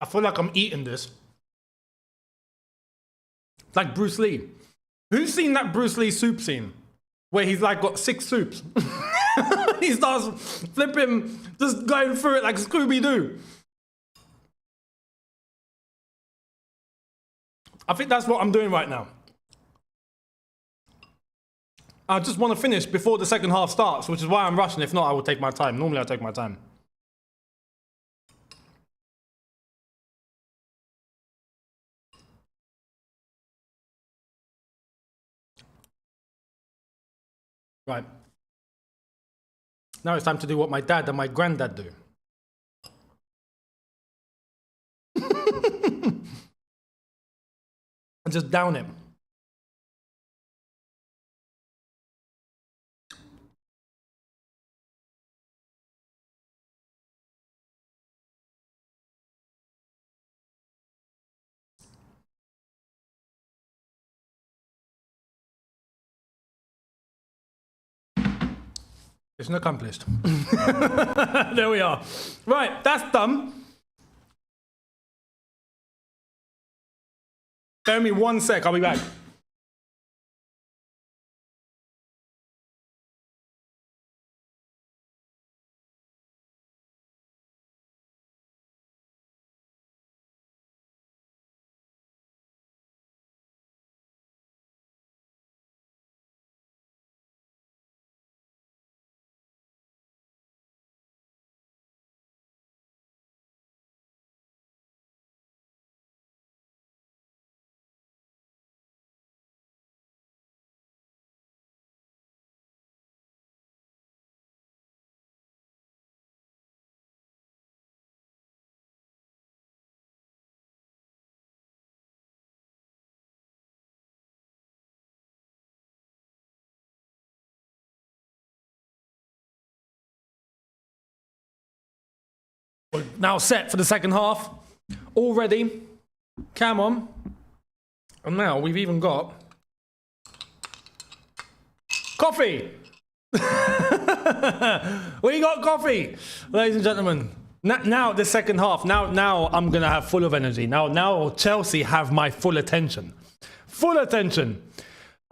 I feel like I'm eating this. Like Bruce Lee. Who's seen that Bruce Lee soup scene? Where he's like got 6 soups. He starts flipping, just going through it like Scooby-Doo. I think that's what I'm doing right now. I just want to finish before the second half starts, which is why I'm rushing. If not, I will take my time. Normally I take my time. Right. Now it's time to do what my dad and my granddad do. And just down it. Mission accomplished. There we are. Right, that's done. Bear me 1 sec, I'll be back. We're now set for the second half. All ready. Cam on. And now we've even got coffee. We got coffee, ladies and gentlemen. Now the second half. Now I'm gonna have full of energy. Now Chelsea have my full attention. Full attention.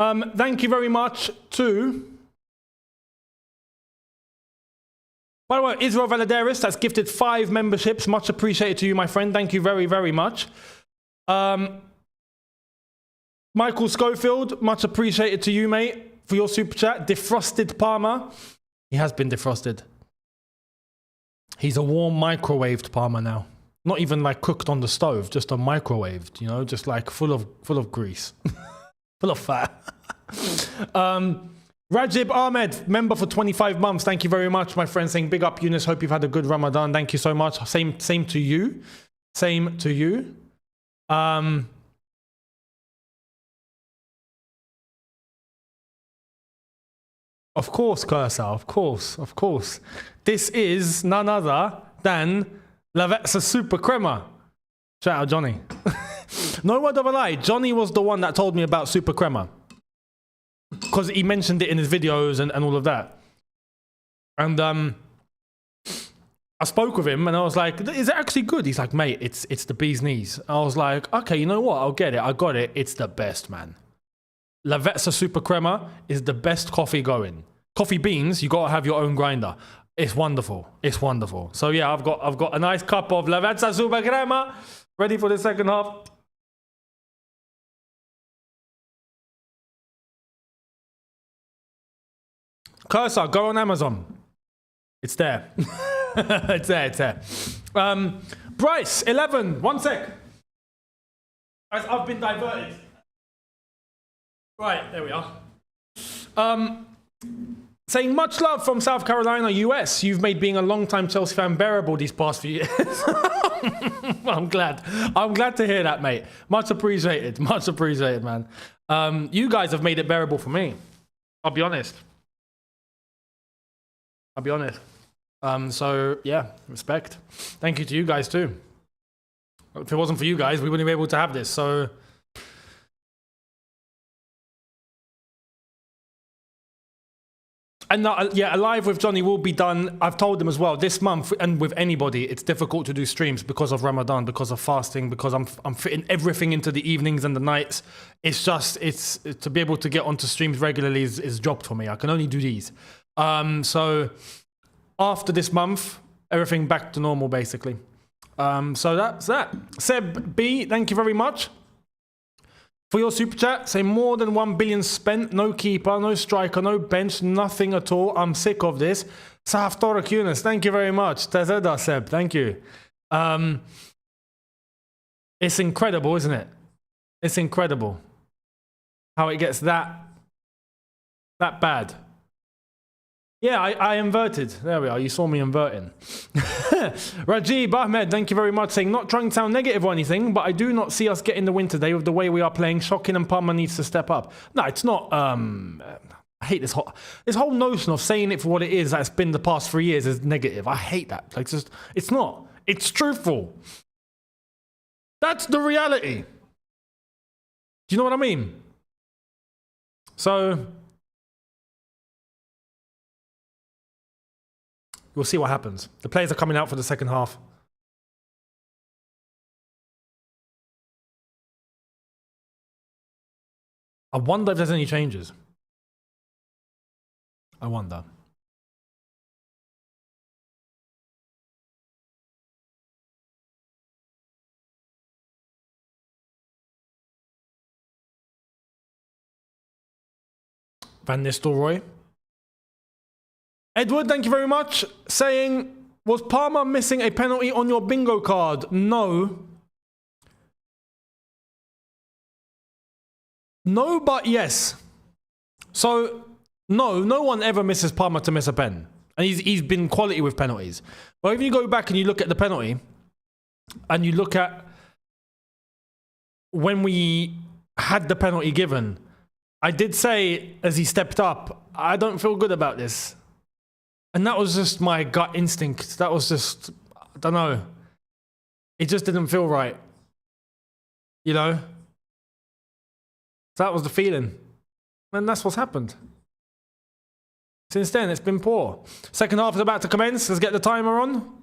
Thank you very much to. By the way, Israel Valadares, that's gifted 5 memberships. Much appreciated to you, my friend. Thank you very, very much. Michael Schofield, much appreciated to you, mate, for your super chat. Defrosted Parma. He has been defrosted. He's a warm microwaved Parma now. Not even like cooked on the stove, just a microwaved, you know, just like full of grease. Full of fat. Rajib Ahmed, member for 25 months. Thank you very much, my friend. Saying big up, Younes. Hope you've had a good Ramadan. Thank you so much. Same to you. Same to you. Of course, Cursor. Of course. This is none other than Lavezza Super Crema. Shout out, Johnny. No word of a lie. Johnny was the one that told me about Super Crema. Because he mentioned it in his videos and all of that. And I spoke with him and I was like, is it actually good? He's like, mate, it's the bee's knees. I was like, okay, you know what? I'll get it. I got it. It's the best, man. Lavezza Super Crema is the best coffee going. Coffee beans, you got to have your own grinder. It's wonderful. It's wonderful. So yeah, I've got a nice cup of Lavezza Super Crema ready for the second half. Cursor, go on Amazon. It's there. It's there. Bryce, 11. 1 sec. I've been diverted. Right, there we are. Saying much love from South Carolina, US. You've made being a long-time Chelsea fan bearable these past few years. I'm glad to hear that, mate. Much appreciated, man. You guys have made it bearable for me. I'll be honest. So yeah, respect. Thank you to you guys too. If it wasn't for you guys, we wouldn't be able to have this. So and yeah, Alive with Johnny will be done. I've told them as well this month, and with anybody, it's difficult to do streams because of Ramadan, because of fasting, because I'm fitting everything into the evenings and the nights. It's to be able to get onto streams regularly is dropped for me. I can only do these. So after this month, everything back to normal, basically. So that's that. Seb B, thank you very much for your super chat. Say more than 1 billion spent, no keeper, no striker, no bench, nothing at all. I'm sick of this. Sahaftorak Younes, thank you very much. Tazeda Seb, thank you. It's incredible, isn't it? It's incredible how it gets that bad. Yeah, I inverted. There we are. You saw me inverting. Rajib Ahmed, thank you very much. Saying, not trying to sound negative or anything, but I do not see us getting the win today with the way we are playing. Shocking, and Palmer needs to step up. No, it's not. I hate this whole notion of saying it for what it is that's been the past 3 years is negative. I hate that. Like, it's not. It's truthful. That's the reality. Do you know what I mean? So We'll see what happens. The players are coming out for the second half. I wonder if there's any changes. I wonder. Van Nistelrooy. Edward, thank you very much. Saying, was Parma missing a penalty on your bingo card? No. No, but yes. So, no one ever misses Parma to miss a pen. And he's been quality with penalties. But if you go back and you look at the penalty, and you look at when we had the penalty given, I did say, as he stepped up, I don't feel good about this. And that was just my gut instinct. That was just, I don't know. It just didn't feel right. You know? So that was the feeling. And that's what's happened. Since then, it's been poor. Second half is about to commence. Let's get the timer on.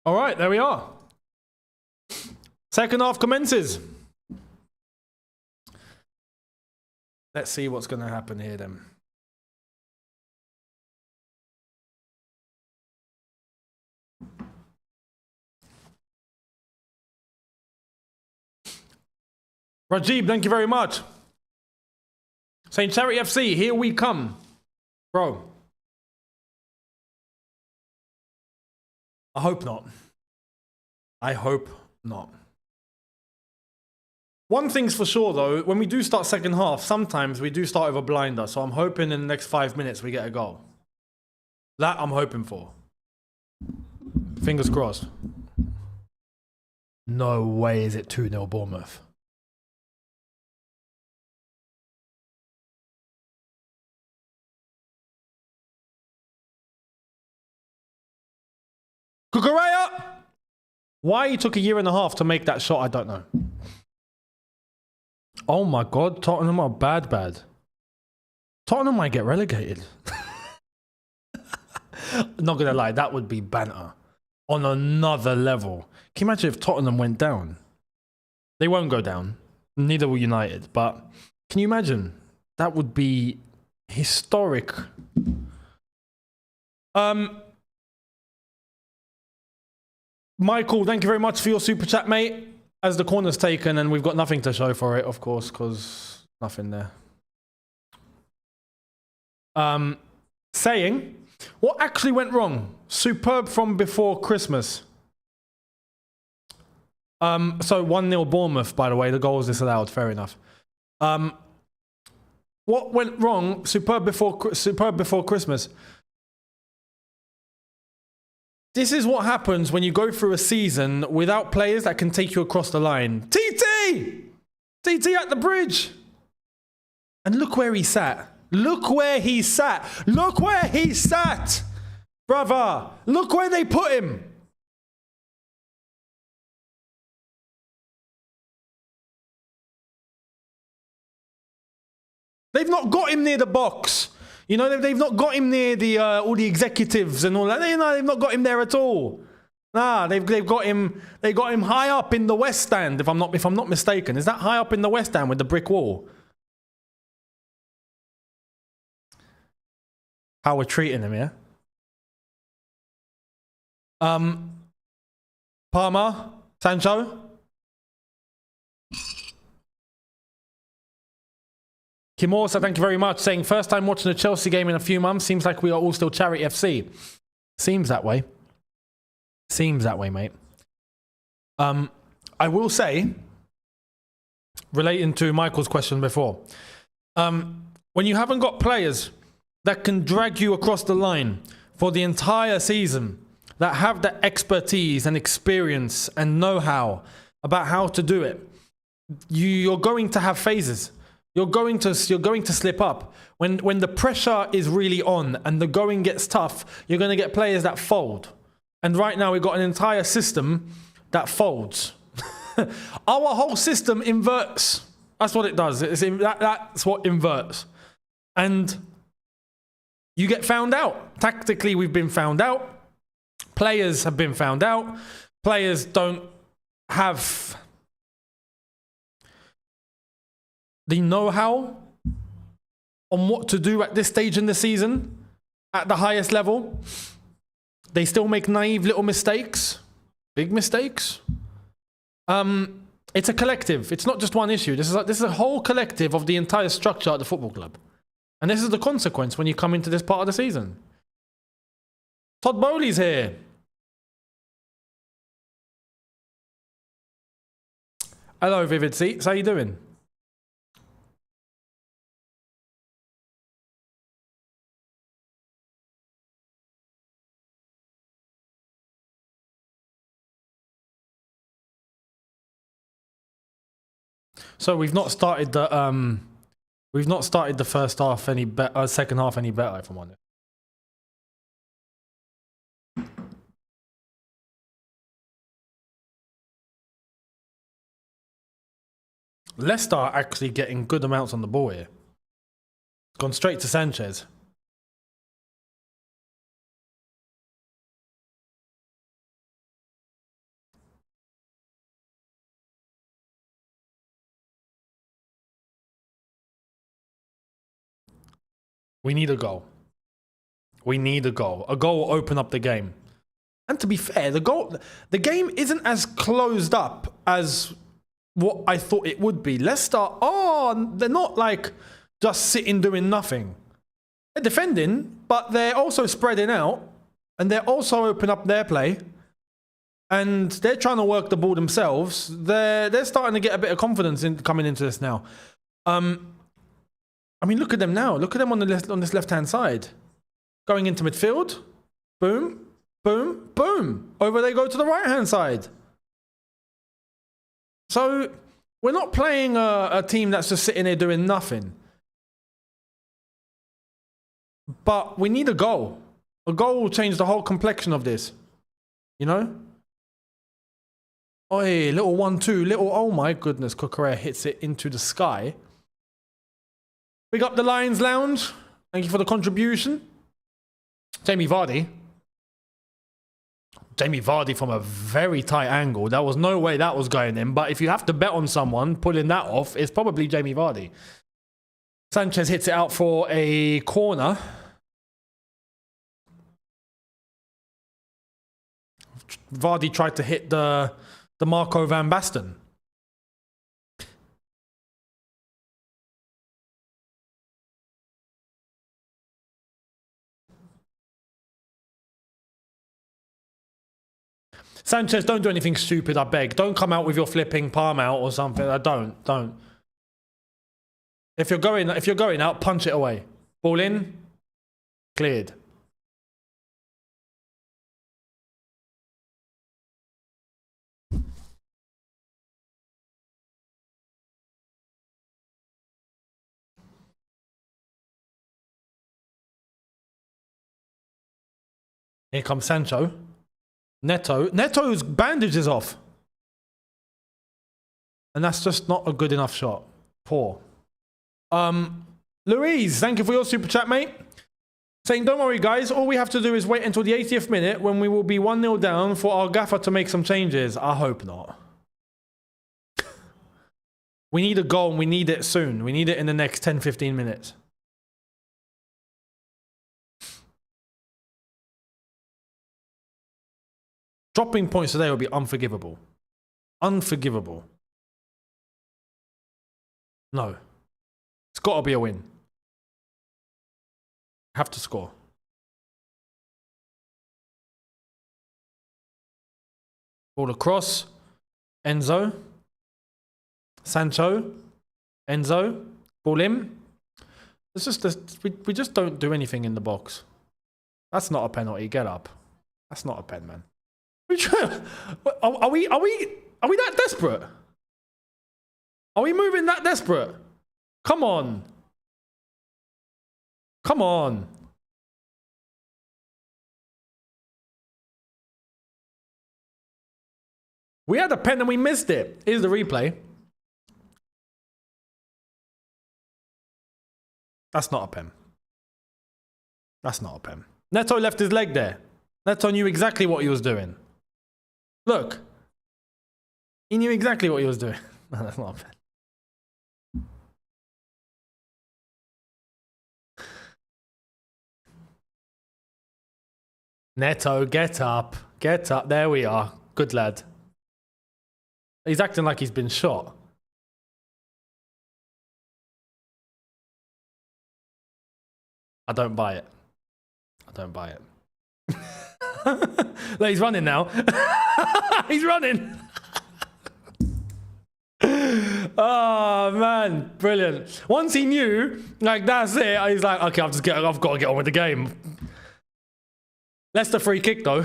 All right, there we are. Second half commences. Let's see what's going to happen here then. Rajib, thank you very much. Saying Charity FC, here we come. Bro. I hope not. I hope not. One thing's for sure though, when we do start second half, sometimes we do start with a blinder. So I'm hoping in the next 5 minutes we get a goal. That I'm hoping for. Fingers crossed. No way is it 2-0 Bournemouth. Kukureya! Why he took a year and a half to make that shot, I don't know. Oh my God, Tottenham are bad. Tottenham might get relegated. Not gonna lie, that would be banter. On another level. Can you imagine if Tottenham went down? They won't go down. Neither will United. But can you imagine? That would be historic. Michael, thank you very much for your super chat, mate. As the corner's taken and we've got nothing to show for it, of course, because nothing there. Saying, what actually went wrong? Superb from before Christmas. So 1-0 Bournemouth, by the way. The goal was disallowed. Fair enough. What went wrong? Superb before Christmas. This is what happens when you go through a season without players that can take you across the line. TT! TT at the bridge! And look where he sat. Look where he sat. Look where he sat! Brother, look where they put him. They've not got him near the box. You know, they've not got him near the all the executives and all that. They've not got him there at all. Nah, they've got him. They got him high up in the West Stand. If I'm not mistaken, is that high up in the West Stand with the brick wall? How we're treating him, yeah. Parma, Sancho. Kimorsa, thank you very much. Saying, first time watching a Chelsea game in a few months. Seems like we are all still Charity FC. Seems that way. Seems that way, mate. I will say, relating to Michael's question before, when you haven't got players that can drag you across the line for the entire season, that have the expertise and experience and know-how about how to do it, you're going to have phases. You're going to slip up. When the pressure is really on and the going gets tough, you're going to get players that fold. And right now we've got an entire system that folds. Our whole system inverts. That's what it does. That's what inverts. And you get found out. Tactically, we've been found out. Players have been found out. Players don't have the know-how on what to do at this stage in the season at the highest level. They still make naive little mistakes. Big mistakes. It's a collective. It's not just one issue. This is a whole collective of the entire structure at the football club. And this is the consequence when you come into this part of the season. Todd Bowley's here. Hello, Vivid Seats. How you doing? So we've not started the first half any better, second half any better, if I'm honest. Leicester are actually getting good amounts on the ball here. It's gone straight to Sanchez. We need a goal. We need a goal. A goal will open up the game. And to be fair, the game isn't as closed up as what I thought it would be. Leicester, they're not like just sitting doing nothing. They're defending, but they're also spreading out, and they're also opening up their play, and they're trying to work the ball themselves. They're starting to get a bit of confidence in coming into this now. I mean, look at them now. Look at them on this left-hand side. Going into midfield. Boom, boom, boom. Over they go to the right-hand side. So, we're not playing a team that's just sitting there doing nothing. But we need a goal. A goal will change the whole complexion of this. You know? Oi, little 1-2. Little, oh my goodness. Cucurella hits it into the sky. Big up the Lions Lounge. Thank you for the contribution. Jamie Vardy. Jamie Vardy from a very tight angle. There was no way that was going in. But if you have to bet on someone pulling that off, it's probably Jamie Vardy. Sanchez hits it out for a corner. Vardy tried to hit the Marco van Basten. Sanchez, don't do anything stupid, I beg. Don't come out with your flipping palm out or something. Don't. If you're going out, punch it away. Ball in, cleared. Here comes Sancho. Neto's bandage is off. And that's just not a good enough shot. Poor. Louise, thank you for your super chat, mate. Saying, don't worry, guys. All we have to do is wait until the 80th minute when we will be 1-0 down for our gaffer to make some changes. I hope not. We need a goal and we need it soon. We need it in the next 10-15 minutes. Dropping points today will be unforgivable. Unforgivable. No. It's got to be a win. Have to score. Ball across. Enzo. Sancho. Enzo. Ball in. It's just we just don't do anything in the box. That's not a penalty. Get up. That's not a pen, man. Are we that desperate? Are we moving that desperate? Come on. Come on. We had a pen and we missed it. Here's the replay. That's not a pen. That's not a pen. Neto left his leg there. Neto knew exactly what he was doing. Look. He knew exactly what he was doing. No, that's not a pen. Neto, get up. Get up. There we are. Good lad. He's acting like he's been shot. I don't buy it. I don't buy it. Look, he's running now. He's running. Oh, man. Brilliant. Once he knew, like, that's it, he's like, okay, I've got to get on with the game. Leicester free kick, though.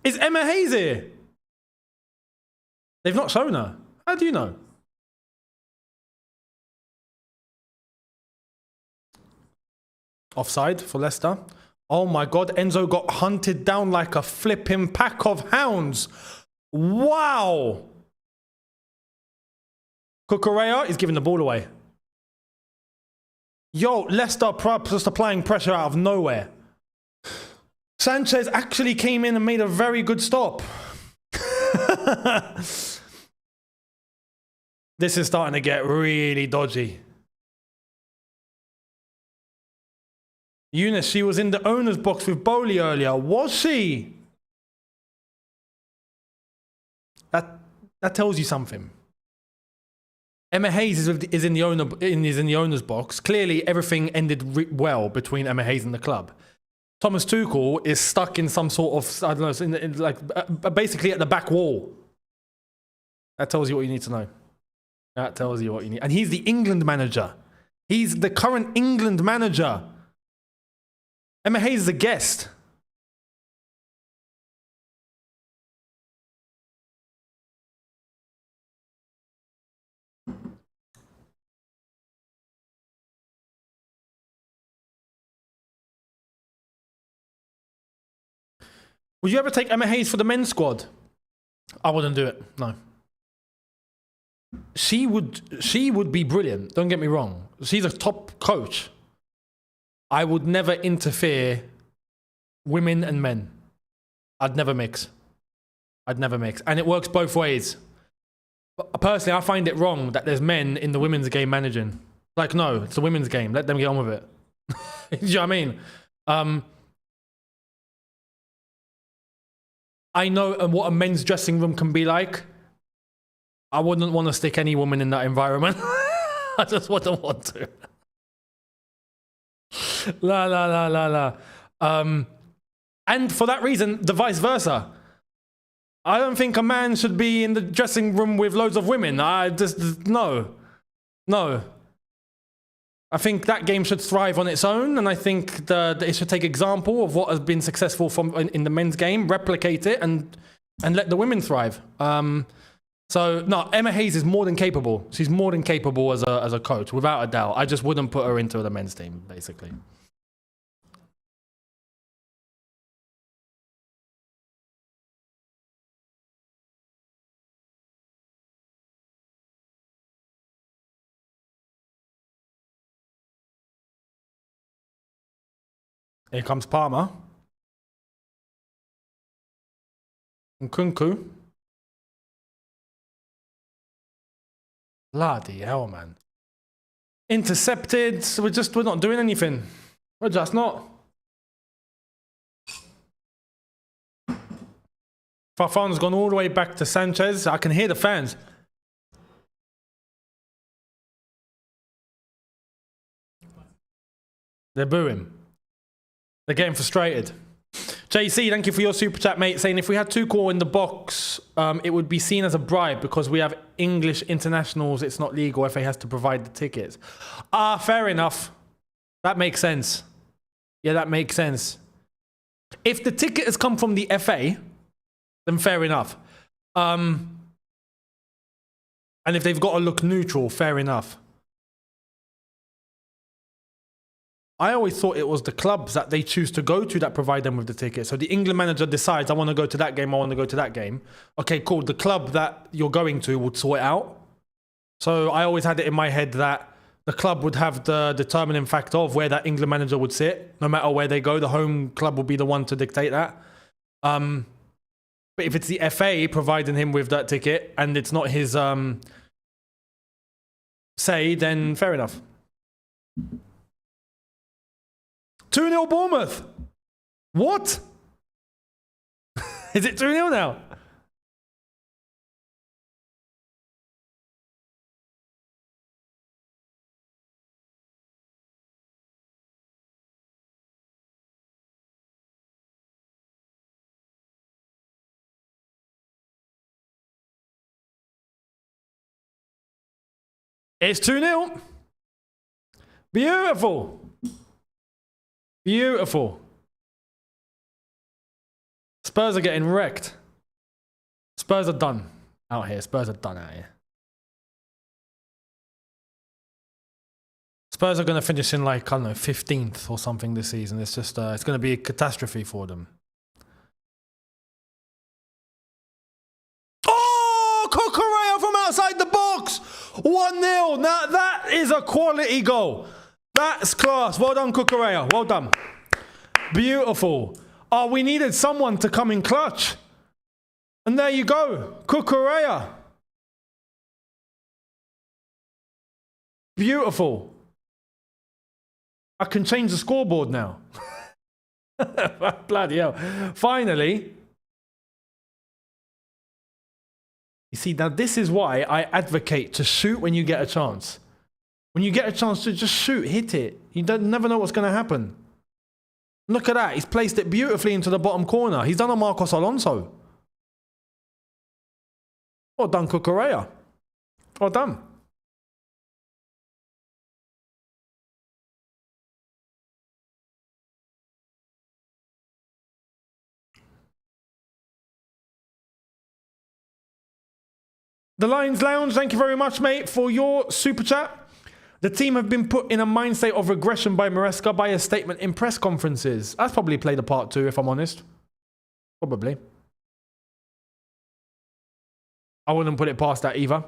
Is Emma Hayes here? They've not shown her. How do you know? Offside for Leicester. Oh my God, Enzo got hunted down like a flipping pack of hounds. Wow. Cucurella is giving the ball away. Yo, Leicester just applying pressure out of nowhere. Sanchez actually came in and made a very good stop. This is starting to get really dodgy. Younes, she was in the owner's box with Bowley earlier. Was she? That tells you something. Emma Hayes is in the owner's box. Clearly, everything ended well between Emma Hayes and the club. Thomas Tuchel is stuck in some sort of, I don't know, basically at the back wall. That tells you what you need to know. That tells you what you need. And he's the England manager. He's the current England manager. Emma Hayes is a guest. Would you ever take Emma Hayes for the men's squad? I wouldn't do it, no. She would be brilliant, don't get me wrong. She's a top coach. I would never interfere women and men. I'd never mix. I'd never mix. And it works both ways. But personally, I find it wrong that there's men in the women's game managing. Like, no, it's a women's game. Let them get on with it. Do you know what I mean? I know what a men's dressing room can be like. I wouldn't want to stick any woman in that environment. I just wouldn't want to. And for that reason, the vice versa. I don't think a man should be in the dressing room with loads of women. No. I think that game should thrive on its own, and I think that it should take example of what has been successful in the men's game, replicate it, and let the women thrive. So no, Emma Hayes is more than capable. She's more than capable as a coach, without a doubt. I just wouldn't put her into the men's team, basically. Here comes Palmer. Nkunku. Bloody hell, man. Intercepted. So we're not doing anything. We're just not. Fofana's gone all the way back to Sanchez. I can hear the fans. They're booing. They're getting frustrated. JC, thank you for your super chat, mate, saying if we had Tuchel in the box, it would be seen as a bribe because we have English internationals. It's not legal. FA has to provide the tickets. Ah, fair enough. That makes sense. Yeah, that makes sense. If the ticket has come from the FA, then fair enough. And if they've got to look neutral, fair enough. I always thought it was the clubs that they choose to go to that provide them with the ticket. So the England manager decides, I want to go to that game, I want to go to that game. Okay, cool. The club that you're going to would sort it out. So I always had it in my head that the club would have the determining factor of where that England manager would sit. No matter where they go, the home club will be the one to dictate that. But if it's the FA providing him with that ticket and it's not his say, then fair enough. 2-0 Bournemouth. What? Is it 2-0 now? It's 2-0. Beautiful. Beautiful. Spurs are getting wrecked. Spurs are done out here. Spurs are done out here. Spurs are going to finish in like, I don't know, 15th or something this season. It's just, it's going to be a catastrophe for them. Oh, Cucurella from outside the box. 1-0. Now that is a quality goal. That's class. Well done, Cucurella. Well done. Beautiful. Oh, we needed someone to come in clutch. And there you go. Cucurella. Beautiful. I can change the scoreboard now. Bloody hell. Finally. You see, now this is why I advocate to shoot when you get a chance. When you get a chance to just shoot, hit it. You never know what's going to happen. Look at that. He's placed it beautifully into the bottom corner. He's done a Marcos Alonso. Well done, Cucurella. Well done. The Lions Lounge, thank you very much, mate, for your super chat. The team have been put in a mindset of regression by Maresca by a statement in press conferences. That's probably played a part too, if I'm honest. Probably. I wouldn't put it past that either.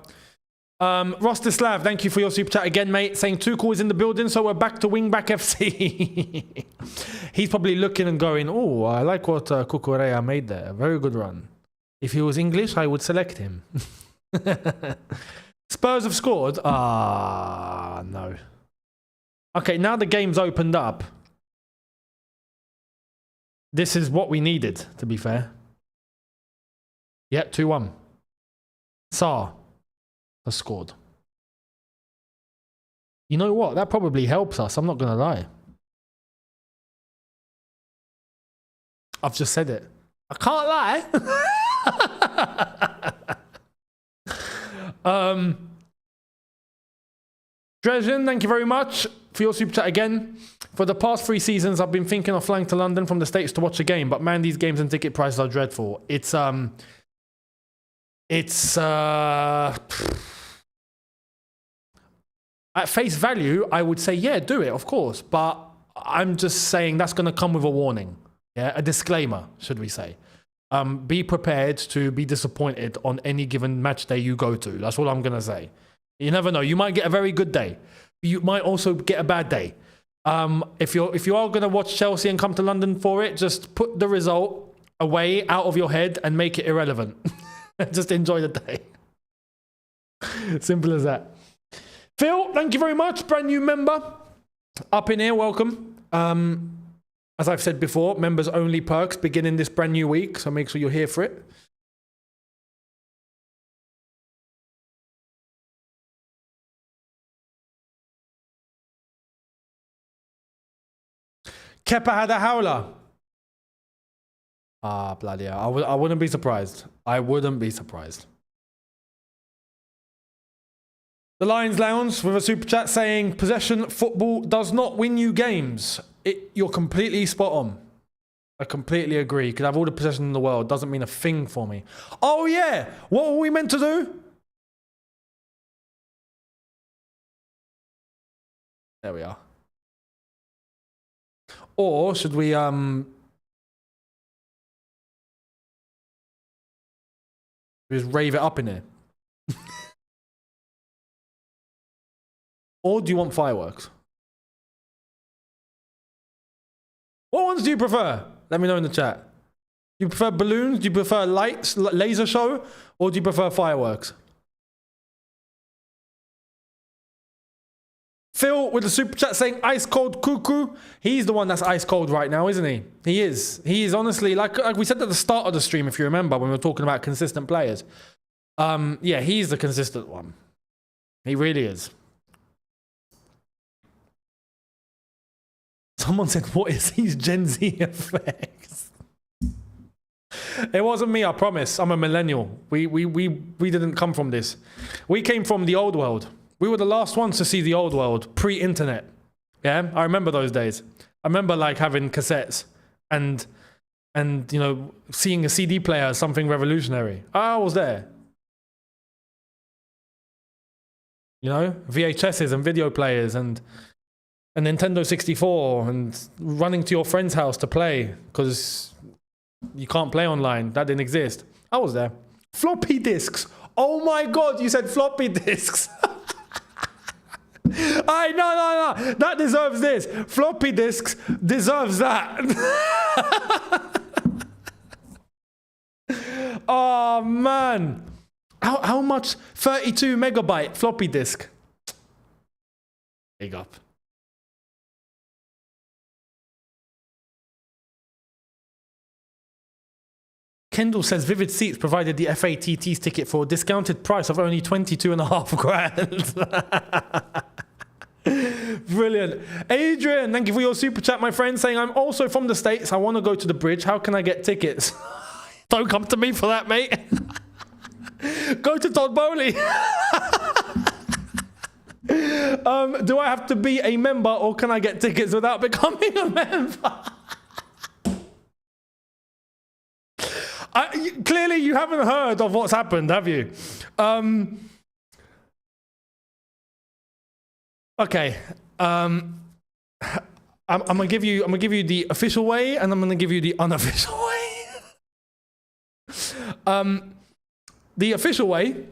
Rostislav, thank you for your super chat again, mate. Saying Tuchel is in the building, so we're back to Wingback FC. He's probably looking and going, oh, I like what Cucurella made there. Very good run. If he was English, I would select him. Spurs have scored. Ah, no. Okay, now the game's opened up. This is what we needed, to be fair. Yep, 2-1. Sarr has scored. You know what? That probably helps us. I'm not going to lie. I've just said it. I can't lie. Dresden, thank you very much for your super chat again. For the past 3 seasons, I've been thinking of flying to London from the States to watch a game, but man, these games and ticket prices are dreadful. It's at face value, I would say, yeah, do it, of course. But I'm just saying that's going to come with a warning. Yeah, a disclaimer, should we say. Be prepared to be disappointed on any given match day you go to. That's all I'm going to say. You never know. You might get a very good day. You might also get a bad day. If you are going to watch Chelsea and come to London for it, just put the result away out of your head and make it irrelevant. Just enjoy the day. Simple as that. Phil, thank you very much. Brand new member. Up in here, welcome. As I've said before, members only perks beginning this brand new week, so make sure you're here for it. Kepa had a howler. Ah, bloody hell. I wouldn't be surprised. I wouldn't be surprised. The Lions Lounge with a super chat saying, possession football does not win you games. You're completely spot on. I completely agree. You could have all the possession in the world. Doesn't mean a thing for me. Oh, yeah. What were we meant to do? There we are. Or should we just rave it up in here? Or do you want fireworks? What ones do you prefer? Let me know in the chat. Do you prefer balloons? Do you prefer lights, laser show? Or do you prefer fireworks? Phil with the super chat saying ice cold cuckoo. He's the one that's ice cold right now, isn't he? He is. He is honestly, like we said at the start of the stream, if you remember, when we were talking about consistent players. Yeah, he's the consistent one. He really is. Someone said, what is these Gen Z effects? It wasn't me, I promise. I'm a millennial. We didn't come from this. We came from the old world. We were the last ones to see the old world, pre-internet. Yeah, I remember those days. I remember like having cassettes and you know, seeing a CD player as something revolutionary. I was there. You know, VHSs and video players and a Nintendo 64 and running to your friend's house to play because you can't play online. That didn't exist. I was there. Floppy disks. Oh my God, you said floppy disks. No. That deserves this. Floppy disks deserves that. Oh, man. How much? 32 megabyte floppy disk. Big up. Kendall says Vivid Seats provided the FATT's ticket for a discounted price of only 22.5 grand. Brilliant. Adrian, thank you for your super chat, my friend, saying I'm also from the States. I want to go to the bridge. How can I get tickets? Don't come to me for that, mate. Go to Todd Bowley. Do I have to be a member or can I get tickets without becoming a member? Clearly, you haven't heard of what's happened, have you? Okay. I'm gonna give you the official way, and I'm gonna give you the unofficial way. The official way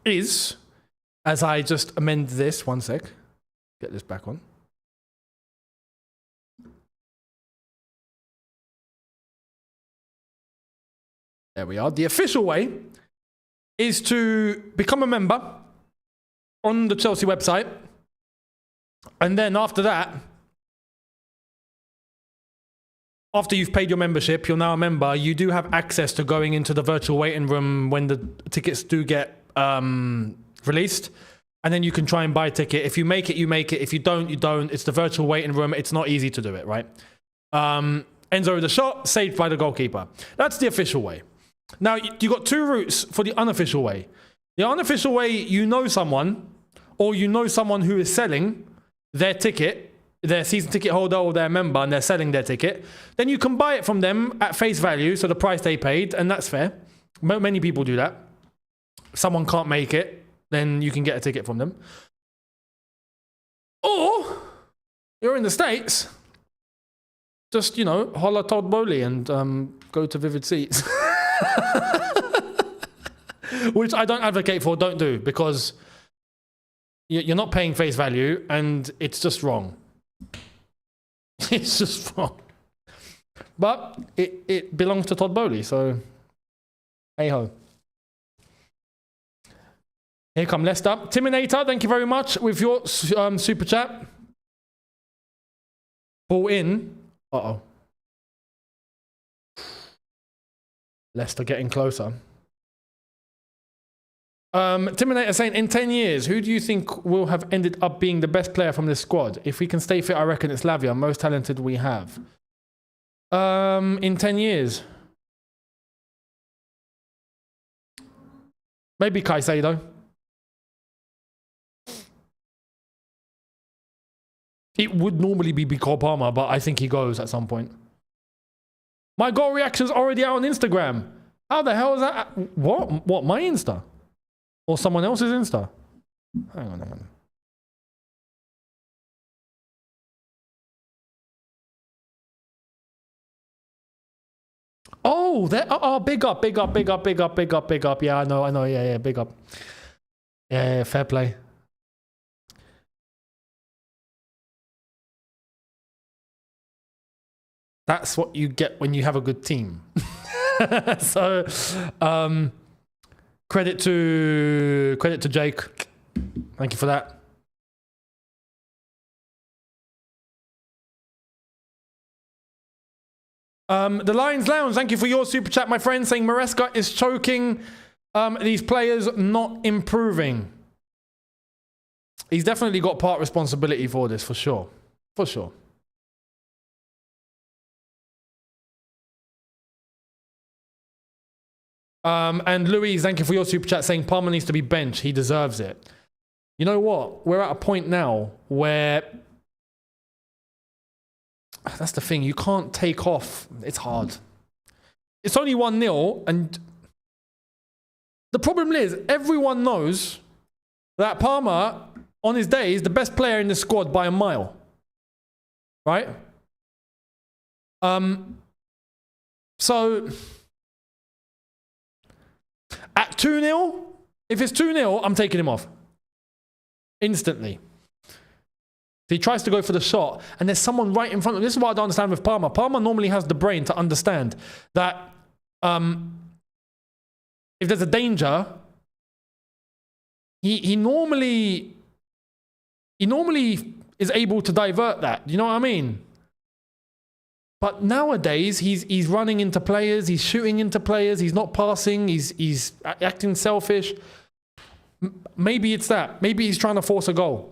is, as I just amend this. One sec. Get this back on. There we are. The official way is to become a member on the Chelsea website. And then after that, after you've paid your membership, you're now a member, you do have access to going into the virtual waiting room when the tickets do get released. And then you can try and buy a ticket. If you make it, you make it. If you don't, you don't. It's the virtual waiting room. It's not easy to do it, right? Enzo with the shot, saved by the goalkeeper. That's the official way. Now, you got two routes for the unofficial way. The unofficial way, you know someone, or you know someone who is selling their ticket, their season ticket holder or their member, and they're selling their ticket. Then you can buy it from them at face value, so the price they paid, and that's fair. Many people do that. If someone can't make it, then you can get a ticket from them. Or, you're in the States, just, you know, holler Todd Bowley and go to Vivid Seats. Which I don't advocate for, don't do, because you're not paying face value and it's just wrong. It's just wrong. But it belongs to Todd Bowley, so hey ho. Here come Leicester. Timinator, thank you very much with your super chat. Ball in. Uh-oh. Leicester getting closer. Timinator saying, in 10 years, who do you think will have ended up being the best player from this squad? If we can stay fit, I reckon it's Lavia, most talented we have. In 10 years. Maybe Caicedo. It would normally be Cole Palmer, but I think he goes at some point. My goal reaction's already out on Instagram. How the hell is that? What? My Insta? Or someone else's Insta? Hang on. Oh, big up, big up, big up, big up, big up, big up. Yeah, I know. Yeah, big up. Yeah, fair play. That's what you get when you have a good team. So, credit to Jake. Thank you for that. The Lions Lounge, thank you for your super chat, my friend, saying Maresca is choking these players not improving. He's definitely got part responsibility for this, for sure. For sure. And Louise, thank you for your super chat, saying Palmer needs to be benched. He deserves it. You know what? We're at a point now where... That's the thing. You can't take off. It's hard. It's only 1-0. And the problem is, everyone knows that Palmer, on his day, is the best player in the squad by a mile. Right? So, at 2-0, if it's 2-0, I'm taking him off. Instantly. He tries to go for the shot, and there's someone right in front of him. This is what I don't understand with Palmer. Palmer normally has the brain to understand that if there's a danger, he normally is able to divert that. You know what I mean? But nowadays, he's running into players, he's shooting into players, he's not passing, he's acting selfish. Maybe it's that. Maybe he's trying to force a goal.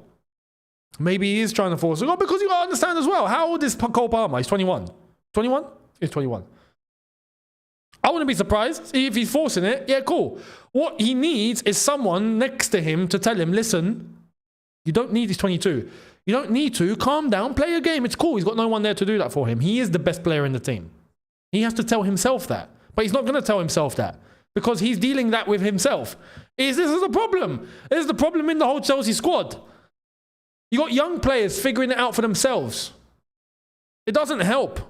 Maybe he is trying to force a goal, because you got to understand as well, how old is Cole Palmer? He's 21. 21? He's 21. I wouldn't be surprised if he's forcing it. Yeah, cool. What he needs is someone next to him to tell him, listen, you don't need, he's 22. You don't need to. Calm down. Play a game. It's cool. He's got no one there to do that for him. He is the best player in the team. He has to tell himself that. But he's not going to tell himself that, because he's dealing that with himself. This is the problem. This is the problem in the whole Chelsea squad. You got young players figuring it out for themselves. It doesn't help.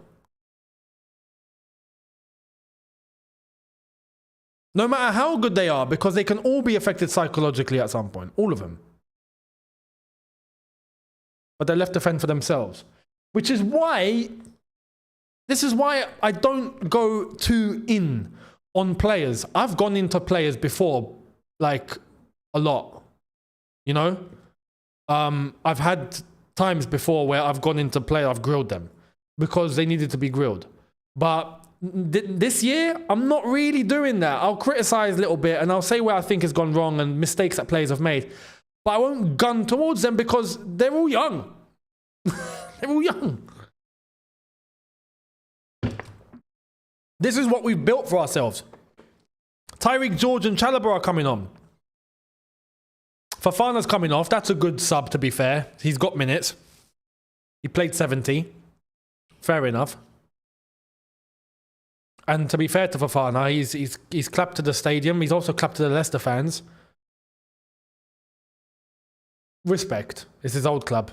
No matter how good they are, because they can all be affected psychologically at some point. All of them. But they're left to fend for themselves. Which is why... This is why I don't go too in on players. I've gone into players before, like, a lot. You know? I've had times before where I've gone into play, I've grilled them because they needed to be grilled. But this year, I'm not really doing that. I'll criticize a little bit and I'll say where I think has gone wrong and mistakes that players have made. But I won't gun towards them because they're all young. They're all young. This is what we've built for ourselves. Tyreek George and Chalobah are coming on. Fofana's coming off. That's a good sub, to be fair. He's got minutes. He played 70. Fair enough. And to be fair to Fofana, he's clapped to the stadium. He's also clapped to the Leicester fans. Respect. It's his old club.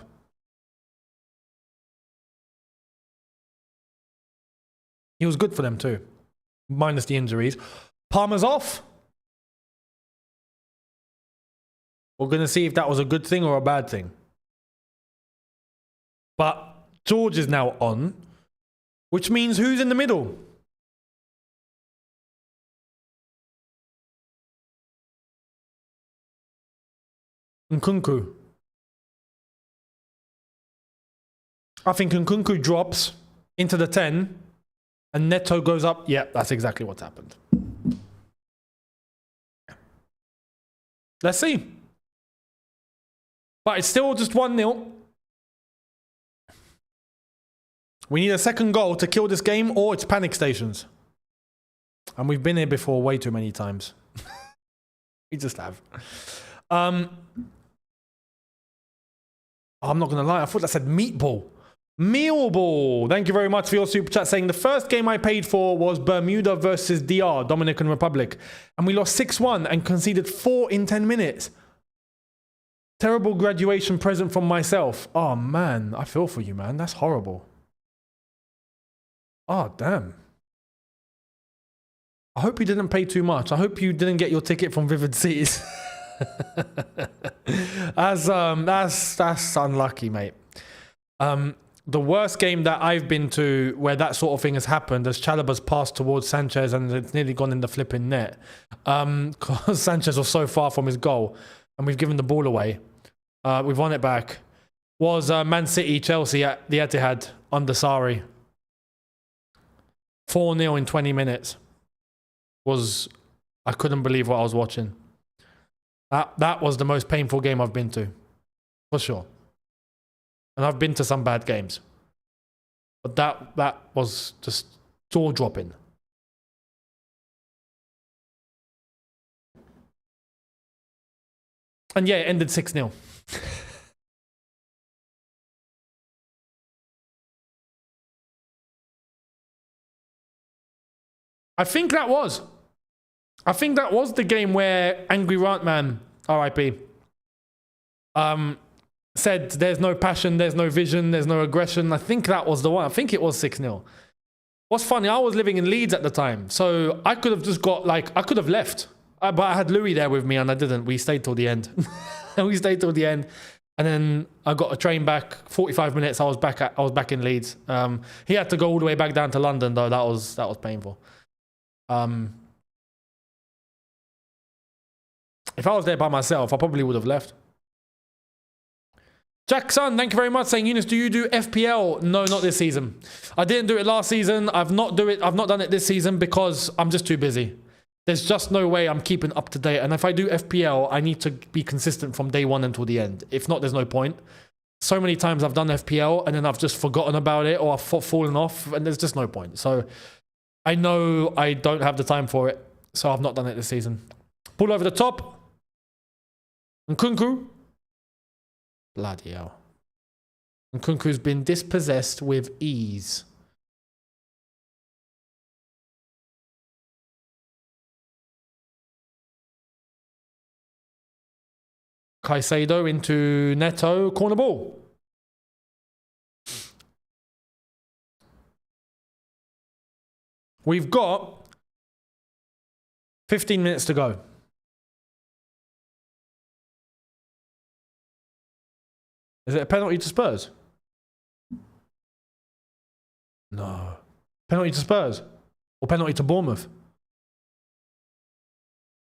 He was good for them too. Minus the injuries. Palmer's off. We're going to see if that was a good thing or a bad thing. But George is now on, which means who's in the middle? Nkunku. I think Nkunku drops into the 10 and Neto goes up. Yeah, that's exactly what's happened. Let's see. But it's still just 1-0. We need a second goal to kill this game, or it's panic stations. And we've been here before way too many times. We just have. I'm not going to lie. I thought that said meatball. Mealball. Thank you very much for your super chat, saying the first game I paid for was Bermuda versus DR, Dominican Republic. And we lost 6-1 and conceded 4 in 10 minutes. Terrible graduation present from myself. Oh, man. I feel for you, man. That's horrible. Oh, damn. I hope you didn't pay too much. I hope you didn't get your ticket from Vivid Seats. That's unlucky, mate. The worst game that I've been to where that sort of thing has happened is Chalobah's passed towards Sanchez and it's nearly gone in the flipping net. Because Sanchez was so far from his goal and we've given the ball away. We've won it back. Was Man City, Chelsea at the Etihad under Sarri. 4-0 in 20 minutes. I couldn't believe what I was watching. That was the most painful game I've been to. For sure. And I've been to some bad games. But that was just jaw-dropping. And yeah, it ended 6-0. I think that was the game where Angry Rantman, RIP, said there's no passion, there's no vision, there's no aggression. I think that was the one. I think it was 6-0. What's funny, I was living in Leeds at the time, so I could have just got, like, I could have left. But I had Louis there with me and I didn't. We stayed till the end. We stayed till the end. And then I got a train back, 45 minutes, I was back in Leeds. He had to go all the way back down to London though. That was painful. If I was there by myself, I probably would have left. Jackson, thank you very much. Saying, Younes, do you do FPL? No, not this season. I didn't do it last season. I've not done it this season because I'm just too busy. There's just no way I'm keeping up to date. And if I do FPL, I need to be consistent from day one until the end. If not, there's no point. So many times I've done FPL and then I've just forgotten about it or I've fallen off and there's just no point. So I know I don't have the time for it. So I've not done it this season. Pull over the top. And Nkunku. Bloody hell. Nkunku's been dispossessed with ease. Caicedo into Neto, corner ball. We've got 15 minutes to go. Is it a penalty to Spurs? No. Penalty to Spurs? Or penalty to Bournemouth?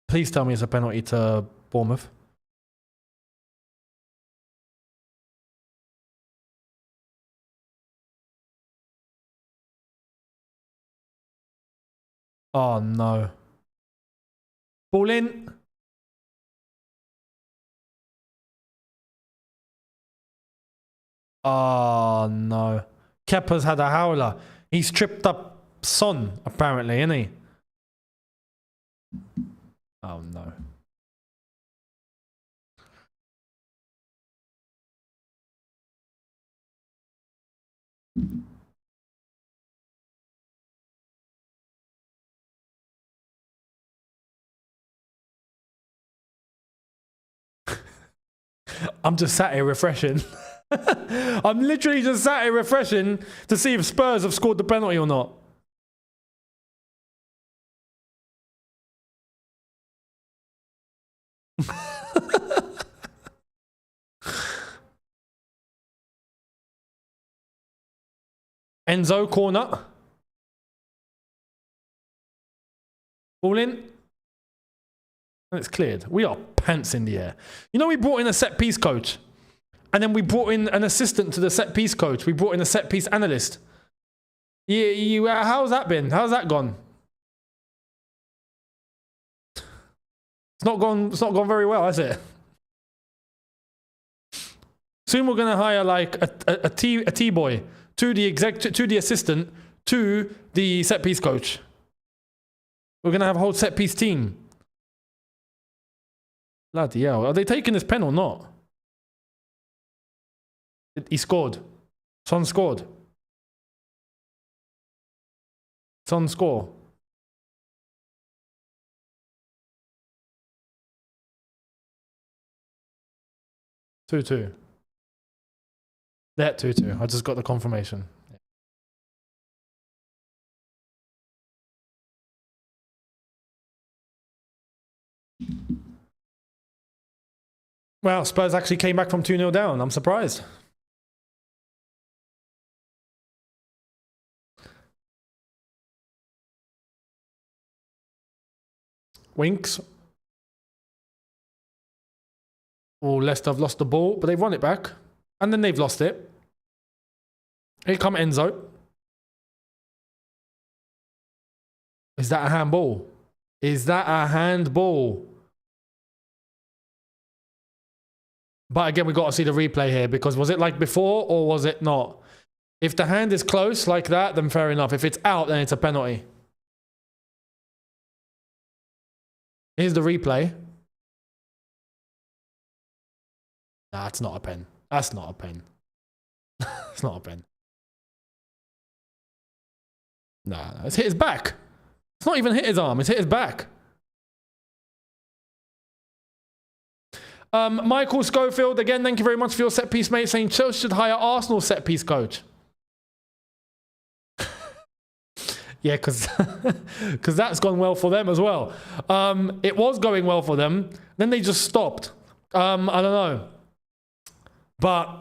Please tell me it's a penalty to Bournemouth. Oh no. Ball in. Oh no. Kepa's had a howler. He's tripped up Son, apparently, isn't he? Oh no. I'm just sat here refreshing. I'm literally just sat here refreshing to see if Spurs have scored the penalty or not. Enzo, corner. Ball in. And it's cleared. We are pants in the air. You know, we brought in a set piece coach. And then we brought in an assistant to the set piece coach. We brought in a set piece analyst. How's that been? How's that gone? It's not gone very well, has it? Soon we're gonna hire like a T boy to the assistant to the set piece coach. We're gonna have a whole set piece team. Bloody hell. Are they taking this pen or not? He scored. Son scored. Son score. Two. That 2-2. I just got the confirmation. Well, Spurs actually came back from 2-0 down. I'm surprised. Winks. Oh, Leicester have lost the ball, but they've won it back. And then they've lost it. Here come Enzo. Is that a handball? Is that a handball? But again, we've got to see the replay here, because was it like before or was it not? If the hand is close like that, then fair enough. If it's out, then it's a penalty. Here's the replay. Nah, it's not a pen. That's not a pen. It's not a pen. Nah, it's hit his back. It's not even hit his arm. It's hit his back. Michael Schofield, again, thank you very much for your set piece, mate, saying Chelsea should hire Arsenal set piece coach. Yeah, because that's gone well for them as well. It was going well for them. Then they just stopped. I don't know. But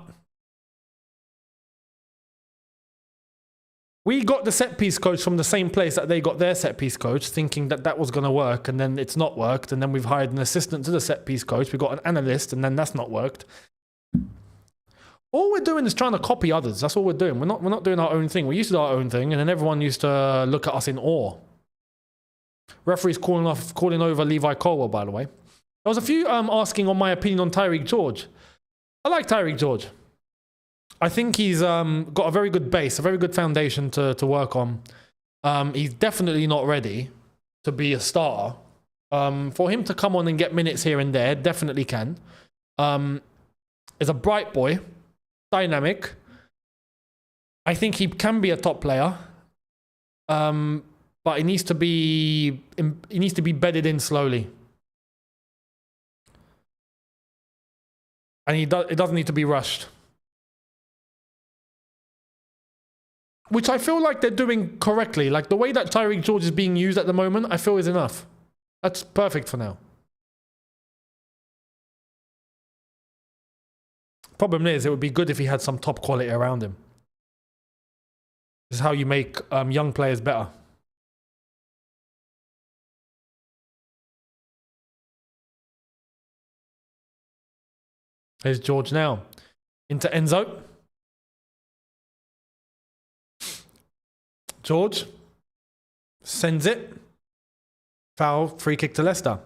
we got the set piece coach from the same place that they got their set piece coach, thinking that that was going to work, and then it's not worked. And then we've hired an assistant to the set piece coach. We've got an analyst, and then that's not worked. All we're doing is trying to copy others. That's all we're doing. We're not doing our own thing. We used to do our own thing, and then everyone used to look at us in awe. Referees calling over Levi Colwell, by the way. There was a few asking on my opinion on Tyreek George. I like Tyreek George. I think he's got a very good base, a very good foundation to work on. He's definitely not ready to be a starter. For him to come on and get minutes here and there, definitely can. Is a bright boy, dynamic. I think he can be a top player, but he needs to be bedded in slowly, and it doesn't need to be rushed. Which I feel like they're doing correctly. Like the way that Tyreek George is being used at the moment, I feel is enough. That's perfect for now. Problem is, it would be good if he had some top quality around him. This is how you make young players better. Here's George now. Into Enzo. George sends it. Foul, free kick to Leicester.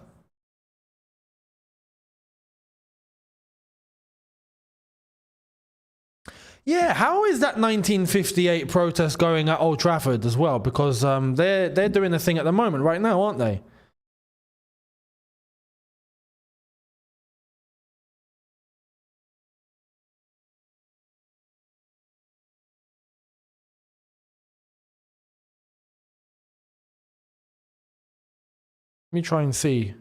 Yeah, how is that 1958 protest going at Old Trafford as well? Because they're doing a thing at the moment right now, aren't they? Let me try and see.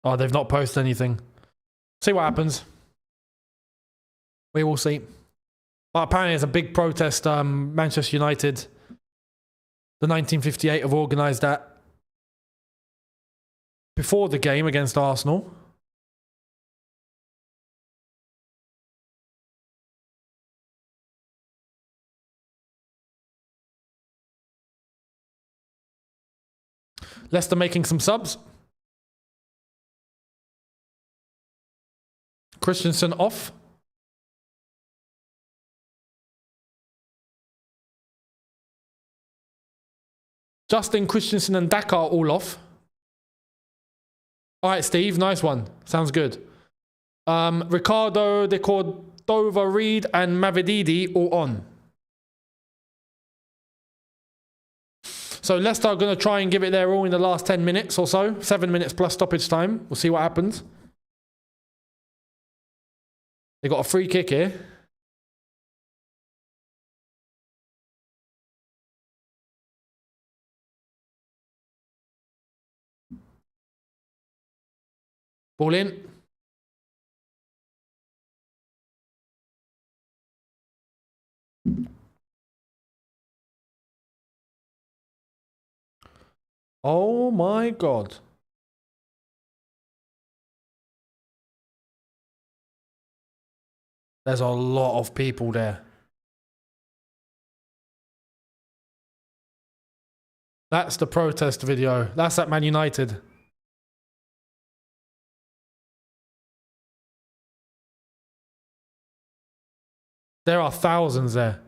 Oh, they've not posted anything. See what happens. We will see. But apparently it's a big protest. Manchester United, the 1958 have organised that before the game against Arsenal. Leicester making some subs. Christensen off. Justin, Christensen and Dakar all off. All right, Steve, nice one. Sounds good. Ricardo, De Cordova, Reed and Mavididi all on. So Leicester are going to try and give it their all in the last 10 minutes or so. 7 minutes plus stoppage time. We'll see what happens. They got a free kick here. Ball in. Oh my God. There's a lot of people there. That's the protest video. That's at Man United. There are thousands there.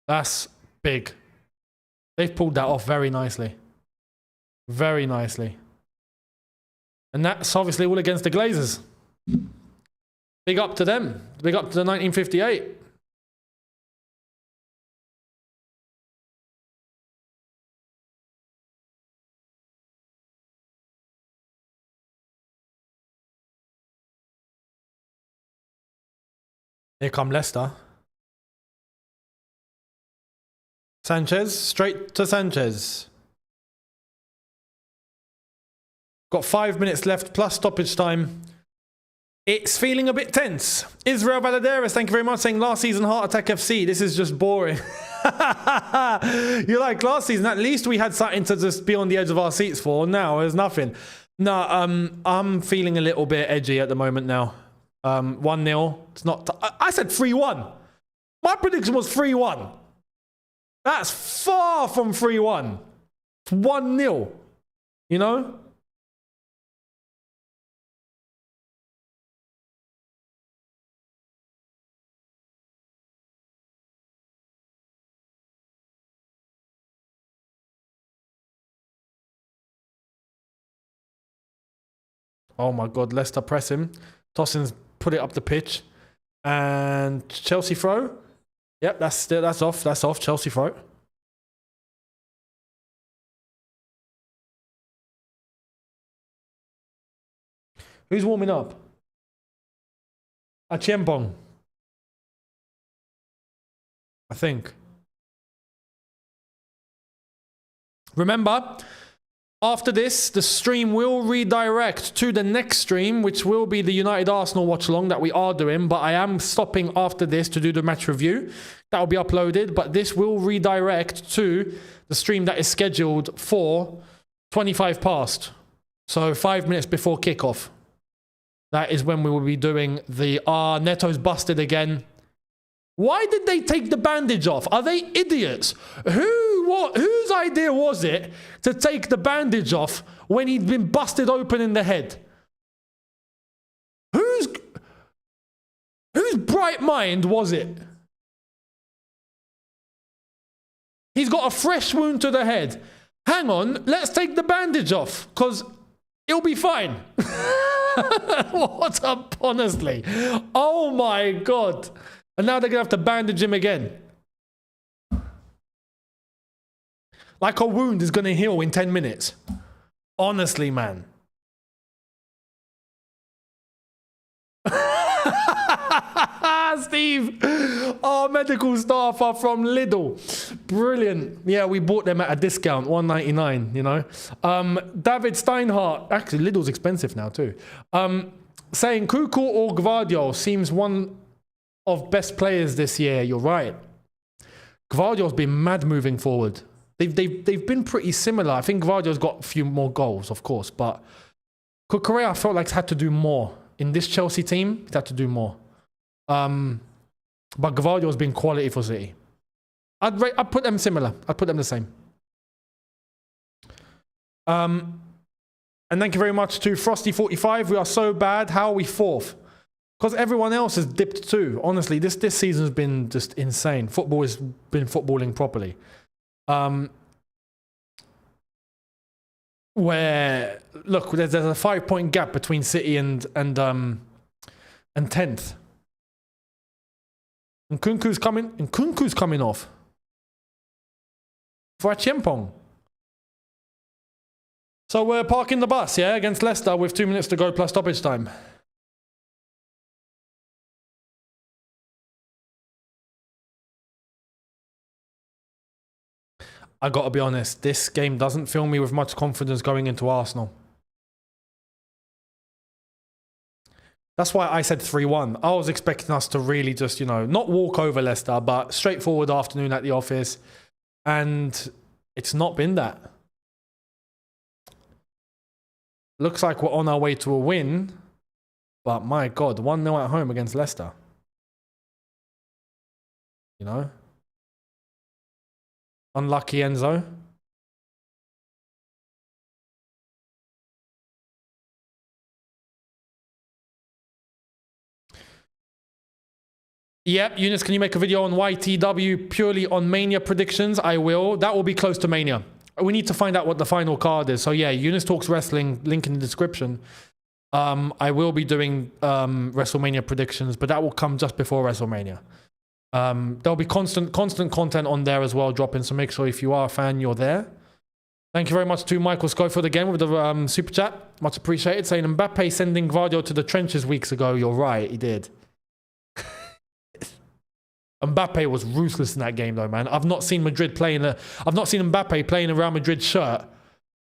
That's big. They've pulled that off very nicely. Very nicely. And that's obviously all against the Glazers. Big up to them. Big up to the 1958. Here come Leicester. Sanchez, straight to Sanchez. Got 5 minutes left plus stoppage time. It's feeling a bit tense. Israel Valadares, thank you very much, saying last season Heart Attack FC. This is just boring. You're like, last season, at least we had something to just be on the edge of our seats for. Now there's nothing. No, I'm feeling a little bit edgy at the moment now. 1-0. It's not. I said 3-1. My prediction was 3-1. That's far from 3-1. 1-0. You know? Oh my God, Leicester press him. Tossins put it up the pitch. And Chelsea throw. Yep, that's off. That's off. Chelsea throw. Who's warming up? Chiempong. I think. Remember, after this, the stream will redirect to the next stream, which will be the United Arsenal watch-along that we are doing, but I am stopping after this to do the match review. That will be uploaded, but this will redirect to the stream that is scheduled for 25 past. So 5 minutes before kickoff. That is when we will be doing the Neto's busted again. Why did they take the bandage off? Are they idiots? Whose idea was it to take the bandage off when he'd been busted open in the head? Whose bright mind was it? He's got a fresh wound to the head. Hang on, let's take the bandage off, because it'll be fine. What up, honestly? Oh my God. And now they're going to have to bandage him again. Like a wound is going to heal in 10 minutes. Honestly, man. Steve. Our medical staff are from Lidl. Brilliant. Yeah, we bought them at a discount, $1.99, you know. David Steinhardt. Actually, Lidl's expensive now too. Saying Kuku or Gvardiol seems one of best players this year. You're right. Gvardiol's been mad moving forward. They've been pretty similar. I think Gvardiol's got a few more goals, of course, but Cucurella I felt like had to do more. In this Chelsea team, he's had to do more. But Gvardiol's been quality for City. I'd put them similar. I'd put them the same. And thank you very much to Frosty45. We are so bad. How are we fourth? Because everyone else has dipped too. Honestly, this season has been just insane. Football has been footballing properly. Where look, there's a 5-point gap between City and 10th. And Kunku's coming off for Chiempong. So we're parking the bus, yeah, against Leicester with 2 minutes to go plus stoppage time. I gotta be honest, this game doesn't fill me with much confidence going into Arsenal. That's why I said 3-1. I was expecting us to really just, not walk over Leicester, but straightforward afternoon at the office. And it's not been that. Looks like we're on our way to a win. But my God, 1-0 at home against Leicester. Unlucky Enzo. Yeah, Younes, can you make a video on YTW purely on Mania predictions? I will. That will be close to Mania. We need to find out what the final card is. So yeah, Younes Talks Wrestling, link in the description. I will be doing WrestleMania predictions, but that will come just before WrestleMania. There'll be constant content on there as well dropping, so make sure if you are a fan, you're there. Thank you very much to Michael Schofield again with the super chat. Much appreciated. Saying Mbappe sending Guardiola to the trenches weeks ago. You're right, he did. Mbappe was ruthless in that game though, man. I've not seen Mbappe playing a Real Madrid shirt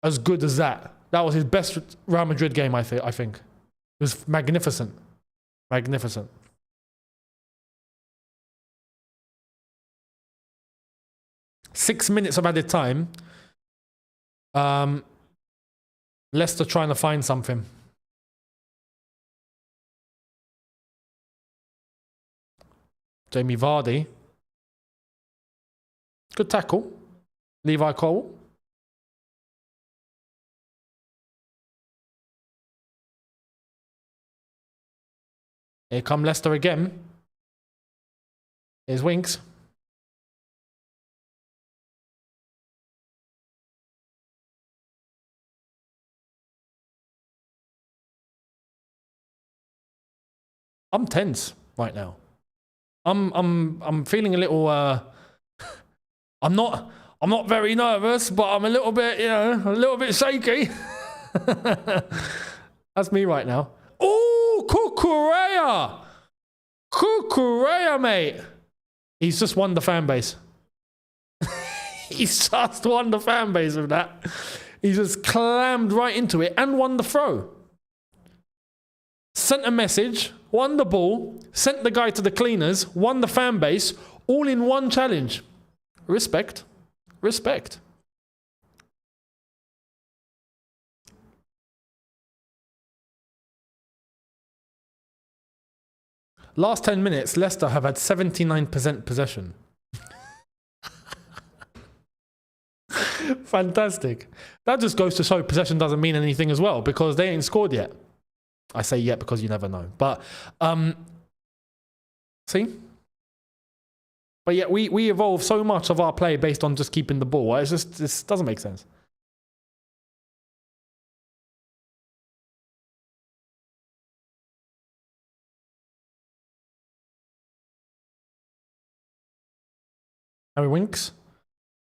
as good as that. That was his best Real Madrid game, I think. It was magnificent. Magnificent. Six minutes of added time. Leicester trying to find something. Jamie Vardy. Good tackle. Levi Cole. Here come Leicester again. Here's Winks. I'm tense right now. I'm feeling a little I'm not very nervous, but I'm a little bit, a little bit shaky. That's me right now. Oh, Cucurella, mate. He's just won the fan base. He's just won the fan base with that. He just clammed right into it and won the throw. Sent a message, won the ball, sent the guy to the cleaners, won the fan base, all in one challenge. Respect. Respect. Last 10 minutes, Leicester have had 79% possession. Fantastic. That just goes to show possession doesn't mean anything as well, because they ain't scored yet. I say yet because you never know. But, see? But yet we evolve so much of our play based on just keeping the ball. It's just, this doesn't make sense. Harry Winks.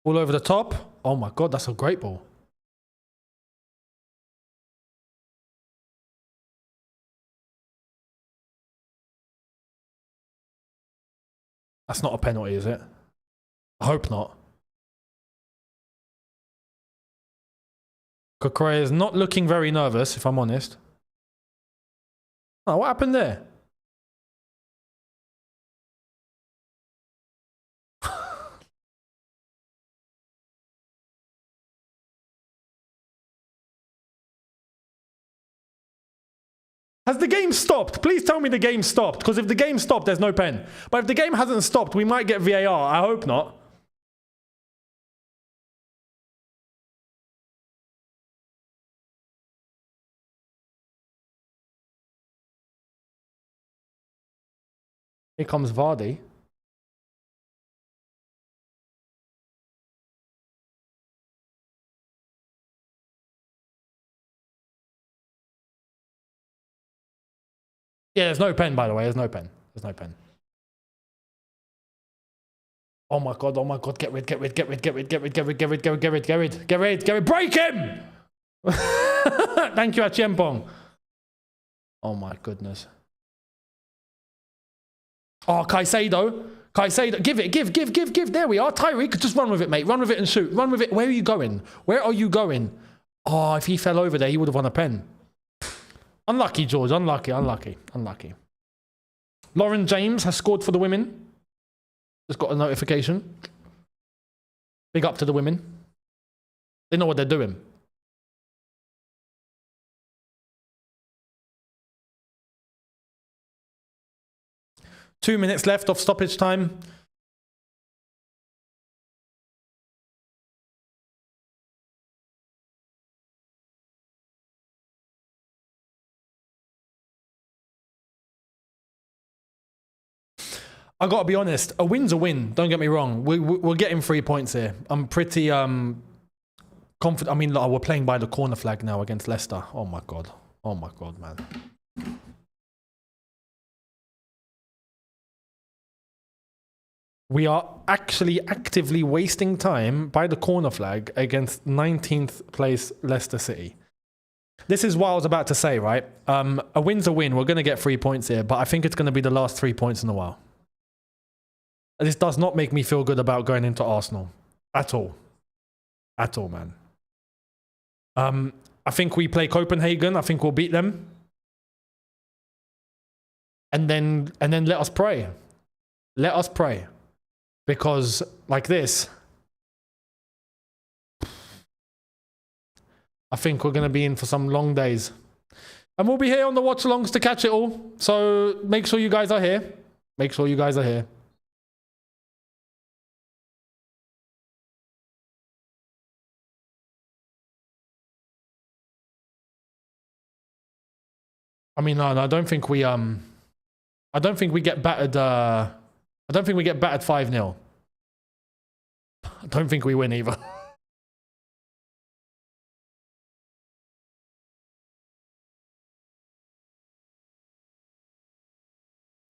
All over the top. Oh my God, that's a great ball. That's not a penalty, is it? I hope not. Cucurella is not looking very nervous, if I'm honest. Oh, what happened there? Has the game stopped? Please tell me the game stopped, because if the game stopped, there's no pen. But if the game hasn't stopped, we might get VAR. I hope not. Here comes Vardy. Yeah, there's no pen, by the way. There's no pen. There's no pen. Oh my God, get rid. Break him! Thank you, Achiempong. Oh my goodness. Oh, Caicedo. Give it. There we are. Tyreek, just run with it, mate. Run with it and shoot. Run with it. Where are you going? Where are you going? Oh, if he fell over there, he would have won a pen. Unlucky, George. Unlucky. Lauren James has scored for the women. Just got a notification. Big up to the women. They know what they're doing. Two minutes left of stoppage time. I gotta be honest, a win's a win. Don't get me wrong. We're getting 3 points here. I'm pretty confident. I mean, look, we're playing by the corner flag now against Leicester. Oh my god, man. We are actually actively wasting time by the corner flag against 19th place Leicester City. This is what I was about to say, right? A win's a win. We're going to get 3 points here, but I think it's going to be the last 3 points in a while. This does not make me feel good about going into Arsenal. At all. At all, man. I think we play Copenhagen. I think we'll beat them. And then let us pray. Let us pray. Because like this, I think we're going to be in for some long days. And we'll be here on the watch-alongs to catch it all. So make sure you guys are here. Make sure you guys are here. I mean, no, I don't think we get battered. I don't think we get battered 5-0. I don't think we win either.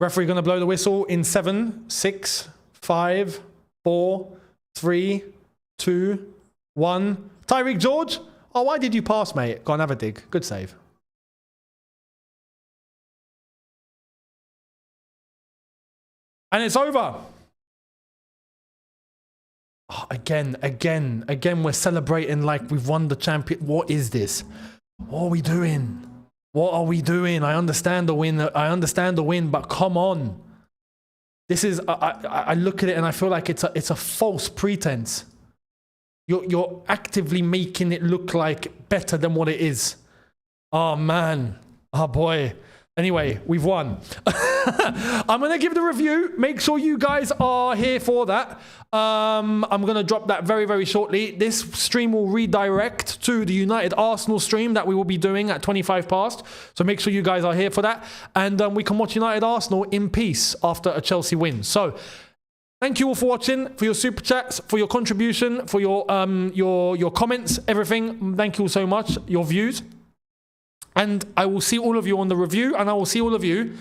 Referee going to blow the whistle in 7, 6, 5, 4, 3, 2, 1. Tyreek George. Oh, why did you pass, mate? Go on, have a dig. Good save. And it's over. Oh, again, we're celebrating like we've won the champion. What is this? What are we doing? What are we doing? I understand the win, but come on. This is, I look at it and I feel like it's a false pretense. You're actively making it look like better than what it is. Oh, man. Oh, boy. Anyway, we've won. I'm going to give the review. Make sure you guys are here for that. I'm going to drop that very, very shortly. This stream will redirect to the United Arsenal stream that we will be doing at 25 past. So make sure you guys are here for that. And we can watch United Arsenal in peace after a Chelsea win. So thank you all for watching, for your super chats, for your contribution, for your comments, everything. Thank you all so much. Your views. And I will see all of you on the review, and I will see all of you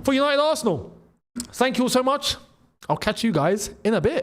for United Arsenal. Thank you all so much. I'll catch you guys in a bit.